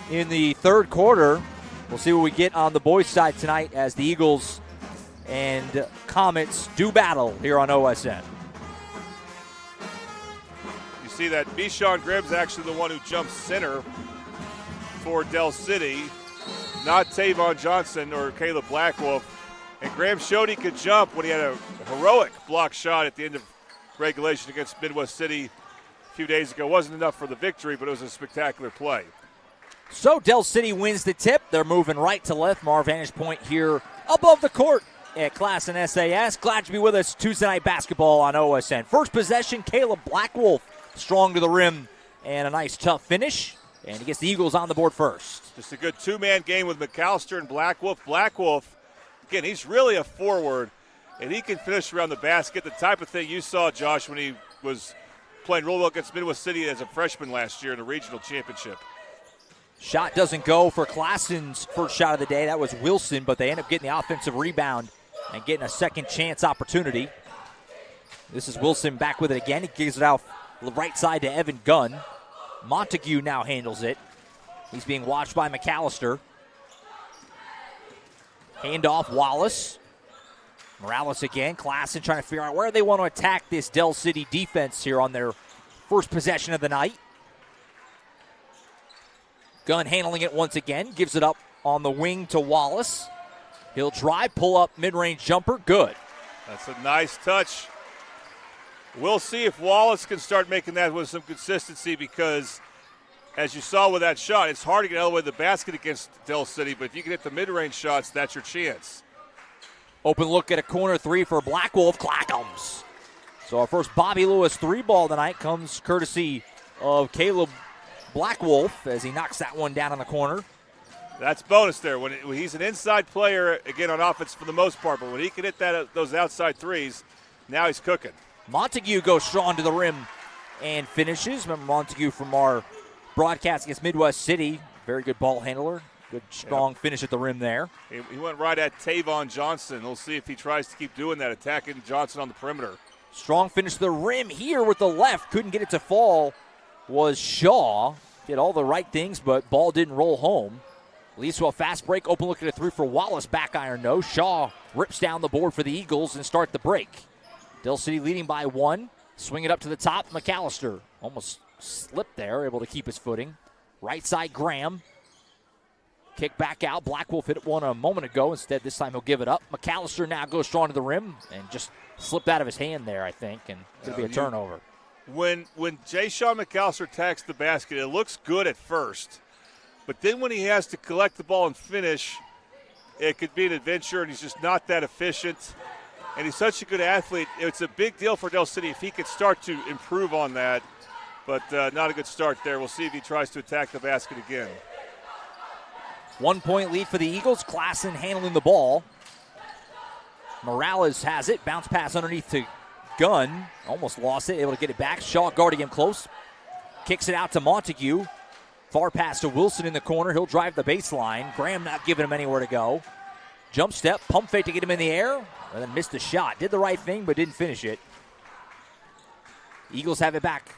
in the third quarter. We'll see what we get on the boys' side tonight as the Eagles and Comets do battle here on OSN. You see that Meshawn Graham's actually the one who jumps center for Del City, not Tavon Johnson or Caleb Blackwolf. And Graham showed he could jump when he had a heroic block shot at the end of regulation against Midwest City a few days ago. Wasn't enough for the victory, but it was a spectacular play. So Del City wins the tip. They're moving right to left. Our vantage point here above the court at Classen SAS. Glad to be with us Tuesday night basketball on OSN. First possession, Caleb Blackwolf strong to the rim and a nice tough finish. And he gets the Eagles on the board first. Just a good two-man game with McAllister and Blackwolf. Blackwolf, again, he's really a forward, and he can finish around the basket, the type of thing you saw, Josh, when he was playing real well against Midwest City as a freshman last year in the regional championship. Shot doesn't go for Klassen's first shot of the day. That was Wilson, but they end up getting the offensive rebound and getting a second chance opportunity. This is Wilson back with it again. He gives it out the right side to Evan Gunn. Montague now handles it. He's being watched by McAllister. Handoff, Wallace. Morales again. Classen trying to figure out where they want to attack this Del City defense here on their first possession of the night. Gunn handling it once again. Gives it up on the wing to Wallace. He'll drive, pull up, mid-range jumper. Good. That's a nice touch. We'll see if Wallace can start making that with some consistency because, as you saw with that shot, it's hard to get all the way to the basket against Del City, but if you can hit the mid-range shots, that's your chance. Open look at a corner three for Blackwolf. Clackums. So our first Bobby Lewis three ball tonight comes courtesy of Caleb Blackwolf as he knocks that one down on the corner. That's bonus there. When he's an inside player, again, on offense for the most part, but when he can hit those outside threes, now he's cooking. Montague goes strong to the rim and finishes. Remember Montague from our broadcast against Midwest City. Very good ball handler. Good, strong finish at the rim there. He went right at Tavon Johnson. We'll see if he tries to keep doing that, attacking Johnson on the perimeter. Strong finish to the rim here with the left. Couldn't get it to fall. Was Shaw. Did all the right things, but ball didn't roll home. Leads to a fast break. Open look at a three for Wallace. Back iron, no. Shaw rips down the board for the Eagles and start the break. Del City leading by one. Swing it up to the top. McAllister almost slipped there, able to keep his footing. Right side, Graham. Kick back out. Blackwolf hit one a moment ago. Instead, this time he'll give it up. McAllister now goes strong to the rim and just slipped out of his hand there, I think, and it'll be a turnover. When Jay Sean McAllister attacks the basket, it looks good at first. But then when he has to collect the ball and finish, it could be an adventure, and he's just not that efficient. And he's such a good athlete. It's a big deal for Del City if he could start to improve on that. But not a good start there. We'll see if he tries to attack the basket again. 1-point lead for the Eagles. Classen handling the ball. Morales has it. Bounce pass underneath to Gunn. Almost lost it. Able to get it back. Shaw guarding him close. Kicks it out to Montague. Far pass to Wilson in the corner. He'll drive the baseline. Graham not giving him anywhere to go. Jump step. Pump fake to get him in the air. And then missed the shot. Did the right thing, but didn't finish it. Eagles have it back.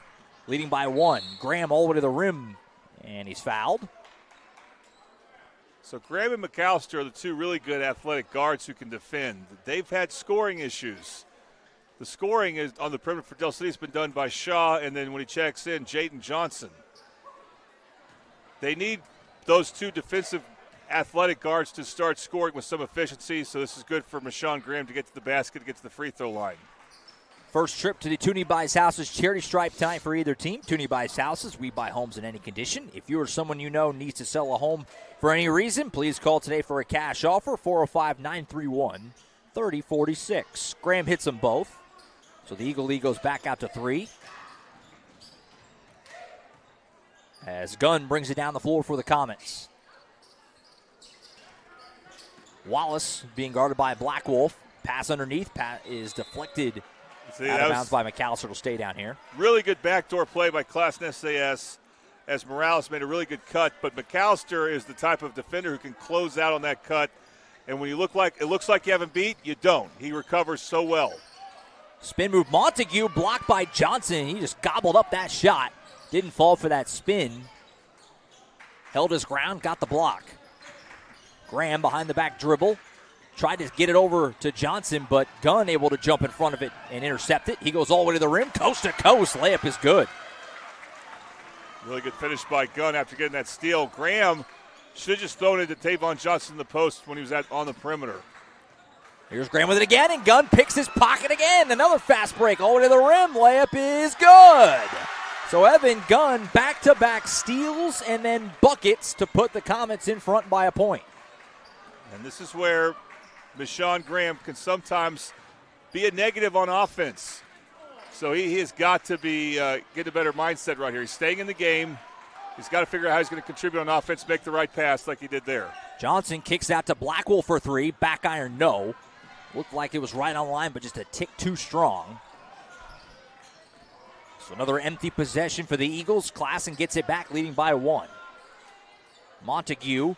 Leading by 1. Graham all the way to the rim. And he's fouled. So Graham and McAllister are the two really good athletic guards who can defend. They've had scoring issues. The scoring is on the perimeter for Del City has been done by Shaw, and then when he checks in, Jayden Johnson. They need those two defensive athletic guards to start scoring with some efficiency, so this is good for Michon Graham to get to the basket, to get to the free throw line. First trip to the Tooney Buys Houses charity stripe tonight for either team. Tooney Buys Houses, we buy homes in any condition. If you or someone you know needs to sell a home for any reason, please call today for a cash offer, 405-931-3046. Graham hits them both. So the Eagle League goes back out to 3. As Gunn brings it down the floor for the Comets. Wallace being guarded by Black Wolf. Pass underneath. Is deflected out of bounds by McAllister. Will stay down here. Really good backdoor play by Classen SAS as Morales made a really good cut. But McAllister is the type of defender who can close out on that cut. And when you look like it looks like you haven't beat, you don't. He recovers so well. Spin move. Montague blocked by Johnson. He just gobbled up that shot. Didn't fall for that spin. Held his ground, got the block. Graham behind the back dribble. Tried to get it over to Johnson, but Gunn able to jump in front of it and intercept it. He goes all the way to the rim, coast to coast. Layup is good. Really good finish by Gunn after getting that steal. Graham should have just thrown it to Tavon Johnson in the post when he was on the perimeter. Here's Graham with it again, and Gunn picks his pocket again. Another fast break all the way to the rim. Layup is good. So Evan Gunn back-to-back steals and then buckets to put the Comets in front by a point. And this is where Michon Graham can sometimes be a negative on offense. So he has got to be get a better mindset right here. He's staying in the game. He's got to figure out how he's going to contribute on offense, make the right pass like he did there. Johnson kicks out to Blackwell for 3. Back iron, no. Looked like it was right on line, but just a tick too strong. So another empty possession for the Eagles. Classen gets it back, leading by 1. Montague.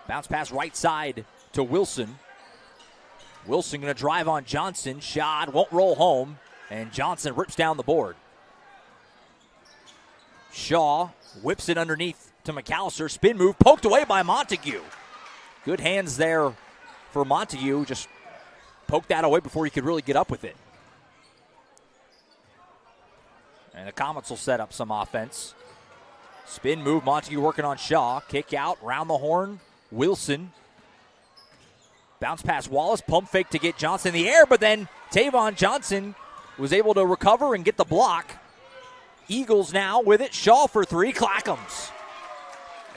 Bounce pass right side to Wilson. Wilson going to drive on Johnson. Shot won't roll home, and Johnson rips down the board. Shaw whips it underneath to McAllister. Spin move poked away by Montague. Good hands there for Montague. Just poked that away before he could really get up with it. And the Comets will set up some offense. Spin move, Montague working on Shaw. Kick out, round the horn, Wilson. Bounce pass Wallace, pump fake to get Johnson in the air, but then Tavon Johnson was able to recover and get the block. Eagles now with it. Shaw for 3, Clackham's.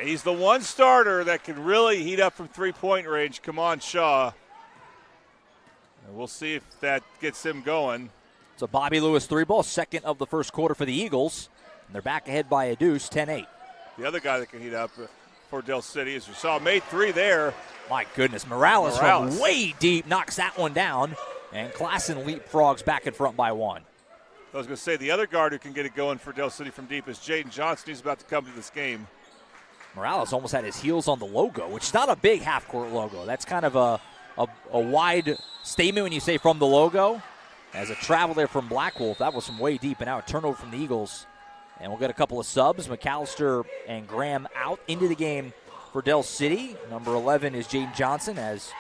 He's the one starter that can really heat up from three-point range. Come on, Shaw. And we'll see if that gets him going. It's a Bobby Lewis 3-ball, second of the first quarter for the Eagles. And they're back ahead by a deuce, 10-8. The other guy that can heat up for Del City, as we saw, made 3 there. My goodness, Morales from way deep knocks that one down. And Classen leapfrogs back in front by 1. I was going to say, the other guard who can get it going for Del City from deep is Jayden Johnson. He's about to come to this game. Morales almost had his heels on the logo, which is not a big half-court logo. That's kind of a wide statement when you say from the logo. As a travel there from Black Wolf, that was from way deep, and now a turnover from the Eagles. And we'll get a couple of subs. McAllister and Graham out into the game for Del City. Number 11 is Jayden Johnson, as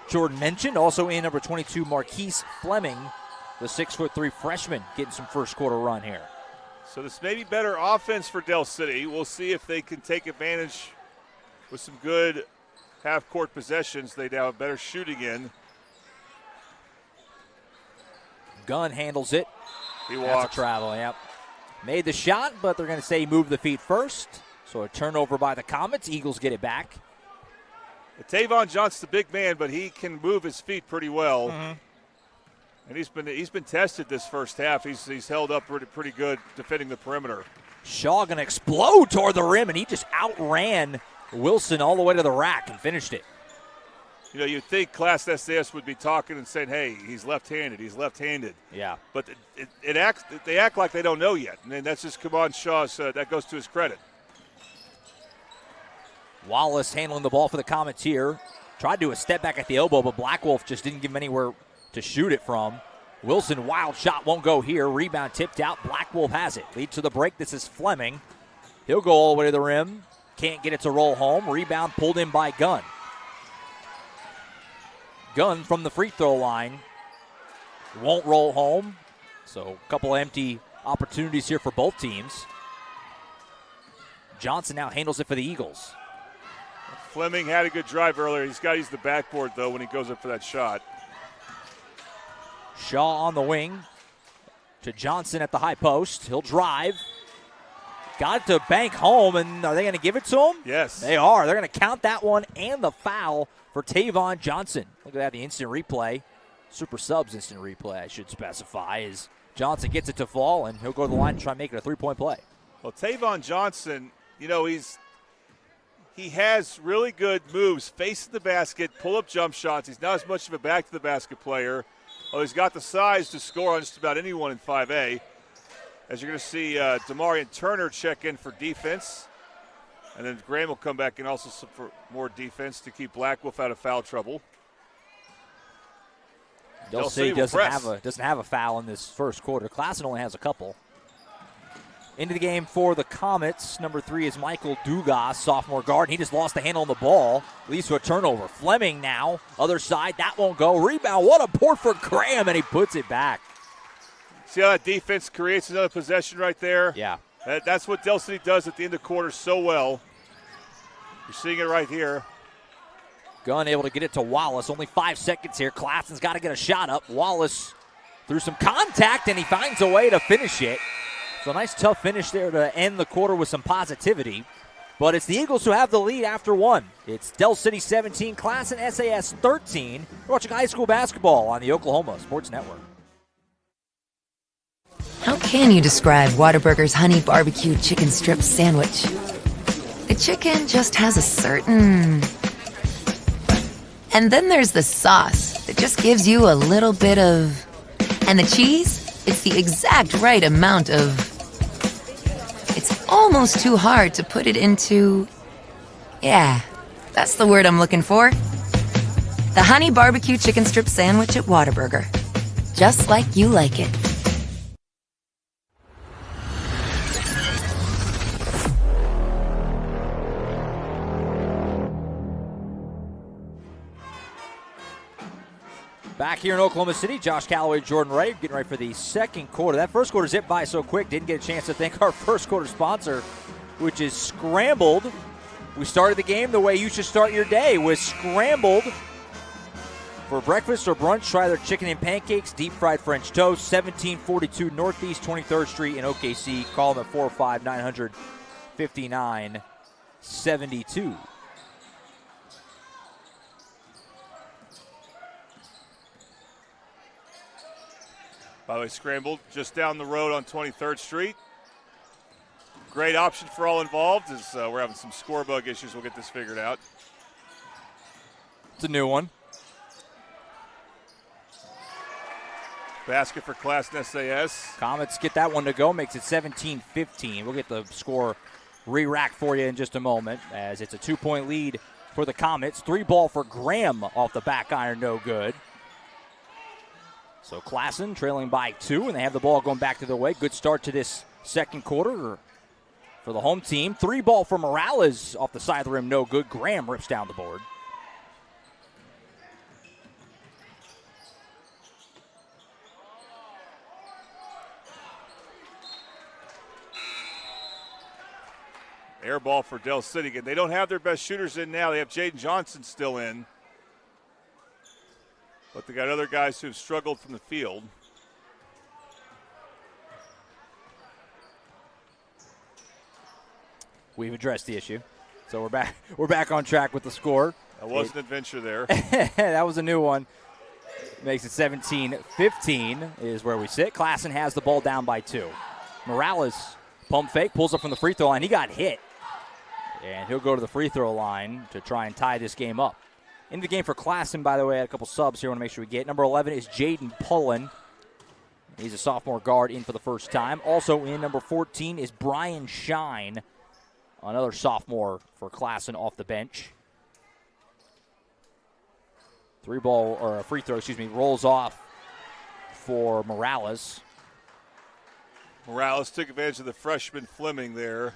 Jordan mentioned. Also in number 22, Marquise Fleming, the 6'3" freshman, getting some first quarter run here. So this may be better offense for Del City. We'll see if they can take advantage with some good half-court possessions. They now have better shooting in. Gunn handles it. He That's walks. a travel, yep. Made the shot, but they're going to say move the feet first. So a turnover by the Comets. Eagles get it back. Tavon Johnson's a big man, but he can move his feet pretty well. Mm-hmm. And he's been tested this first half. He's held up pretty good defending the perimeter. Shaw going to explode toward the rim, and he just outran Wilson all the way to the rack and finished it. You know, you'd think Class SAS would be talking and saying, hey, he's left-handed, he's left-handed. Yeah. But they act like they don't know yet. And then that's just Kamon Shaw's, that goes to his credit. Wallace handling the ball for the Comets here. Tried to do a step back at the elbow, but Black Wolf just didn't give him anywhere to shoot it from. Wilson, wild shot, won't go here. Rebound tipped out. Black Wolf has it. Lead to the break. This is Fleming. He'll go all the way to the rim. Can't get it to roll home. Rebound pulled in by Gunn. Gunn from the free throw line. Won't roll home. So a couple empty opportunities here for both teams. Johnson now handles it for the Eagles. Fleming had a good drive earlier. He's got to use the backboard, though, when he goes up for that shot. Shaw on the wing to Johnson at the high post. He'll drive. Got it to bank home, and are they going to give it to him? Yes. They are. They're going to count that one and the foul for Tavon Johnson. Look at that, the instant replay. Super Subs instant replay, I should specify, as Johnson gets it to fall, and he'll go to the line and try and make it a three-point play. Well, Tavon Johnson, you know, he has really good moves, facing the basket, pull-up jump shots. He's not as much of a back-to-the-basket player. Well, he's got the size to score on just about anyone in 5A. As you're going to see Damarian Turner check in for defense. And then Graham will come back in also for more defense to keep Black Wolf out of foul trouble. Del City doesn't have a foul in this first quarter. Classen only has a couple. Into the game for the Comets. Number 3 is Michael Dugas, sophomore guard. He just lost the handle on the ball. Leads to a turnover. Fleming now, other side. That won't go. Rebound. What a port for Graham, and he puts it back. See how that defense creates another possession right there? Yeah. That's what Del City does at the end of the quarter so well. You're seeing it right here. Gunn able to get it to Wallace. Only 5 seconds here. Klassen's got to get a shot up. Wallace through some contact, and he finds a way to finish it. So a nice tough finish there to end the quarter with some positivity. But it's the Eagles who have the lead after one. It's Del City 17, Classen SAS 13. We're watching high school basketball on the Oklahoma Sports Network. How can you describe Whataburger's honey barbecue chicken strip sandwich? The chicken just has a certain... And then there's the sauce that just gives you a little bit of... And the cheese? It's the exact right amount of... It's almost too hard to put it into... Yeah, that's the word I'm looking for. The honey barbecue chicken strip sandwich at Whataburger. Just like you like it. Back here in Oklahoma City, Josh Calloway, Jordan Ray, getting ready for the second quarter. That first quarter zipped by so quick, didn't get a chance to thank our first quarter sponsor, which is Scrambled. We started the game the way you should start your day, with Scrambled. For breakfast or brunch, try their chicken and pancakes, deep fried French toast, 1742 Northeast 23rd Street in OKC. Call them at 405-900-5972. By the way, Scrambled just down the road on 23rd Street. Great option for all involved. As we're having some score bug issues. We'll get this figured out. It's a new one. Basket for Classen SAS. Comets get that one to go, makes it 17-15. We'll get the score re-racked for you in just a moment, as it's a 2-point lead for the Comets. 3 ball for Graham off the back iron, no good. So Classen trailing by 2, and they have the ball going back to their way. Good start to this second quarter for the home team. 3 ball for Morales off the side of the rim, no good. Graham rips down the board. Air ball for Del City. They don't have their best shooters in now. They have Jaden Johnson still in. But they got other guys who've struggled from the field. We've addressed the issue. So we're back on track with the score. That was an adventure there. That was a new one. Makes it 17-15 is where we sit. Classen has the ball down by 2. Morales Pump fake, pulls up from the free throw line. He got hit. And he'll go to the free throw line to try and tie this game up. In the game for Classen, by the way, I had a couple subs here I want to make sure we get. Number 11 is Jaden Pullen. He's a sophomore guard in for the first time. Also in number 14 is Brian Shine, another sophomore for Classen off the bench. Free throw, rolls off for Morales. Morales took advantage of the freshman Fleming there,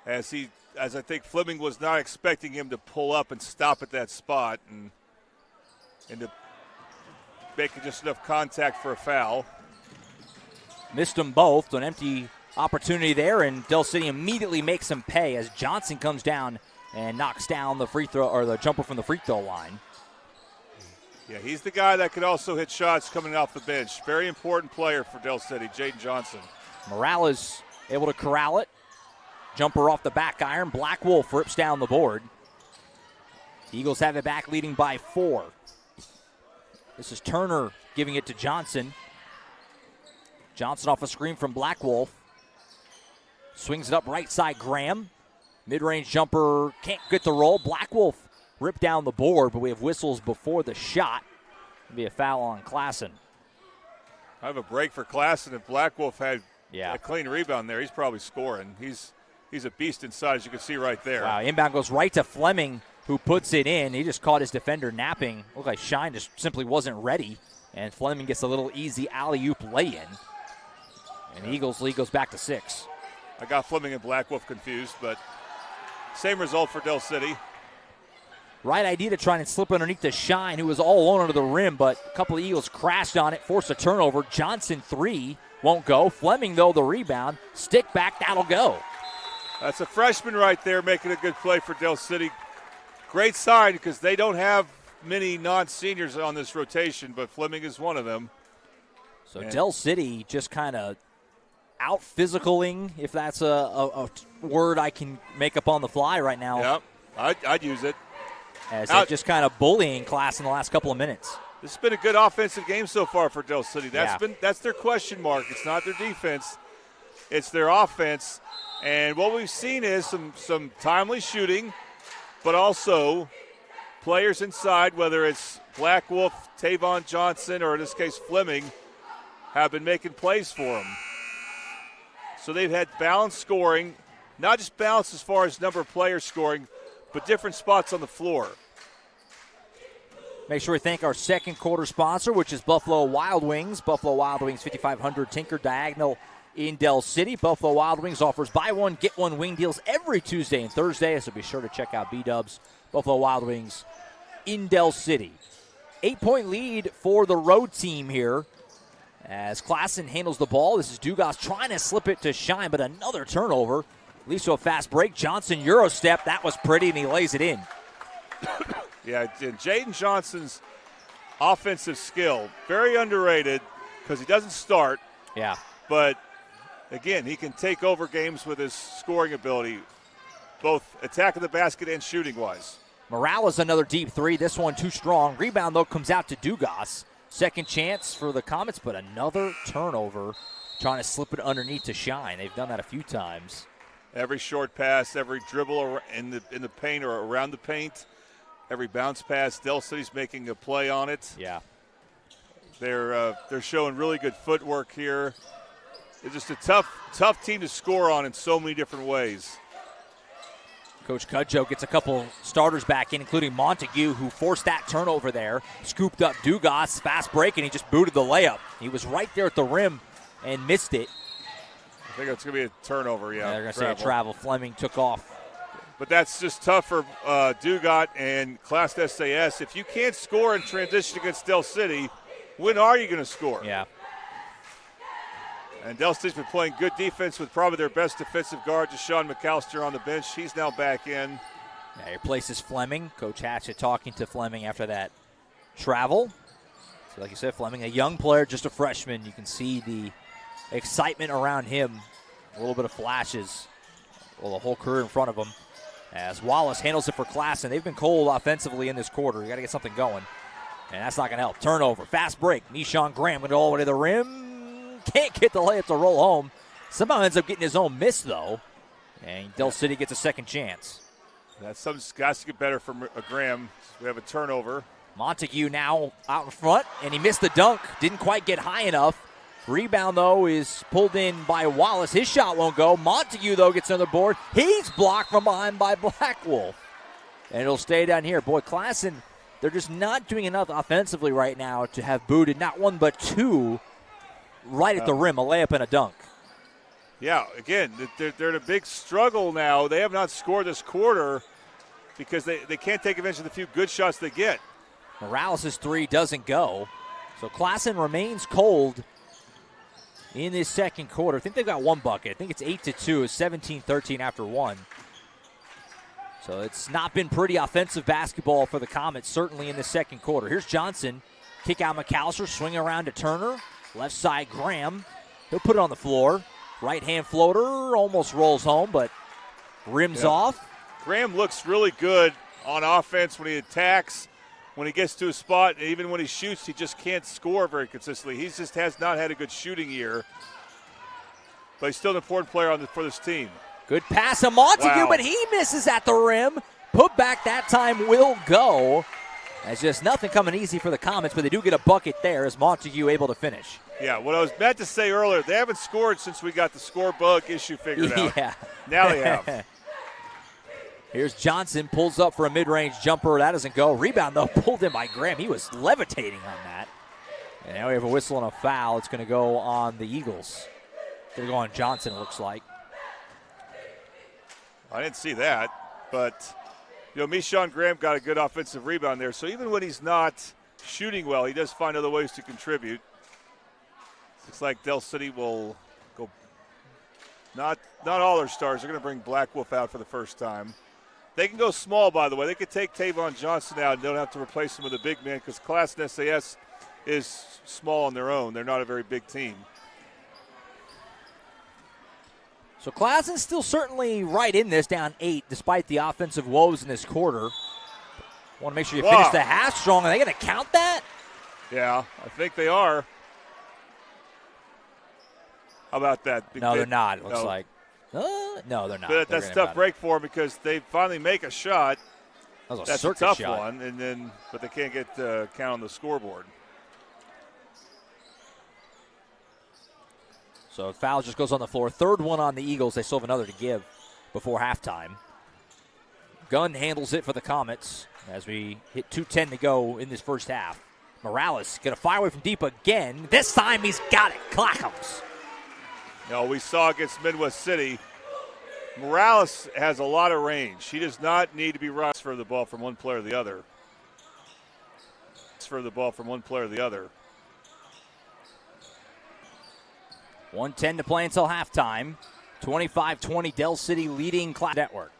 as I think Fleming was not expecting him to pull up and stop at that spot and to making just enough contact for a foul. Missed them both. An empty opportunity there, and Del City immediately makes them pay as Johnson comes down and knocks down the free throw or the jumper from the free throw line. Yeah, he's the guy that could also hit shots coming off the bench. Very important player for Del City, Jaden Johnson. Morales able to corral it. Jumper off the back iron. Black Wolf rips down the board. The Eagles have it back, leading by 4. This is Turner giving it to Johnson. Johnson off a screen from Black Wolf. Swings it up right side, Graham. Mid-range jumper, can't get the roll. Black Wolf ripped down the board, but we have whistles before the shot. It'll be a foul on Classen. I have a break for Classen. If Black Wolf had a clean rebound there, he's probably scoring. He's a beast inside, as you can see right there. Wow, inbound goes right to Fleming, who puts it in. He just caught his defender napping. Looked like Shine just simply wasn't ready. And Fleming gets a little easy alley-oop lay-in. And the Eagles lead goes back to 6. I got Fleming and Black Wolf confused, but same result for Del City. Right idea to try and slip underneath to Shine, who was all alone under the rim, but a couple of Eagles crashed on it, forced a turnover. Johnson 3 won't go. Fleming, though, the rebound. Stick back, that'll go. That's a freshman right there making a good play for Del City. Great sign because they don't have many non-seniors on this rotation, but Fleming is one of them. So Del City just kind of out-physicaling, if that's a word I can make up on the fly right now. Yep, I'd use it. As they're just kind of bullying Class in the last couple of minutes. This has been a good offensive game so far for Del City. That's their question mark. It's not their defense. It's their offense. And what we've seen is some timely shooting, but also players inside, whether it's Black Wolf, Tavon Johnson, or in this case Fleming, have been making plays for them. So they've had balanced scoring, not just balanced as far as number of players scoring, but different spots on the floor. Make sure we thank our second quarter sponsor, which is Buffalo Wild Wings. Buffalo Wild Wings, 5500 Tinker Diagonal in Del City. Buffalo Wild Wings offers buy one, get one wing deals every Tuesday and Thursday, so be sure to check out B-Dubs. Buffalo Wild Wings in Del City. 8-point lead for the road team here as Classen handles the ball. This is Dugas trying to slip it to Shine, but another turnover. Leads to a fast break. Johnson Euro step. That was pretty, and he lays it in. Yeah, Jaden Johnson's offensive skill, very underrated because he doesn't start. Yeah. But, again, he can take over games with his scoring ability, both attacking the basket and shooting-wise. Morales another deep 3. This one too strong. Rebound, though, comes out to Dugas. Second chance for the Comets, but another turnover trying to slip it underneath to Shine. They've done that a few times. Every short pass, every dribble in the paint or around the paint, every bounce pass, Del City's making a play on it. Yeah. They're showing really good footwork here. It's just a tough team to score on in so many different ways. Coach Cudjoe gets a couple starters back in, including Montague, who forced that turnover there. Scooped up Dugas, fast break, and he just booted the layup. He was right there at the rim and missed it. I think it's going to be a turnover, yeah. They're going to say a travel. Fleming took off. But that's just tough for Dugas and Class SAS. If you can't score in transition against Del City, when are you going to score? Yeah. And Del City's been playing good defense with probably their best defensive guard, Deshaun McAllister, on the bench. He's now back in. Yeah, he replaces Fleming. Coach Hatchett talking to Fleming after that travel. So like you said, Fleming, a young player, just a freshman. You can see the excitement around him. A little bit of flashes. Well, the whole career in front of him. As Wallace handles it for Classen. They've been cold offensively in this quarter. You got to get something going. And that's not going to help. Turnover. Fast break. Nishan Graham going all the way to the rim. Can't get the layup to roll home. Somehow ends up getting his own miss, though. And Del City gets a second chance. That's something's got to get better from Graham. We have a turnover. Montague now out in front, and he missed the dunk. Didn't quite get high enough. Rebound, though, is pulled in by Wallace. His shot won't go. Montague, though, gets on the board. He's blocked from behind by Black Wolf. And it'll stay down here. Boy, Classen, they're just not doing enough offensively right now to have booted not one but two right at the rim, a layup and a dunk. Yeah, again, they're in a big struggle now. They have not scored this quarter because they can't take advantage of the few good shots they get. Morales' three doesn't go. So Classen remains cold in this second quarter. I think they've got one bucket. I think it's 8-2. It's 17-13 after one. So it's not been pretty offensive basketball for the Comets, certainly in the second quarter. Here's Johnson. Kick out McAllister, swing around to Turner. Left side, Graham. He'll put it on the floor. Right-hand floater almost rolls home, but rims off. Graham looks really good on offense when he attacks, when he gets to a spot, and even when he shoots, he just can't score very consistently. He just has not had a good shooting year, but he's still an important player for this team. Good pass to Montague, but he misses at the rim. Put back that time will go. There's just nothing coming easy for the Comets, but they do get a bucket there as Montague able to finish. Yeah, what I was meant to say earlier, they haven't scored since we got the score bug issue figured out. Yeah. Now they have. Here's Johnson, pulls up for a mid-range jumper. That doesn't go. Rebound, though, pulled in by Graham. He was levitating on that. And now we have a whistle and a foul. It's going to go on the Eagles. It's going to go on Johnson, it looks like. I didn't see that, but Michon Graham got a good offensive rebound there. So even when he's not shooting well, he does find other ways to contribute. Looks like Del City will go. Not all their stars. They're going to bring Black Wolf out for the first time. They can go small, by the way. They could take Tavon Johnson out and don't have to replace him with a big man because Classen SAS is small on their own. They're not a very big team. So Classen's still certainly right in this, down 8, despite the offensive woes in this quarter. Want to make sure you finish the half strong. Are they going to count that? Yeah, I think they are. How about that? No, they're not, it looks like. No, they're not. But that's a tough break for them because they finally make a shot. That's a tough shot. one, but they can't get count on the scoreboard. So foul just goes on the floor. Third one on the Eagles. They still have another to give before halftime. Gunn handles it for the Comets as we hit 2:10 to go in this first half. Morales going to fire away from deep again. This time he's got it. Clackums. We saw against Midwest City, Morales has a lot of range. He does not need to be rushed for the ball from one player to the other. 1:10 to play until halftime. 25-20 Del City leading Class Network.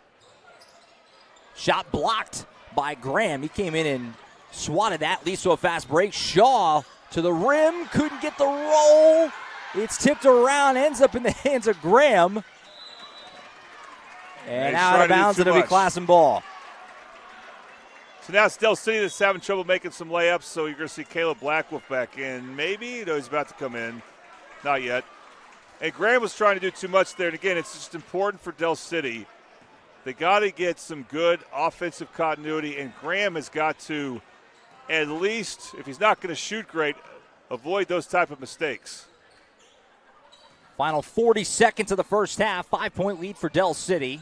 Shot blocked by Graham. He came in and swatted that, leads to a fast break. Shaw to the rim, couldn't get the roll. It's tipped around, ends up in the hands of Graham. And out of bounds, it'll be Classen ball. So now it's Del City that's having trouble making some layups, so you're going to see Caleb Blackwolf back in. Maybe, he's about to come in. Not yet. And Graham was trying to do too much there. And again, it's just important for Del City. They got to get some good offensive continuity, and Graham has got to, at least, if he's not going to shoot great, avoid those type of mistakes. Final 40 seconds of the first half. 5-point lead for Del City.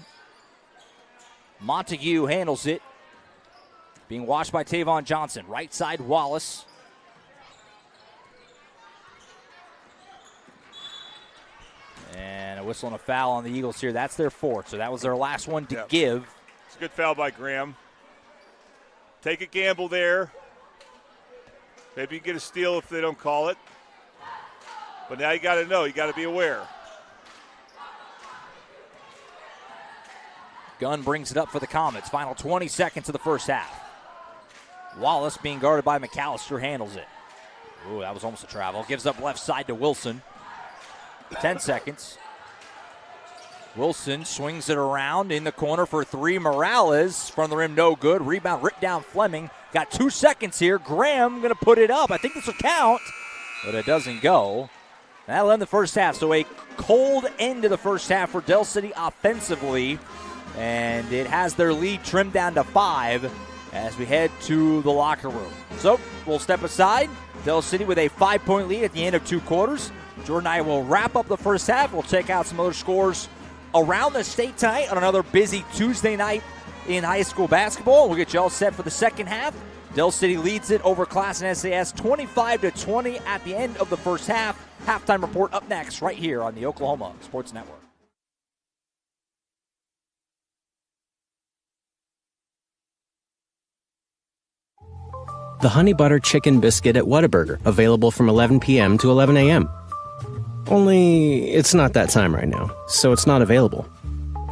Montague handles it. Being watched by Tavon Johnson. Right side, Wallace. And a whistle and a foul on the Eagles here. That's their fourth, so that was their last one to give. It's a good foul by Graham. Take a gamble there. Maybe you get a steal if they don't call it. But now you got to know. You got to be aware. Gunn brings it up for the Comets. Final 20 seconds of the first half. Wallace being guarded by McAllister handles it. Ooh, that was almost a travel. Gives up left side to Wilson. 10 seconds. Wilson swings it around in the corner for three. Morales from the rim, no good. Rebound ripped down Fleming. Got 2 seconds here. Graham going to put it up. I think this will count, but it doesn't go. That'll end the first half. So a cold end to the first half for Del City offensively. And it has their lead trimmed down to 5 as we head to the locker room. So we'll step aside. Del City with a 5-point lead at the end of 2 quarters. Jordan and I will wrap up the first half. We'll check out some other scores around the state tonight on another busy Tuesday night in high school basketball. We'll get you all set for the second half. Del City leads it over Classen SAS 25-20 at the end of the first half. Halftime report up next right here on the Oklahoma Sports Network. The Honey Butter Chicken Biscuit at Whataburger, available from 11 p.m. to 11 a.m. Only it's not that time right now, so it's not available.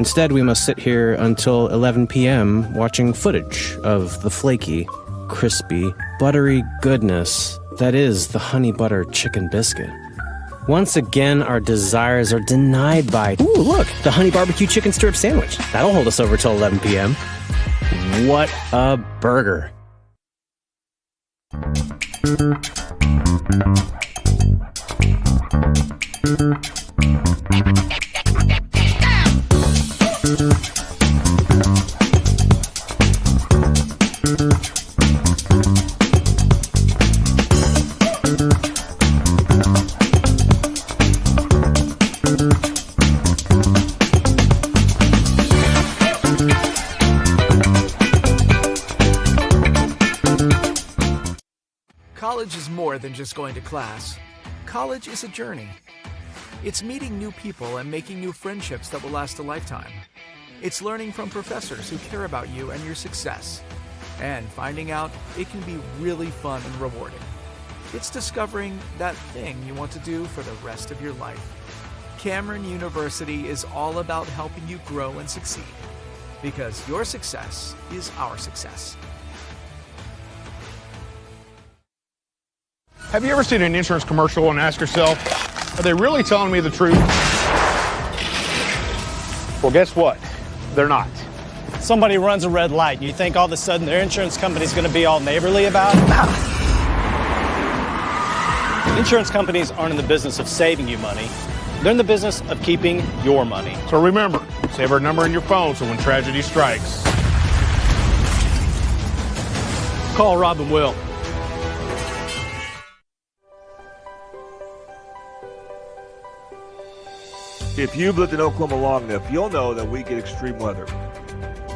Instead, we must sit here until 11 p.m. watching footage of the flaky, crispy, buttery goodness that is the Honey Butter Chicken Biscuit. Once again, our desires are denied by, ooh, look, the Honey Barbecue Chicken Strip Sandwich. That'll hold us over till 11 p.m. What a burger. College is more than just going to class. College is a journey. It's meeting new people and making new friendships that will last a lifetime. It's learning from professors who care about you and your success. And finding out it can be really fun and rewarding. It's discovering that thing you want to do for the rest of your life. Cameron University is all about helping you grow and succeed. Because your success is our success. Have you ever seen an insurance commercial and asked yourself, are they really telling me the truth? Well, guess what? They're not. Somebody runs a red light, and you think all of a sudden their insurance company's going to be all neighborly about it? Insurance companies aren't in the business of saving you money. They're in the business of keeping your money. So remember, save our number in your phone so when tragedy strikes, Call Rob and Will. If you've lived in Oklahoma long enough, you'll know that we get extreme weather.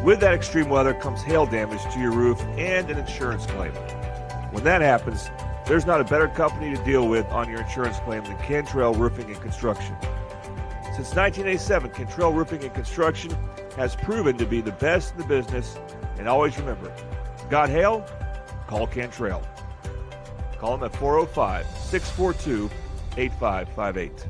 With that extreme weather comes hail damage to your roof and an insurance claim. When that happens, there's not a better company to deal with on your insurance claim than Cantrell Roofing and Construction. Since 1987, Cantrell Roofing and Construction has proven to be the best in the business, and always remember, got hail? Call Cantrell. Call them at 405-642-8558.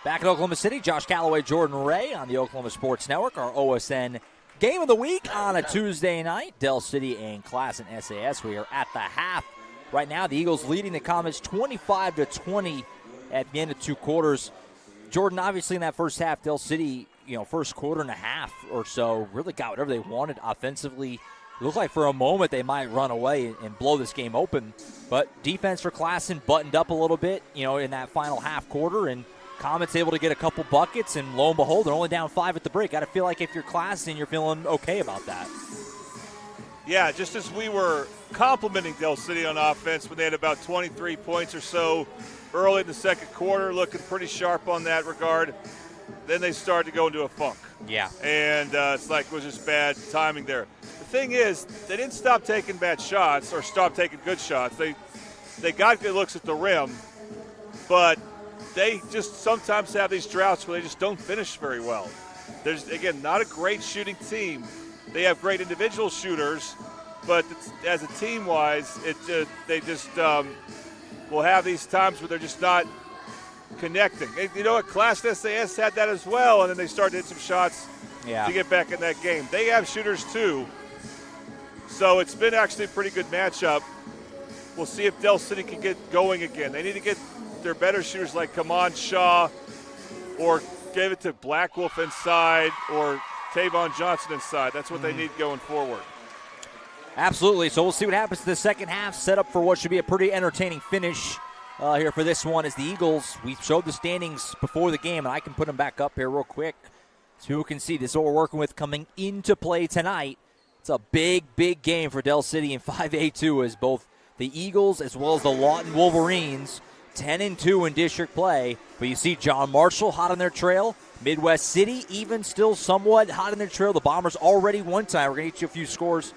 Back in Oklahoma City, Josh Calloway, Jordan Ray on the Oklahoma Sports Network, our OSN game of the week on a Tuesday night. Del City and Classen SAS. We are at the half right now. The Eagles leading the Comets 25-20 at the end of 2 quarters. Jordan, obviously in that first half, Del City, first quarter and a half or so, really got whatever they wanted offensively. It looked like for a moment they might run away and blow this game open. But defense for Classen buttoned up a little bit, in that final half quarter, and Comets able to get a couple buckets, and lo and behold, they're only down 5 at the break. Got to feel like if you're Classen, you're feeling okay about that. Yeah, just as we were complimenting Del City on offense when they had about 23 points or so early in the second quarter, looking pretty sharp on that regard. Then they started to go into a funk. Yeah. And it's like it was just bad timing there. The thing is, they didn't stop taking bad shots or stop taking good shots. They got good looks at the rim, but they just sometimes have these droughts where they just don't finish very well. There's, again, not a great shooting team. They have great individual shooters, but as a team-wise, they just will have these times where they're just not connecting. You know what? Classen SAS had that as well, and then they started to hit some shots to get back in that game. They have shooters too, so it's been actually a pretty good matchup. We'll see if Del City can get going again. They need to get their better shooters like Kaman Shaw, or give it to Black Wolf inside, or Tavon Johnson inside. That's what they need going forward. Absolutely. So we'll see what happens to the second half. Set up for what should be a pretty entertaining finish here for this one as the Eagles. We showed the standings before the game, and I can put them back up here real quick so people can see this is what we're working with coming into play tonight. It's a big, big game for Del City in 5A2 as both the Eagles as well as the Lawton Wolverines 10-2 in district play. But you see John Marshall hot on their trail. Midwest City even still somewhat hot on their trail. The Bombers already one time. We're going to get you a few scores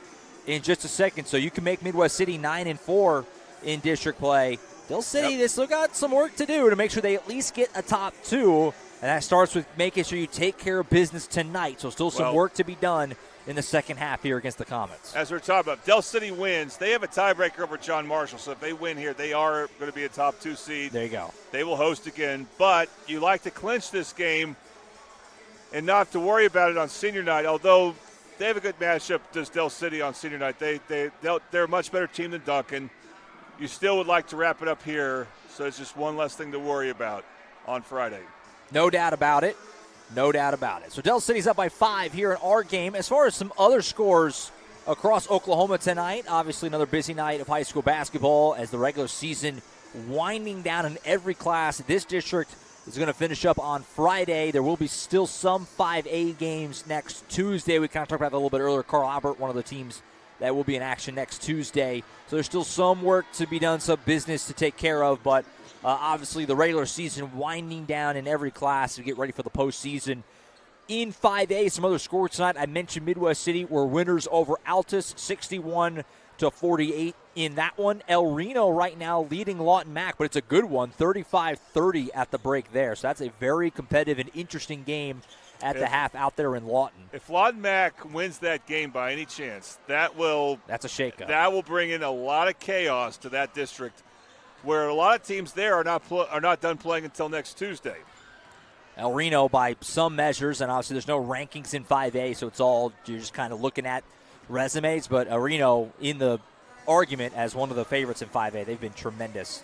in just a second. So you can make Midwest City 9-4 in district play. Del City, they still got some work to do to make sure they at least get a top two. And that starts with making sure you take care of business tonight. So still some work to be done in the second half here against the Comets. As we're talking about, Del City wins. They have a tiebreaker over John Marshall. So if they win here, they are going to be a top 2 seed. There you go. They will host again. But you like to clinch this game and not have to worry about it on senior night, although they have a good matchup, does Del City on senior night. They're a much better team than Duncan. You still would like to wrap it up here, so it's just one less thing to worry about on Friday. No doubt about it. No doubt about it. So Del City's up by 5 here in our game. As far as some other scores across Oklahoma tonight, obviously another busy night of high school basketball as the regular season winding down in every class. This district is going to finish up on Friday. There will be still some 5A games next Tuesday. We kind of talked about that a little bit earlier. Carl Albert, one of the teams that will be in action next Tuesday. So there's still some work to be done, some business to take care of, but obviously the regular season winding down in every class to get ready for the postseason. In 5A, some other scores tonight. I mentioned Midwest City were winners over Altus, 61-48 in that one. El Reno right now leading Lawton Mac, but it's a good one, 35-30 at the break there. So that's a very competitive and interesting game at the half out there in Lawton. If Lawton Mac wins that game by any chance, that's a shakeup. That will bring in a lot of chaos to that district, where a lot of teams there are not done playing until next Tuesday. El Reno, by some measures, and obviously there's no rankings in 5A, so you're just kind of looking at resumes, but El Reno in the argument as one of the favorites in 5A. They've been tremendous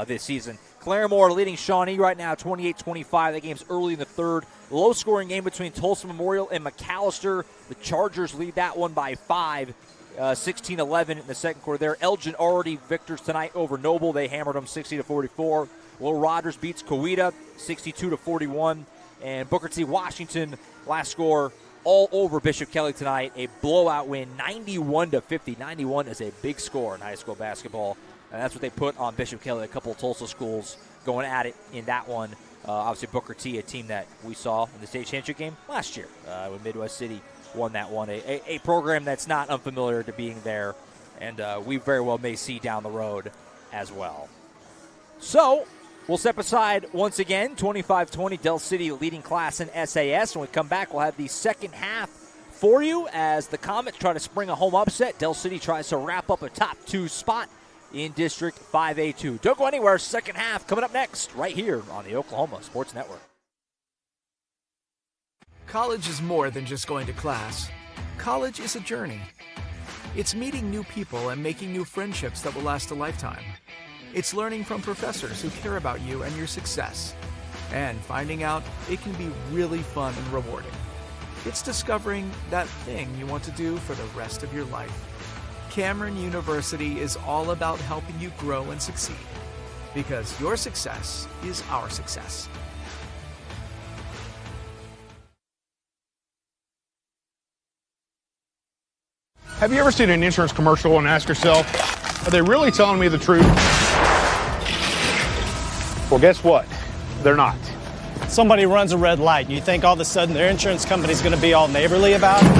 this season. Claremore leading Shawnee right now, 28-25. That game's early in the third. Low-scoring game between Tulsa Memorial and McAllister. The Chargers lead that one by 5, 16-11 in the second quarter there. Elgin already victors tonight over Noble. They hammered them 60-44. Will Rogers beats Coweta 62-41. And Booker T. Washington, last score, all over Bishop Kelly tonight. A blowout win, 91-50. 91 is a big score in high school basketball. And that's what they put on Bishop Kelly. A couple of Tulsa schools going at it in that one. Obviously, Booker T, a team that we saw in the state championship game last year when Midwest City won that one. A program that's not unfamiliar to being there, and we very well may see down the road as well. So we'll step aside once again, 25-20, Del City leading Classen SAS. When we come back, we'll have the second half for you as the Comets try to spring a home upset. Del City tries to wrap up a top 2 spot in District 5A2. Don't go anywhere. Second half coming up next right here on the Oklahoma Sports Network. College is more than just going to class. College is a journey. It's meeting new people and making new friendships that will last a lifetime. It's learning from professors who care about you and your success. And finding out it can be really fun and rewarding. It's discovering that thing you want to do for the rest of your life. Cameron University is all about helping you grow and succeed. Because your success is our success. Have you ever seen an insurance commercial and ask yourself, are they really telling me the truth? Well, guess what? They're not. Somebody runs a red light, and you think all of a sudden their insurance company's going to be all neighborly about it?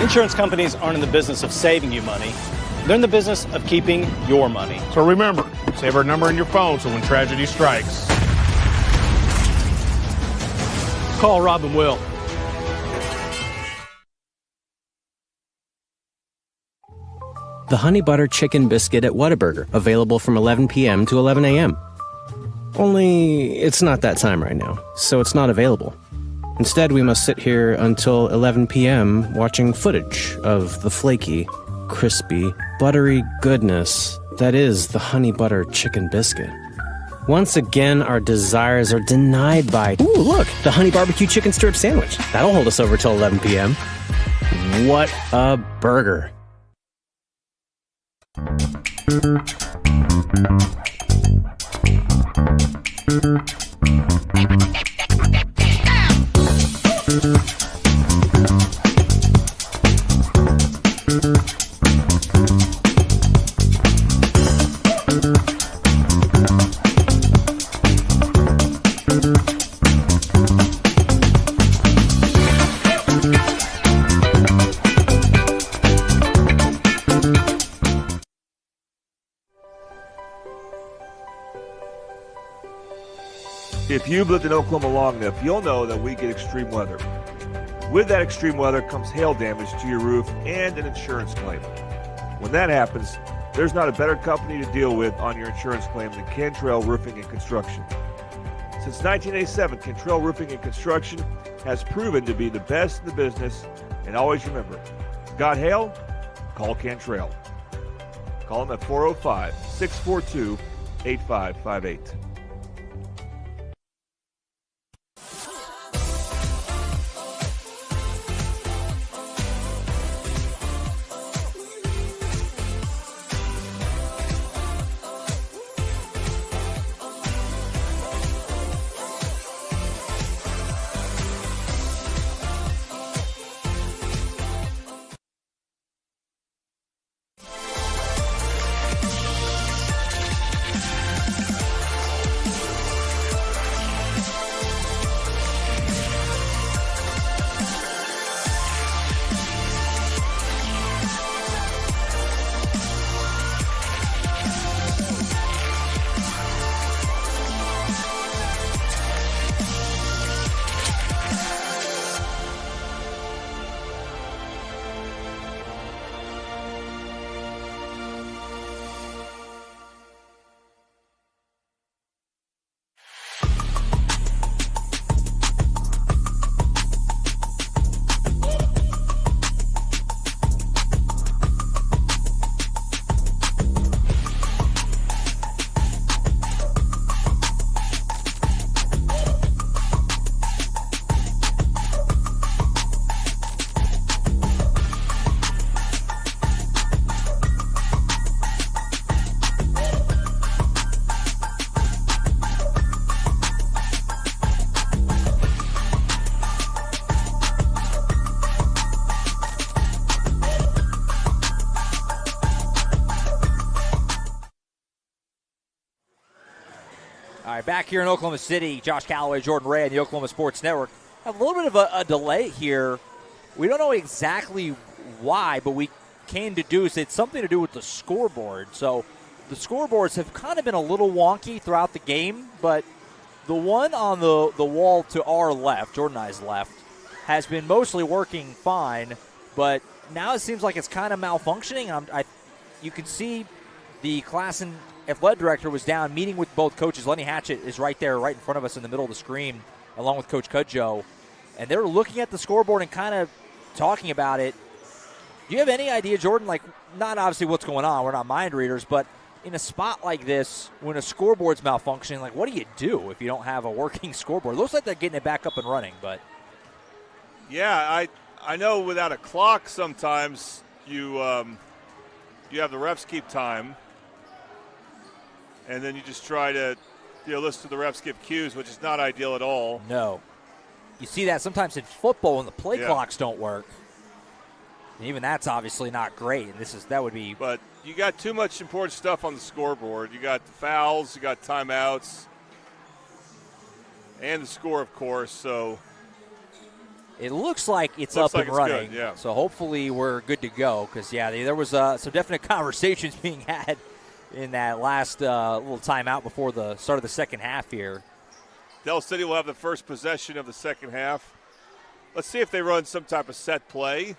Insurance companies aren't in the business of saving you money. They're in the business of keeping your money. So remember, save our number in your phone so when tragedy strikes, Call Rob and Will. The Honey Butter Chicken Biscuit at Whataburger, available from 11 p.m. to 11 a.m. Only it's not that time right now, so it's not available. Instead, we must sit here until 11 p.m. watching footage of the flaky, crispy, buttery goodness that is the Honey Butter Chicken Biscuit. Once again, our desires are denied by, ooh, look, the Honey Barbecue Chicken Strip Sandwich. That'll hold us over till 11 p.m. What a burger. If you've lived in Oklahoma long enough, you'll know that we get extreme weather. With that extreme weather comes hail damage to your roof and an insurance claim. When that happens, there's not a better company to deal with on your insurance claim than Cantrell Roofing and Construction. Since 1987, Cantrell Roofing and Construction has proven to be the best in the business, and always remember, got hail? Call Cantrell. Call them at 405-642-8558. All right, back here in Oklahoma City, Josh Calloway, Jordan Ray on the Oklahoma Sports Network. A little bit of a delay here. We don't know exactly why, but we can deduce it's something to do with the scoreboard. So the scoreboards have kind of been a little wonky throughout the game, but the one on the wall to our left, Jordan and I's left, has been mostly working fine, but now it seems like it's kind of malfunctioning. You can see the Classen athletic director was down meeting with both coaches. Lenny Hatchett is right there, right in front of us in the middle of the screen, along with Coach Cudjoe. And they're looking at the scoreboard and kind of talking about it. Do you have any idea, Jordan, like not obviously what's going on, we're not mind readers, but in a spot like this, when a scoreboard's malfunctioning, like what do you do if you don't have a working scoreboard? It looks like they're getting it back up and running, but. Yeah, I know without a clock sometimes you have the refs keep time, and then you just try to listen to the refs give cues, which is not ideal at all. No. You see that sometimes in football when the play clocks don't work. And even that's obviously not great. And that would be. But you got too much important stuff on the scoreboard. You got the fouls, you got timeouts, and the score, of course. So it looks like it's up and running. Good, yeah. So hopefully we're good to go. Because there was some definite conversations being had in that last little timeout before the start of the second half here. Del City will have the first possession of the second half. Let's see if they run some type of set play.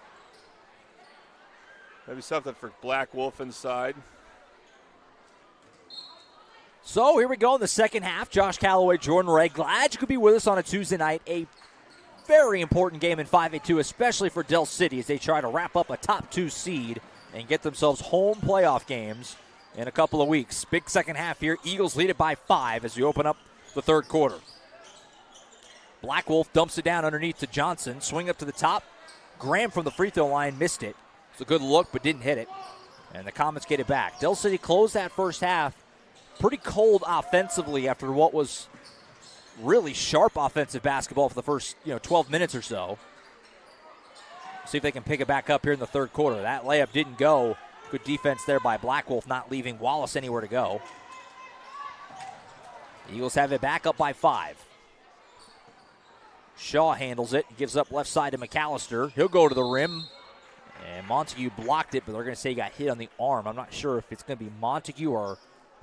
Maybe something for Black Wolf inside. So here we go in the second half. Josh Calloway, Jordan Ray, glad you could be with us on a Tuesday night. A very important game in 5A2, especially for Del City as they try to wrap up a top 2 seed and get themselves home playoff games in a couple of weeks. Big second half here. Eagles lead it by 5 as we open up the third quarter. Black Wolf dumps it down underneath to Johnson. Swing up to the top. Graham from the free throw line missed it. It's a good look, but didn't hit it. And the Comets get it back. Del City closed that first half pretty cold offensively after what was really sharp offensive basketball for the first 12 minutes or so. See if they can pick it back up here in the third quarter. That layup didn't go. Good defense there by Black Wolf, not leaving Wallace anywhere to go. The Eagles have it back up by 5. Shaw handles it, gives up left side to McAllister. He'll go to the rim, and Montague blocked it, but they're going to say he got hit on the arm. I'm not sure if it's going to be Montague or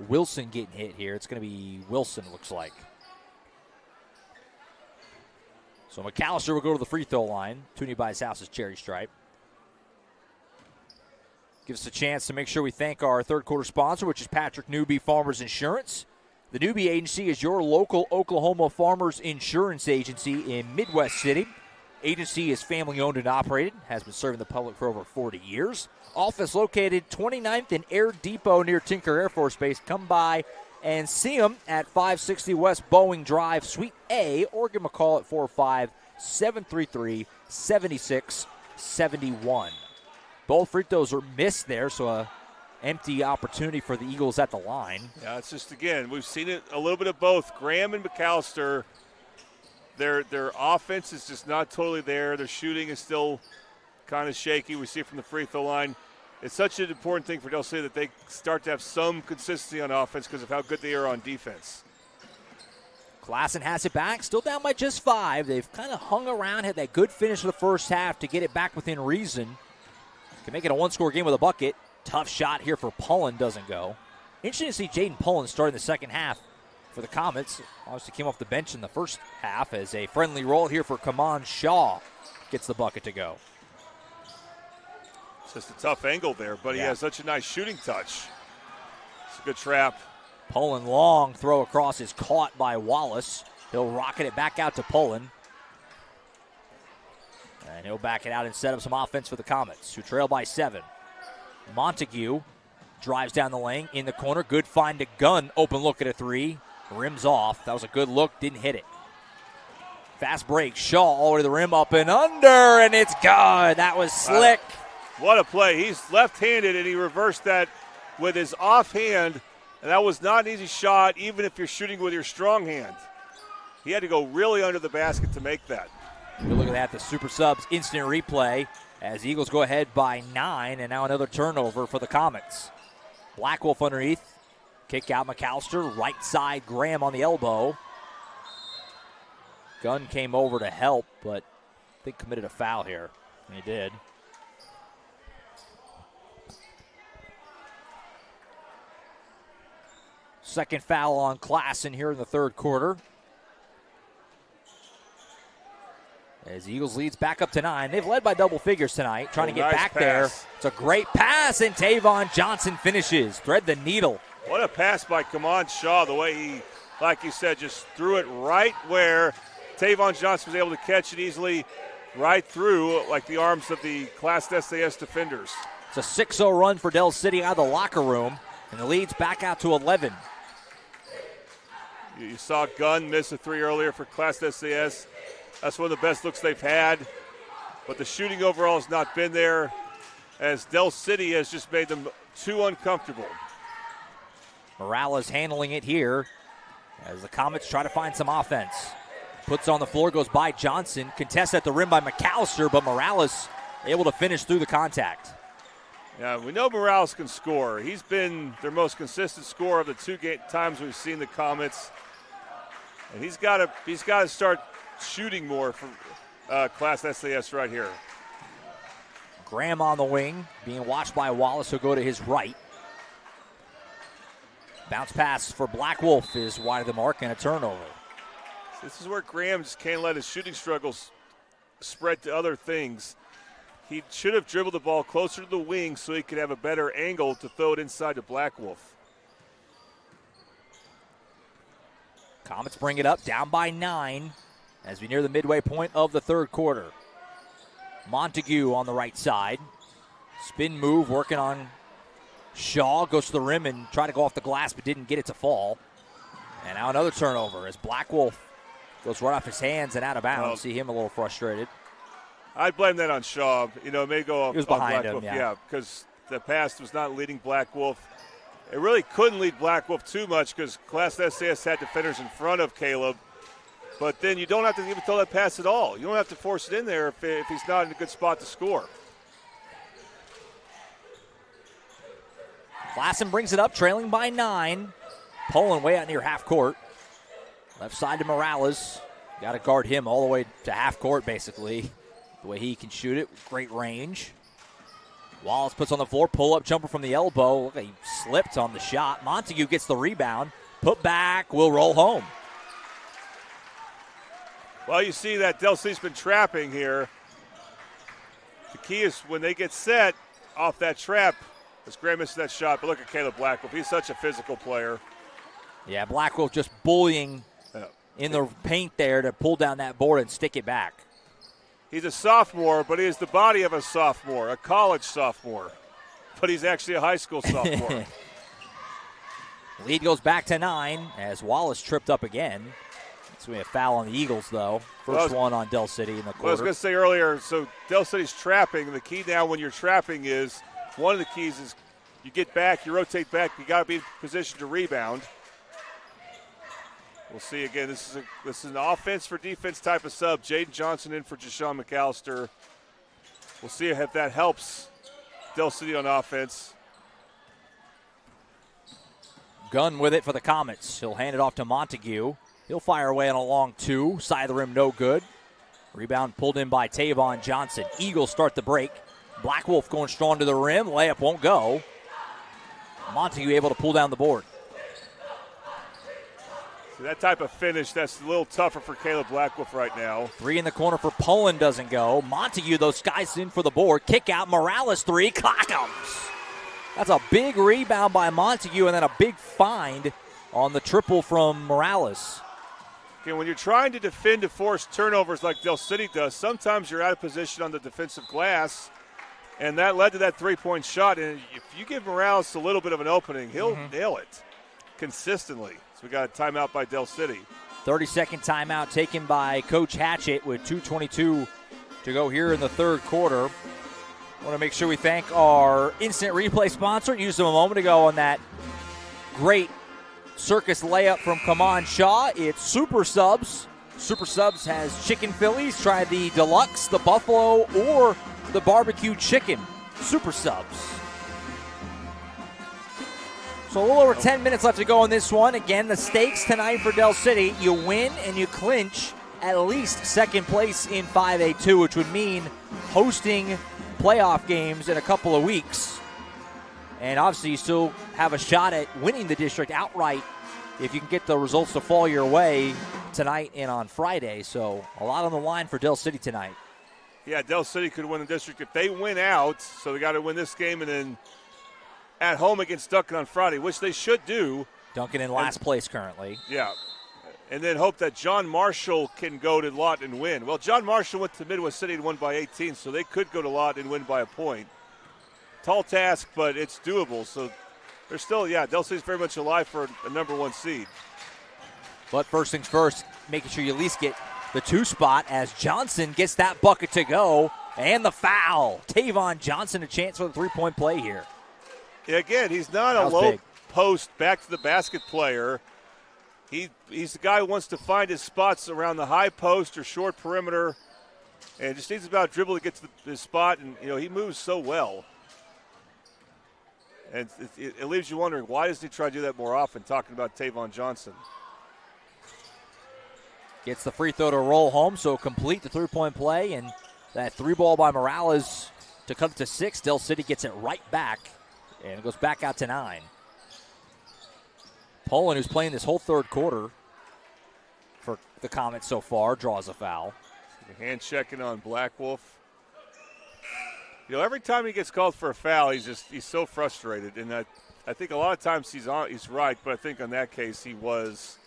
Wilson getting hit here. It's going to be Wilson, it looks like. So McAllister will go to the free throw line. Toonie by his house's cherry stripe. Gives us a chance to make sure we thank our third quarter sponsor, which is Patrick Newby Farmers Insurance. The Newby Agency is your local Oklahoma farmers insurance agency in Midwest City. Agency is family owned and operated, has been serving the public for over 40 years. Office located 29th and Air Depot near Tinker Air Force Base. Come by and see them at 560 West Boeing Drive, Suite A, or give them a call at 405-733-7671. Both free throws are missed there, so a empty opportunity for the Eagles at the line. Yeah, it's just, again, we've seen it a little bit of both. Graham and McAllister, their offense is just not totally there. Their shooting is still kind of shaky. We see it from the free throw line. It's such an important thing for Del City that they start to have some consistency on offense because of how good they are on defense. Classen has it back, still down by just 5. They've kind of hung around, had that good finish of the first half to get it back within reason. Can make it a one-score game with a bucket. Tough shot here for Pullen, doesn't go. Interesting to see Jaden Pullen starting the second half for the Comets. Obviously came off the bench in the first half as a friendly roll here for Kaman Shaw gets the bucket to go. It's just a tough angle there, but he has such a nice shooting touch. It's a good trap. Pullen long throw across is caught by Wallace. He'll rocket it back out to Pullen. And he'll back it out and set up some offense for the Comets, who trail by 7. Montague drives down the lane in the corner. Good find to Gunn. Open look at a 3. Rims off. That was a good look. Didn't hit it. Fast break. Shaw all the way to the rim. Up and under. And it's good. That was slick. What a play. He's left-handed, and he reversed that with his offhand. And that was not an easy shot, even if you're shooting with your strong hand. He had to go really under the basket to make that. Good look at that. The Super Subs instant replay as the Eagles go ahead by 9, and now another turnover for the Comets. Black Wolf underneath. Kick out McAllister. Right side, Graham on the elbow. Gunn came over to help, but I think committed a foul here. And he did. Second foul on Classen here in the third quarter. As the Eagles leads back up to 9. They've led by double figures tonight, trying to get back there. It's a great pass, and Tavon Johnson finishes. Thread the needle. What a pass by Kaman Shaw, the way he, like you said, just threw it right where Tavon Johnson was able to catch it easily right through, like the arms of the Classen SAS defenders. It's a 6-0 run for Del City out of the locker room, and the lead's back out to 11. You saw Gunn miss a 3 earlier for Classen SAS. That's one of the best looks they've had. But the shooting overall has not been there, as Del City has just made them too uncomfortable. Morales handling it here as the Comets try to find some offense. Puts on the floor, goes by Johnson. Contest at the rim by McAllister, but Morales able to finish through the contact. Yeah, we know Morales can score. He's been their most consistent scorer of the two times we've seen the Comets. And he's got to start shooting more for Class SAS right here. Graham on the wing, being watched by Wallace, who'll go to his right. Bounce pass for Black Wolf is wide of the mark and a turnover. This is where Graham just can't let his shooting struggles spread to other things. He should have dribbled the ball closer to the wing so he could have a better angle to throw it inside to Black Wolf. Comets bring it up, down by 9 as we near the midway point of the third quarter. Montague on the right side. Spin move, working on Shaw. Goes to the rim and tried to go off the glass but didn't get it to fall. And now another turnover as Black Wolf goes right off his hands and out of bounds. See him a little frustrated. I'd blame that on Shaw. It may go off He was behind Black him, Wolf. yeah, because the pass was not leading Black Wolf. It really couldn't lead Black Wolf too much because Class SAS had defenders in front of Caleb. But then you don't have to even throw that pass at all. You don't have to force it in there if he's not in a good spot to score. Classen brings it up, trailing by 9. Pulling way out near half court. Left side to Morales. Got to guard him all the way to half court, basically. The way he can shoot it, great range. Wallace puts on the floor, pull-up jumper from the elbow. Look, he slipped on the shot. Montague gets the rebound. Put back, will roll home. Well, you see that Del City's been trapping here. The key is when they get set off that trap, as Graham misses that shot, but look at Caleb Blackwolf. He's such a physical player. Yeah, Blackwolf just bullying in the paint there to pull down that board and stick it back. He's a sophomore, but he has the body of a sophomore, a college sophomore. But he's actually a high school sophomore. Lead goes back to 9 as Wallace tripped up again. It's going to be a foul on the Eagles, though. First one on Del City in the quarter. Well, I was going to say earlier, so Del City's trapping. The key now when you're trapping is, one of the keys is you get back, you rotate back, you got to be in position to rebound. We'll see again. This is an offense for defense type of sub. Jaden Johnson in for Jashawn McAllister. We'll see if that helps Del City on offense. Gunn with it for the Comets. He'll hand it off to Montague. He'll fire away on a long 2. Side of the rim, no good. Rebound pulled in by Tavon Johnson. Eagles start the break. Black Wolf going strong to the rim. Layup won't go. Montague able to pull down the board. So that type of finish, that's a little tougher for Caleb Blackwolf right now. 3 in the corner for Pullen doesn't go. Montague, though, skies in for the board. Kick out, Morales 3, Clackums. That's a big rebound by Montague and then a big find on the triple from Morales. Okay, when you're trying to defend to force turnovers like Del City does, sometimes you're out of position on the defensive glass, and that led to that three-point shot. And if you give Morales a little bit of an opening, he'll nail it consistently. So we got a timeout by Del City. 30-second timeout taken by Coach Hatchett with 2:22 to go here in the third quarter. I want to make sure we thank our instant replay sponsor. Used them a moment ago on that great circus layup from Kaman Shaw. It's Super Subs. Super Subs has chicken Phillies. Try the deluxe, the buffalo, or the barbecue chicken. Super Subs. So a little over 10 minutes left to go in this one. Again, the stakes tonight for Del City. You win and you clinch at least second place in 5A2, which would mean hosting playoff games in a couple of weeks. And obviously you still have a shot at winning the district outright if you can get the results to fall your way tonight and on Friday. So a lot on the line for Del City tonight. Yeah, Del City could win the district if they win out. So they got to win this game and then at home against Duncan on Friday, which they should do. Duncan in last place currently. Yeah. And then hope that John Marshall can go to Lawton and win. Well, John Marshall went to Midwest City and won by 18, so they could go to Lawton and win by a point. Tall task, but it's doable. So they're still, Del City's very much alive for a number 1 seed. But first things first, making sure you at least get the 2 spot as Johnson gets that bucket to go. And the foul. Tavon Johnson a chance for the 3-point play here. Again, he's not a low post back to the basket player. He's the guy who wants to find his spots around the high post or short perimeter. And just needs about dribble to get to his spot, and he moves so well. And it leaves you wondering, why doesn't he try to do that more often, talking about Tavon Johnson. Gets the free throw to roll home, so complete the three-point play, and that three ball by Morales to cut it to 6. Del City gets it right back, and it goes back out to 9. Poland, who's playing this whole third quarter for the Comets so far, draws a foul. Hand checking on Blackwolf. Every time he gets called for a foul, he's so frustrated, and I think a lot of times he's right, but I think on that case he was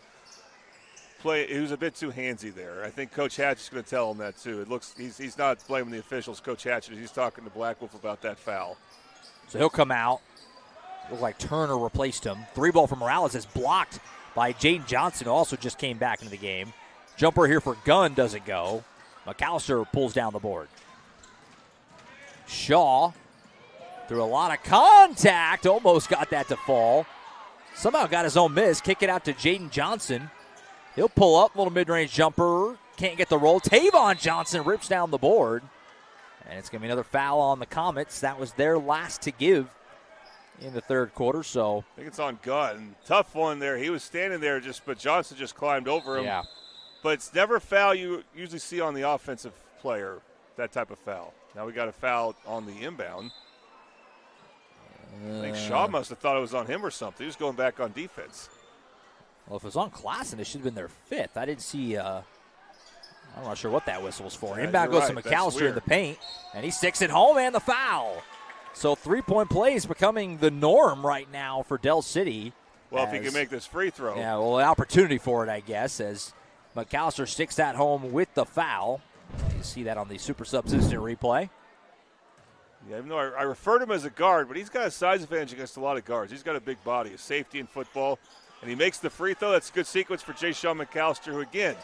a bit too handsy there. I think Coach Hatch is going to tell him that too. It looks he's not blaming the officials. Coach Hatch, he's talking to Blackwolf about that foul. So he'll come out. Looks like Turner replaced him. Three ball from Morales is blocked by Jaden Johnson, who also just came back into the game. Jumper here for Gunn doesn't go. McAllister pulls down the board. Shaw, through a lot of contact, almost got that to fall. Somehow got his own miss. Kick it out to Jaden Johnson. He'll pull up, little mid-range jumper. Can't get the roll. Tavon Johnson rips down the board. And it's going to be another foul on the Comets. That was their last to give in the third quarter. So I think it's on Gunn. Tough one there. He was standing there, but Johnson just climbed over him. Yeah. But it's never a foul you usually see on the offensive player, that type of foul. Now we got a foul on the inbound. I think Shaw must have thought it was on him or something. He was going back on defense. Well, if it was on Classen, it should have been their 5th. I didn't see I'm not sure what that whistle was for. Yeah, Inbound goes right. to McAllister in the paint, and he sticks it home and the foul. So three-point play is becoming the norm right now for Del City. Well, if he can make this free throw. Yeah, well, an opportunity for it, I guess, as McAllister sticks that home with the foul. You see that on the super subsistent replay. Yeah, even though I refer to him as a guard, but he's got a size advantage against a lot of guards. He's got a big body, a safety in football, and he makes the free throw. That's a good sequence for Jay Sean McAllister, who, again,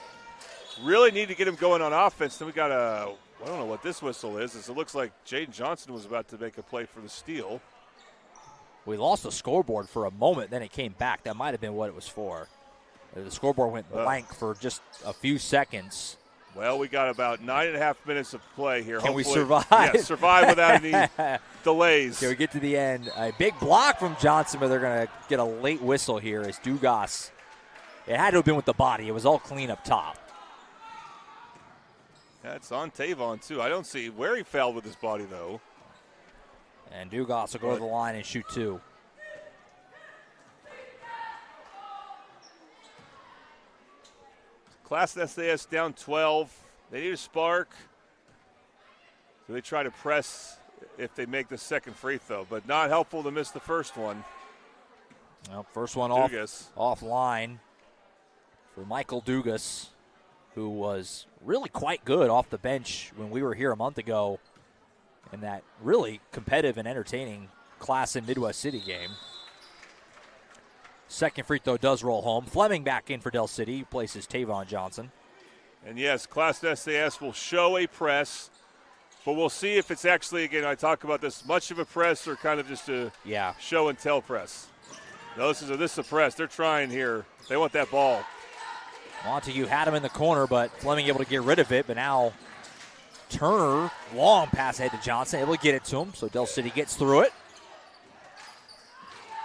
really need to get him going on offense. Then we got I don't know what this whistle is. It looks like Jaden Johnson was about to make a play for the steal. We lost the scoreboard for a moment, then it came back. That might have been what it was for. The scoreboard went blank for just a few seconds. Well, we got about 9.5 minutes of play here. Can Hopefully, we survive? Yeah, survive without any delays. Can we get to the end? A big block from Johnson, but they're going to get a late whistle here as Dugas. It had to have been with the body. It was all clean up top. That's on Tavon, too. I don't see where he fouled with his body, though. And Dugas will go to the line and shoot 2. Classen SAS down 12. They need a spark. So they try to press if they make the second free throw, but not helpful to miss the first one. Well, first one offline for Michael Dugas, who was really quite good off the bench when we were here a month ago in that really competitive and entertaining Classen Midwest City game. Second free throw does roll home. Fleming back in for Del City, places Tavon Johnson. And yes, Classen SAS will show a press, but we'll see if it's actually, again, I talk about this, much of a press or kind of just a show and tell press. No, this is a press. They're trying here. They want that ball. Montague had him in the corner, but Fleming able to get rid of it. But now Turner, long pass ahead to Johnson, able to get it to him. So Del City gets through it.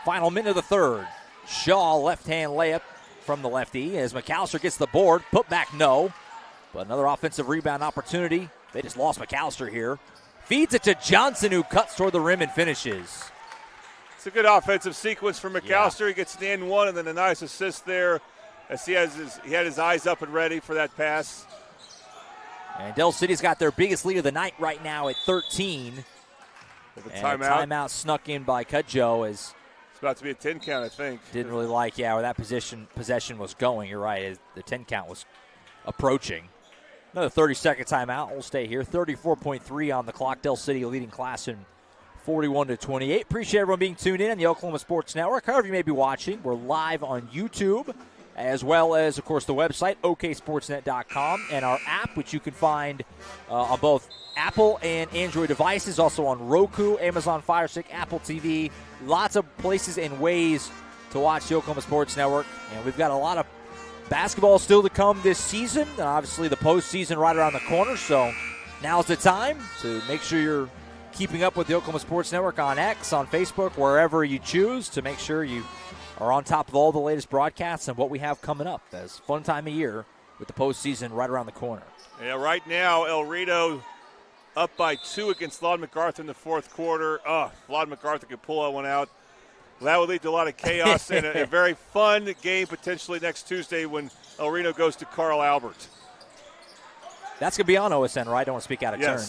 Final minute of the third. Shaw, left-hand layup from the lefty as McAllister gets the board. Put back, no. But another offensive rebound opportunity. They just lost McAllister here. Feeds it to Johnson, who cuts toward the rim and finishes. It's a good offensive sequence for McAllister. Yeah. He gets the end one, and then a nice assist there as he had his eyes up and ready for that pass. And Del City's got their biggest lead of the night right now at 13. With a timeout snuck in by Cudjoe as it's about to be a 10 count, I think. Didn't really like, where that possession was going. You're right. The 10 count was approaching. Another 30-second timeout. We'll stay here. 34.3 on the clock. Del City leading Classen 41-28. Appreciate everyone being tuned in on the Oklahoma Sports Network. However you may be watching, we're live on YouTube, as well as, of course, the website, oksportsnet.com, and our app, which you can find on both Apple and Android devices, also on Roku, Amazon Fire Stick, Apple TV. Lots of places and ways to watch the Oklahoma Sports Network. And we've got a lot of basketball still to come this season. Obviously, the postseason right around the corner, so now's the time to make sure you're keeping up with the Oklahoma Sports Network on X, on Facebook, wherever you choose, to make sure you are on top of all the latest broadcasts and what we have coming up. That's a fun time of year with the postseason right around the corner. Yeah, right now, El Rito up by 2 against Lawton MacArthur in the fourth quarter. Lawton MacArthur could pull that one out. That would lead to a lot of chaos and a very fun game potentially next Tuesday when El Reno goes to Carl Albert. That's going to be on OSN, right? I don't want to speak out of turn.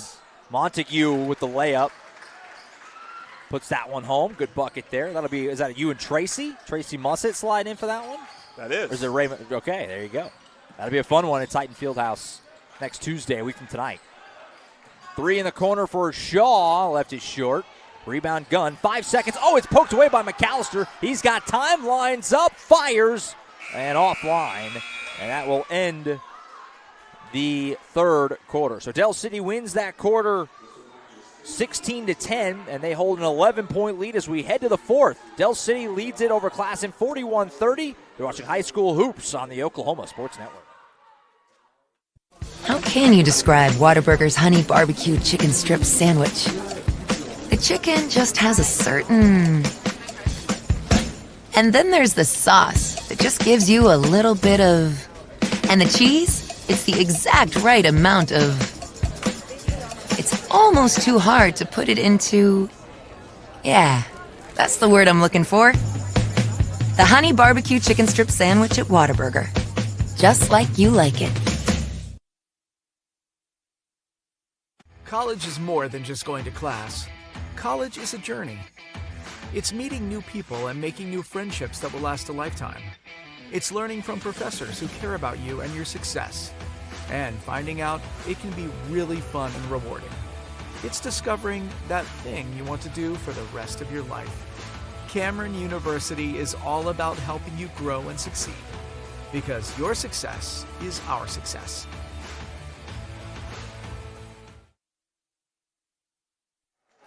Montague with the layup. Puts that one home. Good bucket there. Is that you and Tracy? Tracy Mussett slide in for that one? That is. Or is it Raymond? Okay, there you go. That'll be a fun one at Titan Fieldhouse next Tuesday, a week from tonight. 3 in the corner for Shaw. Left it short. Rebound Gunn. 5 seconds. Oh, it's poked away by McAllister. He's got time, lines up, fires, and offline. And that will end the third quarter. So Del City wins that quarter 16-10, and they hold an 11-point lead as we head to the fourth. Del City leads it over Classen 41-30. You're watching high school hoops on the Oklahoma Sports Network. How can you describe Whataburger's honey barbecue chicken strip sandwich? The chicken just has a certain... And then there's the sauce that just gives you a little bit of... And the cheese? It's the exact right amount of... It's almost too hard to put it into... Yeah, that's the word I'm looking for. The honey barbecue chicken strip sandwich at Whataburger. Just like you like it. College is more than just going to class. College is a journey. It's meeting new people and making new friendships that will last a lifetime. It's learning from professors who care about you and your success. And finding out it can be really fun and rewarding. It's discovering that thing you want to do for the rest of your life. Cameron University is all about helping you grow and succeed. Because your success is our success.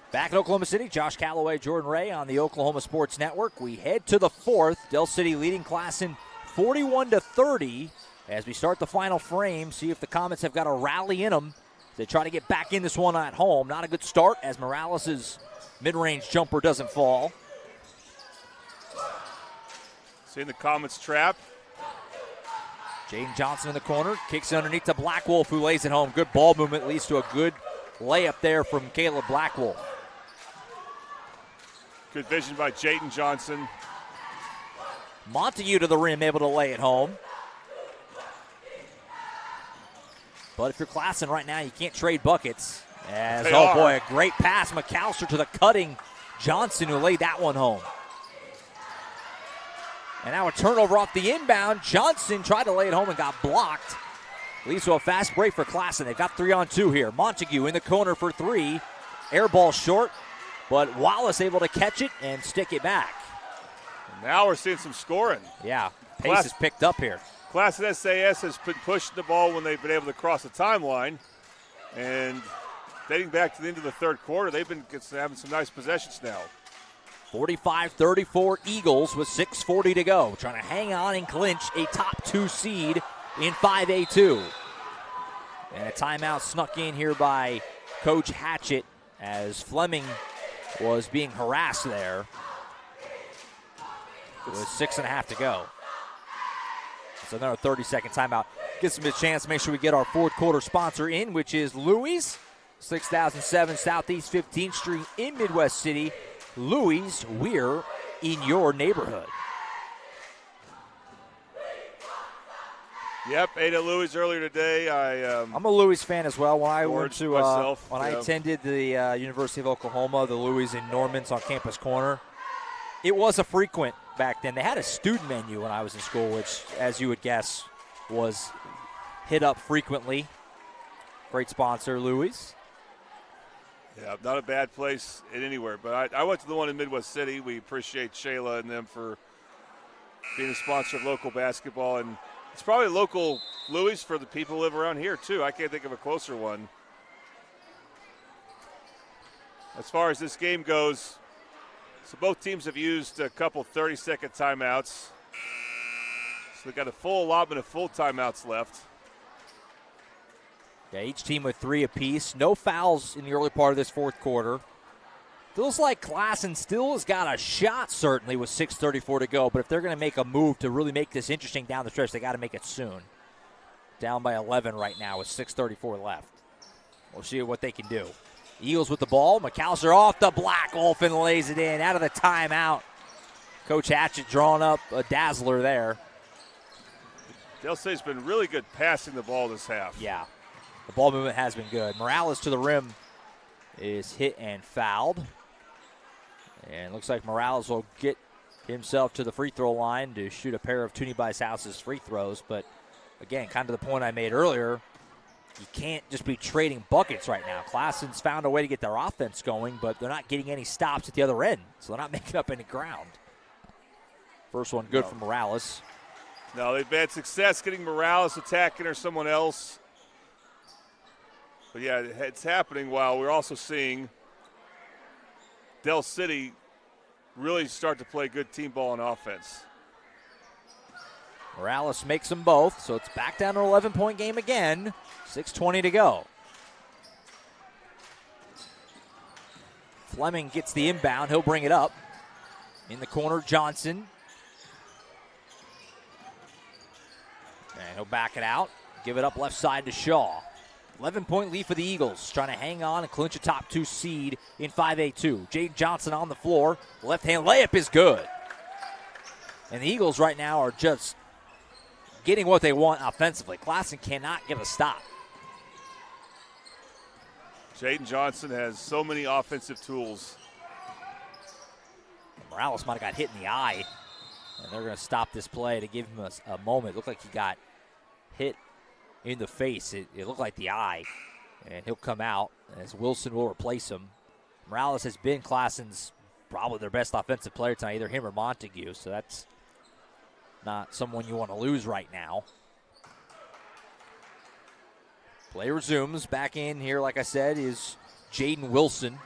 Back in Oklahoma City, Josh Calloway, Jordan Ray on the Oklahoma Sports Network. We head to the fourth. Del City leading Classen 41-30 as we start the final frame. See if the Comets have got a rally in them. They try to get back in this one at home. Not a good start as Morales' mid-range jumper doesn't fall. Seeing the Comets trap. Jaden Johnson in the corner. Kicks it underneath to Blackwolf, who lays it home. Good ball movement leads to a good layup there from Caleb Blackwolf. Good vision by Jaden Johnson. Montague to the rim, able to lay it home. But if you're Classen right now, you can't trade buckets. Boy, a great pass. McAllister to the cutting Johnson, who laid that one home. And now a turnover off the inbound. Johnson tried to lay it home and got blocked. Leads to a fast break for Classen. They've got 3-on-2 here. Montague in the corner for 3. Air ball short, but Wallace able to catch it and stick it back. And now we're seeing some scoring. Yeah, pace is picked up here. Classen SAS has been pushing the ball when they've been able to cross the timeline. And dating back to the end of the third quarter, they've been having some nice possessions now. 45-34 Eagles with 6:40 to go. Trying to hang on and clinch a top 2 seed in 5A2. And a timeout snuck in here by Coach Hatchett as Fleming was being harassed there with 6.5 to go. So another 30-second timeout. Gives them a chance to make sure we get our fourth quarter sponsor in, which is Louis, 6007 Southeast 15th Street in Midwest City. Louis, we're in your neighborhood. Yep, ate at Louis earlier today. I'm a Louis fan as well. When I went to myself, I attended the University of Oklahoma, the Louis in Norman's on Campus Corner, it was a frequent back then. They had a student menu when I was in school, which, as you would guess, was hit up frequently. Great sponsor, Louis. Yeah, not a bad place anywhere. But I went to the one in Midwest City. We appreciate Shayla and them for being a sponsor of local basketball. And it's probably local Louis for the people who live around here, too. I can't think of a closer one. As far as this game goes, so both teams have used a couple 30-second timeouts. So they've got a full allotment of full timeouts left. Yeah, each team with 3 apiece. No fouls in the early part of this fourth quarter. Feels like Classen still has got a shot, certainly, with 6:34 to go. But if they're going to make a move to really make this interesting down the stretch, they got to make it soon. Down by 11 right now with 6:34 left. We'll see what they can do. Eagles with the ball. McAllister off the Black Wolf and lays it in out of the timeout. Coach Hatchett drawing up a dazzler there. Del City's been really good passing the ball this half. Yeah, the ball movement has been good. Morales to the rim is hit and fouled. And looks like Morales will get himself to the free throw line to shoot a pair of Toonie Bice House's free throws. But again, kind of the point I made earlier, you can't just be trading buckets right now. Klassen's found a way to get their offense going, but they're not getting any stops at the other end, so they're not making up any ground. First one good for Morales. No, they've had success getting Morales attacking or someone else. But yeah, it's happening while we're also seeing Del City really start to play good team ball and offense. Morales makes them both, so it's back down to an 11-point game again. 6:20 to go. Fleming gets the inbound. He'll bring it up. In the corner, Johnson. And he'll back it out. Give it up left side to Shaw. 11-point lead for the Eagles, trying to hang on and clinch a top 2 seed in 5A2. Jade Johnson on the floor. Left-hand layup is good. And the Eagles right now are just getting what they want offensively. Classen cannot get a stop. Jaden Johnson has so many offensive tools. Morales might have got hit in the eye, and they're going to stop this play to give him a moment. It looked like he got hit in the face. It looked like the eye, and he'll come out as Wilson will replace him. Morales has been Klassen's probably their best offensive player tonight, either him or Montague, so that's not someone you want to lose right now. Play resumes. Back in here, like I said, is Jaden Wilson.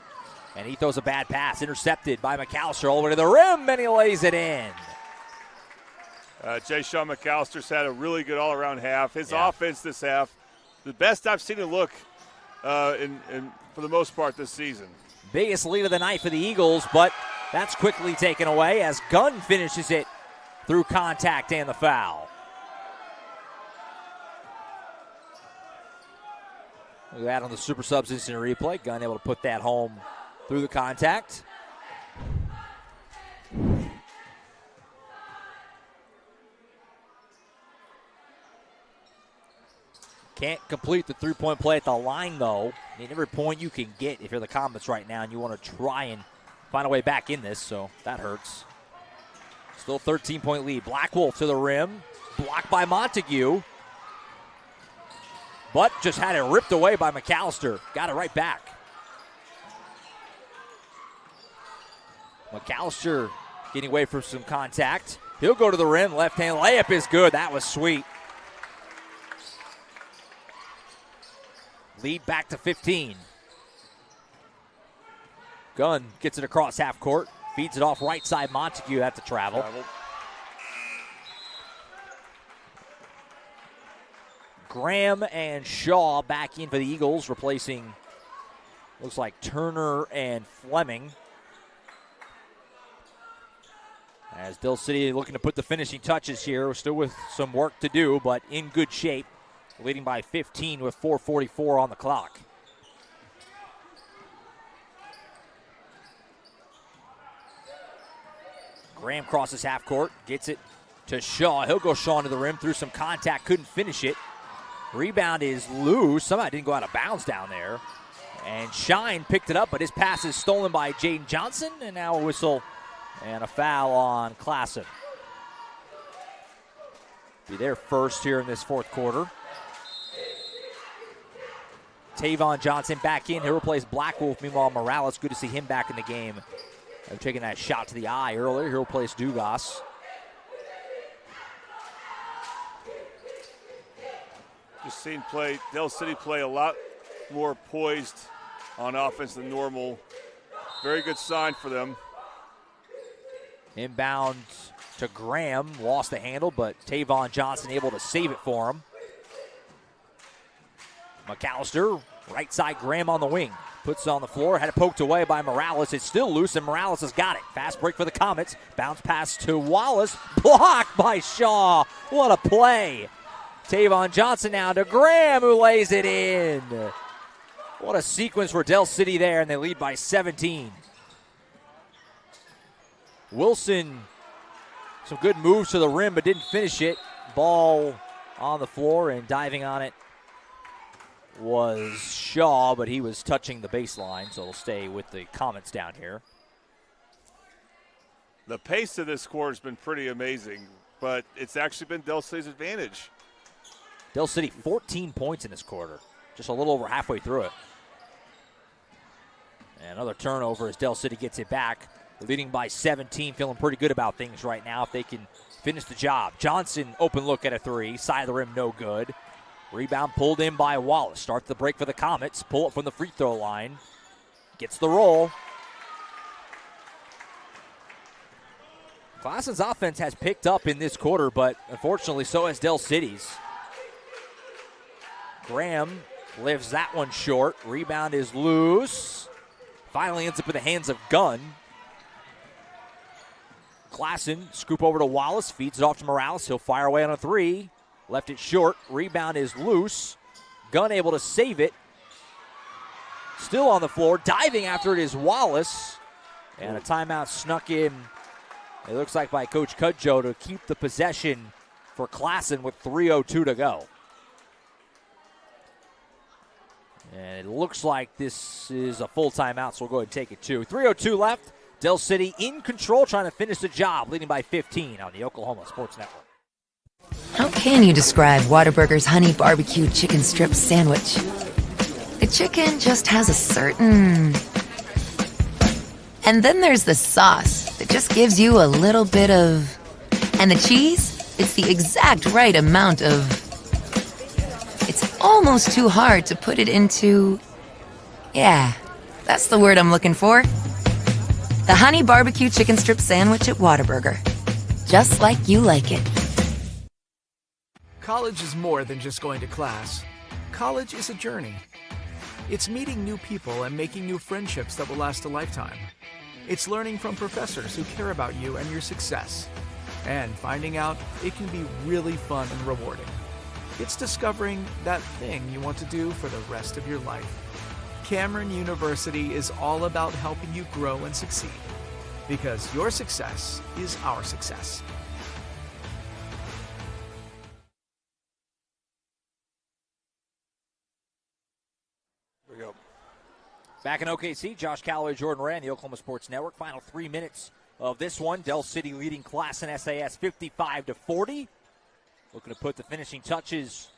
And he throws a bad pass. Intercepted by McAllister all the way to the rim, and he lays it in. Jay Shaw McAllister's had a really good all-around half. His offense this half, the best I've seen it look for the most part this season. Biggest lead of the night for the Eagles, but that's quickly taken away as Gunn finishes it through contact and the foul. Look at that on the super subs instant replay. Gunn able to put that home through the contact. Can't complete the three-point play at the line, though. I mean, every point you can get if you're the Comets right now and you want to try and find a way back in this, so that hurts. Still 13-point lead. Black Wolf to the rim. Blocked by Montague. But just had it ripped away by McAllister. Got it right back. McAllister getting away from some contact. He'll go to the rim. Left-hand layup is good. That was sweet. Lead back to 15. Gunn gets it across half court. Feeds it off right side. Montague had to travel. Graham and Shaw back in for the Eagles, replacing, looks like Turner and Fleming. As Del City looking to put the finishing touches here, still with some work to do, but in good shape, leading by 15 with 4:44 on the clock. Graham crosses half court, gets it to Shaw. He'll go Shaw into the rim through some contact, couldn't finish it. Rebound is loose. Somehow it didn't go out of bounds down there. And Shine picked it up, but his pass is stolen by Jaden Johnson, and now a whistle and a foul on Classen. Be their first here in this fourth quarter. Tavon Johnson back in. He'll replace Black Wolf. Meanwhile, Morales, good to see him back in the game. They're taking that shot to the eye earlier. He'll replace Dugas. Just seen Del City play a lot more poised on offense than normal. Very good sign for them. Inbound to Graham. Lost the handle, but Tavon Johnson able to save it for him. McAllister, right side, Graham on the wing. Puts it on the floor, had it poked away by Morales. It's still loose, and Morales has got it. Fast break for the Comets. Bounce pass to Wallace. Blocked by Shaw. What a play. Tavon Johnson now to Graham, who lays it in. What a sequence for Del City there, and they lead by 17. Wilson, some good moves to the rim, but didn't finish it. Ball on the floor, and diving on it was Shaw, but he was touching the baseline, so it'll stay with the Comets down here. The pace of this quarter has been pretty amazing, but it's actually been Del City's advantage. Del City 14 points in this quarter, just a little over halfway through it. And another turnover as Del City gets it back, leading by 17, feeling pretty good about things right now if they can finish the job. Johnson, open look at a three, side of the rim, no good. Rebound pulled in by Wallace. Starts the break for the Comets. Pull it from the free throw line. Gets the roll. Classen's offense has picked up in this quarter, but unfortunately so has Del City's. Graham lifts that one short. Rebound is loose. Finally ends up in the hands of Gunn. Classen, scoop over to Wallace. Feeds it off to Morales. He'll fire away on a three. Left it short. Rebound is loose. Gunn able to save it. Still on the floor. Diving after it is Wallace. And a timeout snuck in, it looks like by Coach Cudjoe, to keep the possession for Classen with 3:02 to go. And it looks like this is a full timeout, so we'll go ahead and take it too. 3:02 left. Del City in control, trying to finish the job, leading by 15 on the Oklahoma Sports Network. How can you describe Whataburger's honey barbecue chicken strip sandwich? The chicken just has a certain... And then there's the sauce that just gives you a little bit of... And the cheese? It's the exact right amount of... It's almost too hard to put it into... Yeah, that's the word I'm looking for. The honey barbecue chicken strip sandwich at Whataburger. Just like you like it. College is more than just going to class. College is a journey. It's meeting new people and making new friendships that will last a lifetime. It's learning from professors who care about you and your success. And finding out it can be really fun and rewarding. It's discovering that thing you want to do for the rest of your life. Cameron University is all about helping you grow and succeed. Because your success is our success. There we go. Back in OKC, Josh Calloway, Jordan Ray on the Oklahoma Sports Network. Final 3 minutes of this one. Del City leading Classen SAS 55-40. Looking to put the finishing touches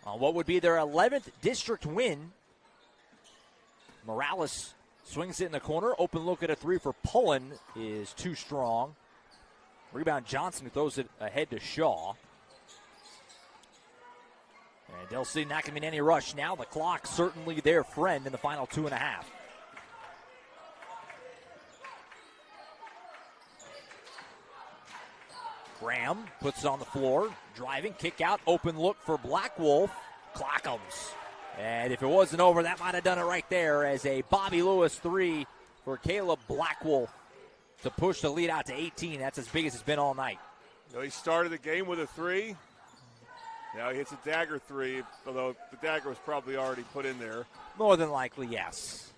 on what would be their 11th district win. Morales swings it in the corner. Open look at a three for Pullen is too strong. Rebound Johnson, who throws it ahead to Shaw. And Del City not going to be in any rush now. The clock certainly their friend in the final 2.5. Graham puts it on the floor. Driving, kick out, open look for Black Wolf. Clackums. And if it wasn't over, that might have done it right there as a Bobby Lewis three for Caleb Blackwolf to push the lead out to 18. That's as big as it's been all night. You know, he started the game with a three. Now he hits a dagger three, although the dagger was probably already put in there. More than likely, yes.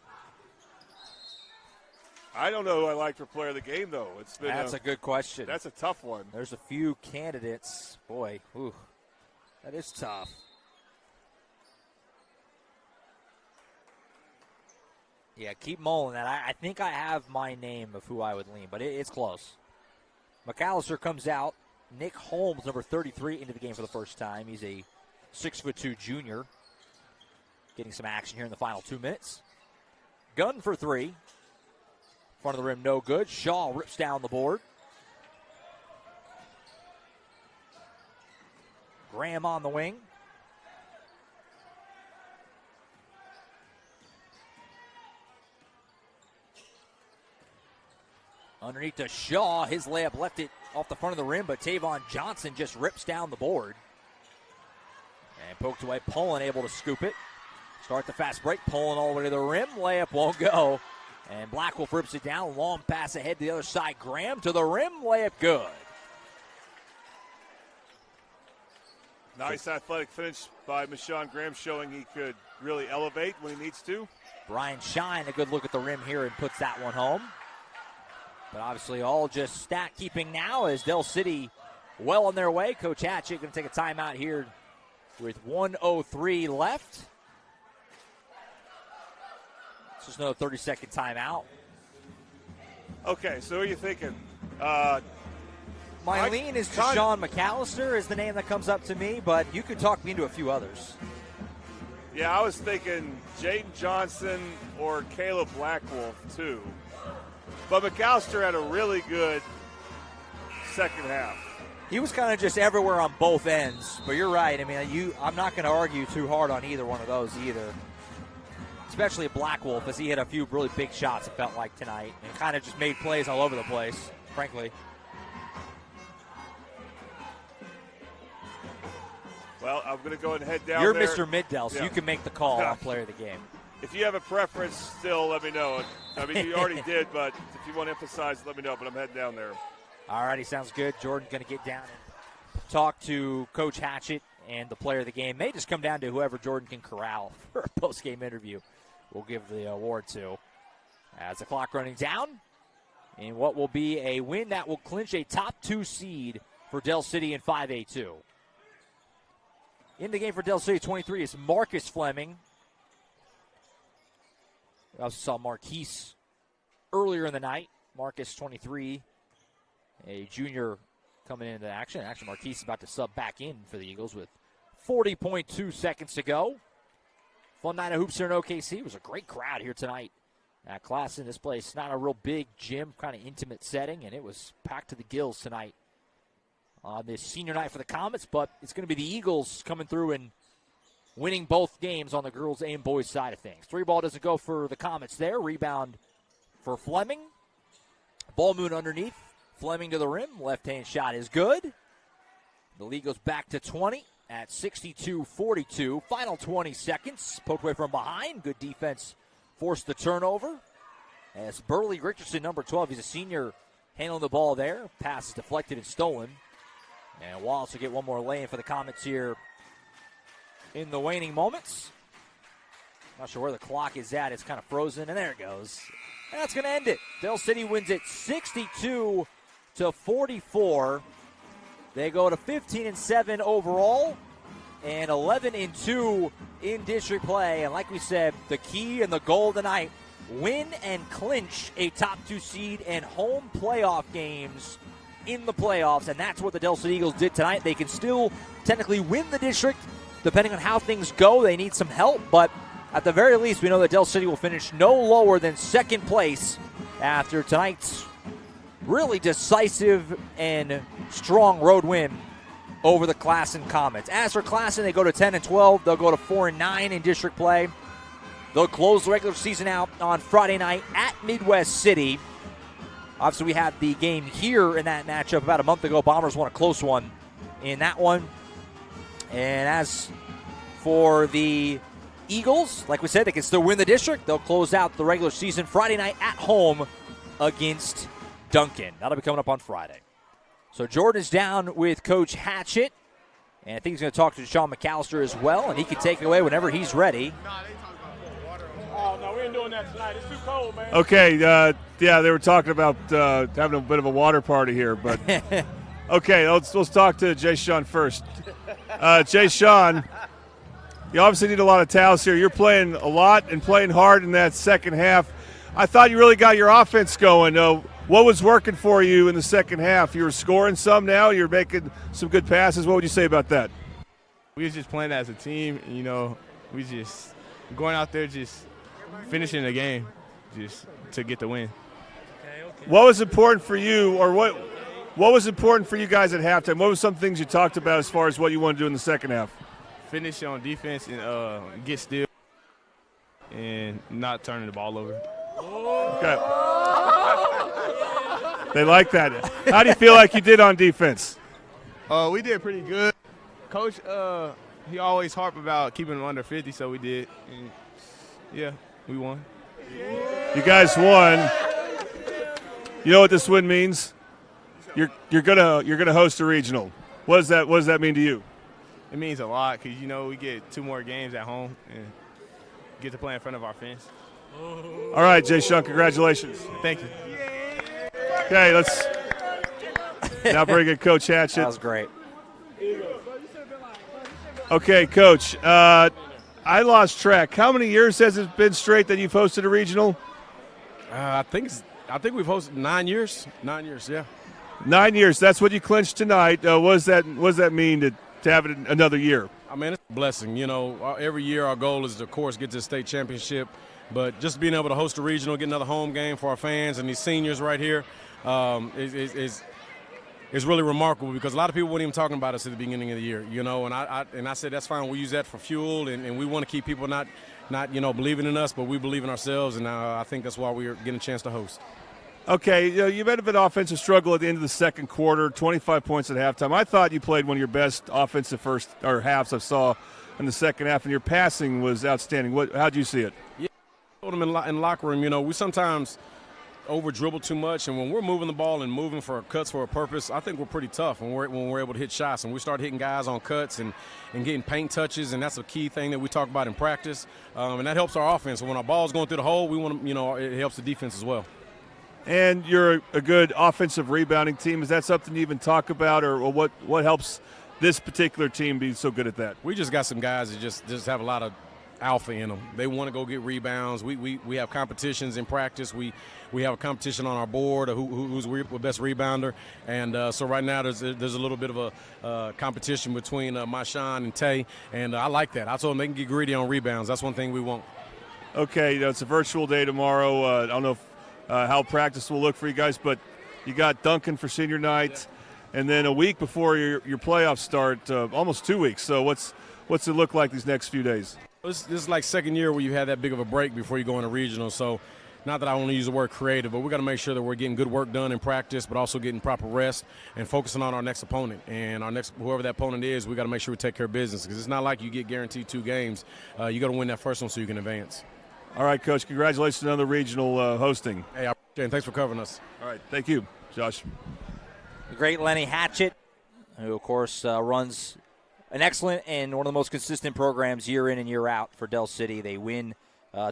I don't know who I like for player of the game, though. That's a good question. That's a tough one. There's a few candidates. Boy, ooh, that is tough. Yeah, keep mulling that. I think I have my name of who I would lean, but it's close. McAllister comes out. Nick Holmes, number 33, into the game for the first time. He's a 6'2" junior. Getting some action here in the final 2 minutes. Gunn for three. Front of the rim, no good. Shaw rips down the board. Graham on the wing. Underneath to Shaw. His layup left it off the front of the rim, but Tavon Johnson just rips down the board. And poked away. Pullen able to scoop it. Start the fast break, pulling all the way to the rim. Layup won't go. And Blackwolf rips it down. Long pass ahead to the other side. Graham to the rim. Layup good. Nice athletic finish by Michon Graham, showing he could really elevate when he needs to. Brian Shine, a good look at the rim here and puts that one home. But obviously all just stat keeping now as Del City well on their way. Coach Hatchett going to take a timeout here with 1:03 left. It's just another 30-second timeout. Okay, so who are you thinking? My lean is to Sean McAllister is the name that comes up to me, but you could talk me into a few others. Yeah, I was thinking Jaden Johnson or Caleb Blackwolf, too. But McAllister had a really good second half. He was kind of just everywhere on both ends, but you're right. I mean, I'm not going to argue too hard on either one of those either. Especially Blackwolf, as he hit a few really big shots, it felt like, tonight. And kind of just made plays all over the place, frankly. Well, I'm going to go ahead and head down You're there. Mr. Middell, so you can make the call on player of the game. If you have a preference, still let me know. I mean, you already did, but if you want to emphasize, let me know. But I'm heading down there. All righty, sounds good. Jordan's going to get down and talk to Coach Hatchett and the player of the game. May just come down to whoever Jordan can corral for a post-game interview. We'll give the award to. As the clock running down, in what will be a win that will clinch a top 2 seed for Del City in 5A2. In the game for Del City 23 is Marcus Fleming. We also saw Marquise earlier in the night. Marcus 23, a junior coming into action. Actually, Marquise is about to sub back in for the Eagles with 40.2 seconds to go. Fun night of hoops here in OKC. It was a great crowd here tonight at Classen. This place, not a real big gym, kind of intimate setting, and it was packed to the gills tonight on this senior night for the Comets, but it's going to be the Eagles coming through and winning both games on the girls' and boys' side of things. 3 ball doesn't go for the Comets there. Rebound for Fleming. Ball moon underneath. Fleming to the rim. Left-hand shot is good. The lead goes back to 20 at 62-42. Final 20 seconds. Poked away from behind. Good defense forced the turnover. As Burley Richardson, number 12, he's a senior, handling the ball there. Pass is deflected and stolen. And we'll also get one more lay-in for the Comets here in the waning moments. Not sure where the clock is at. It's kind of frozen, and there it goes. And that's going to end it. Del City wins it 62-44. They go to 15-7 overall and 11-2 in district play. And like we said, the key and the goal tonight, win and clinch a top 2 seed and home playoff games in the playoffs. And that's what the Del City Eagles did tonight. They can still technically win the district depending on how things go. They need some help, but at the very least, we know that Del City will finish no lower than second place after tonight's really decisive and strong road win over the Classen Comets. As for Classen, they go to 10-12. They'll go to 4-9 in district play. They'll close the regular season out on Friday night at Midwest City. Obviously, we had the game here in that matchup about a month ago. Bombers won a close one in that one. And as for the Eagles, like we said, they can still win the district. They'll close out the regular season Friday night at home against Duncan. That'll be coming up on Friday. So Jordan is down with Coach Hatchett, and I think he's going to talk to Sean McAllister as well, and he can take it away whenever he's ready. Oh, no, we ain't doing that tonight. It's too cold, man. Okay, yeah, they were talking about having a bit of a water party here, but okay, let's talk to Jay Sean first. Jay Sean, you obviously need a lot of towels here. You're playing a lot and playing hard in that second half. I thought you really got your offense going. What was working for you in the second half? You were scoring some now. You're making some good passes. What would you say about that? We was just playing as a team. We just going out there just finishing the game just to get the win. What was important for you, or what was important for you guys at halftime? What were some things you talked about as far as what you want to do in the second half? Finish on defense and get still and not turning the ball over. Okay. They like that. How do you feel like you did on defense? We did pretty good. Coach he always harped about keeping them under 50, so we did. And, yeah, we won. You guys won. You know what this win means? You're gonna host a regional. What does that mean to you? It means a lot because, we get 2 more games at home and get to play in front of our fans. All right, Jay Sean, congratulations. Thank you. Okay, let's now bring in Coach Hatchett. That was great. Okay, Coach, I lost track. How many years has it been straight that you've hosted a regional? I think we've hosted 9 years. 9 years, yeah. 9 years. That's what you clinched tonight. What does that mean to have it another year? I mean, it's a blessing. Every year our goal is to, of course, get to the state championship. But just being able to host a regional, get another home game for our fans and these seniors right here is really remarkable because a lot of people weren't even talking about us at the beginning of the year, And I said that's fine. We use that for fuel, and we want to keep people not believing in us, but we believe in ourselves, and I think that's why we're getting a chance to host. Okay, you had a bit of offensive struggle at the end of the second quarter, 25 points at halftime. I thought you played one of your best offensive halves I saw in the second half, and your passing was outstanding. How'd you see it? Yeah, I told them in the locker room, we sometimes over-dribble too much, and when we're moving the ball and moving for cuts for a purpose, I think we're pretty tough when we're able to hit shots. And we start hitting guys on cuts and getting paint touches, and that's a key thing that we talk about in practice. And that helps our offense. So when our ball's going through the hole, we want to, it helps the defense as well. And you're a good offensive rebounding team. Is that something you even talk about, or what helps this particular team be so good at that? We just got some guys that just have a lot of alpha in them. They want to go get rebounds. We have competitions in practice. We have a competition on our board of who's the best rebounder. And so right now there's a little bit of a competition between Marshawn and Tay, and I like that. I told them they can get greedy on rebounds. That's one thing we want. Okay, it's a virtual day tomorrow. I don't know how practice will look for you guys, but you got Duncan for senior night, and then a week before your playoffs start, almost 2 weeks. So what's it look like these next few days? This is like second year where you had that big of a break before you go into regional. So not that I want to use the word creative, but we got to make sure that we're getting good work done in practice, but also getting proper rest and focusing on our next opponent. And whoever that opponent is, we got to make sure we take care of business because it's not like you get guaranteed 2 games. You got to win that first one so you can advance. All right, Coach. Congratulations on the regional hosting. Hey, I appreciate it. Thanks for covering us. All right. Thank you, Josh. The great Lenny Hatchett, who, of course, runs an excellent and one of the most consistent programs year in and year out for Del City. They win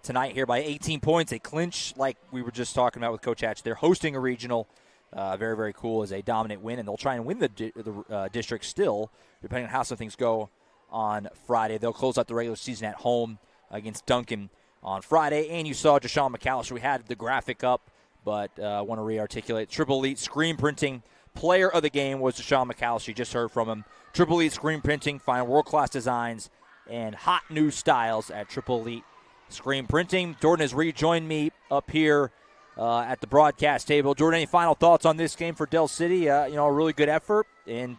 tonight here by 18 points. They clinch, like we were just talking about with Coach Hatch. They're hosting a regional. Very, very cool as a dominant win, and they'll try and win the district still, depending on how some things go on Friday. They'll close out the regular season at home against Duncan on Friday. And you saw Deshaun McAllister. We had the graphic up, but I want to re-articulate. Triple Elite Screen Printing Player of the Game was Deshaun McAllister. You just heard from him. Triple Elite Screen Printing. Find world-class designs and hot new styles at Triple Elite Screen Printing. Jordan has rejoined me up here at the broadcast table. Jordan, any final thoughts on this game for Del City? A really good effort. And,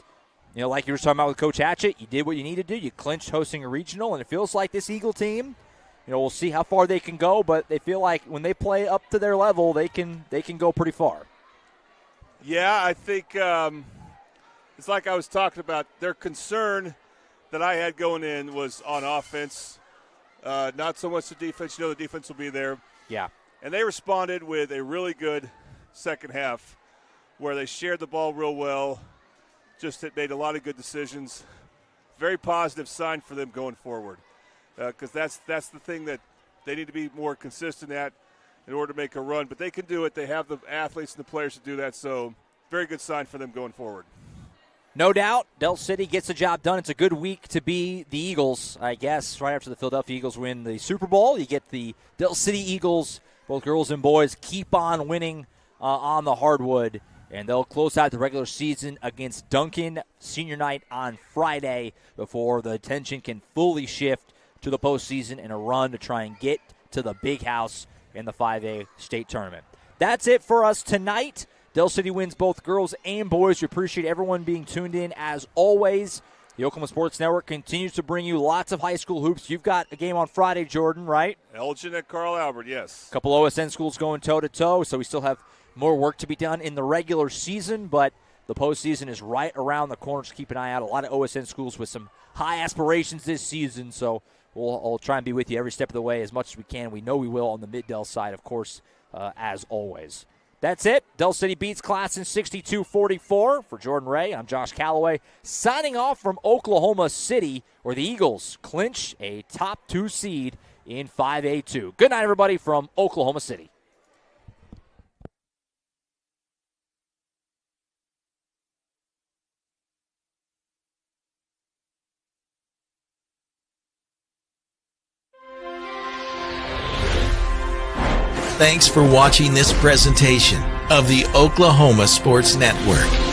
like you were talking about with Coach Hatchett, you did what you needed to do. You clinched hosting a regional, and it feels like this Eagle team, we'll see how far they can go, but they feel like when they play up to their level, they can go pretty far. Yeah, I think it's like I was talking about. Their concern that I had going in was on offense, not so much the defense. The defense will be there. Yeah. And they responded with a really good second half where they shared the ball real well, just made a lot of good decisions. Very positive sign for them going forward. Because that's the thing that they need to be more consistent at in order to make a run. But they can do it. They have the athletes and the players to do that. So very good sign for them going forward. No doubt, Del City gets the job done. It's a good week to be the Eagles, I guess. Right after the Philadelphia Eagles win the Super Bowl, you get the Del City Eagles, both girls and boys, keep on winning on the hardwood. And they'll close out the regular season against Duncan senior night on Friday before the attention can fully shift to the postseason and a run to try and get to the big house in the 5A state tournament. That's it for us tonight. Del City wins both girls and boys. We appreciate everyone being tuned in as always. The Oklahoma Sports Network continues to bring you lots of high school hoops. You've got a game on Friday, Jordan, right? Elgin at Carl Albert, yes. A couple OSN schools going toe-to-toe, so we still have more work to be done in the regular season, but The postseason is right around the corner. Just keep an eye out. A lot of OSN schools with some high aspirations this season, so I'll try and be with you every step of the way as much as we can. We know we will on the Mid-Del side, of course, as always. That's it. Del City beats Classen 62-44. For Jordan Ray, I'm Josh Calloway, signing off from Oklahoma City, where the Eagles clinch a top 2 seed in 5A2. Good night, everybody, from Oklahoma City. Thanks for watching this presentation of the Oklahoma Sports Network.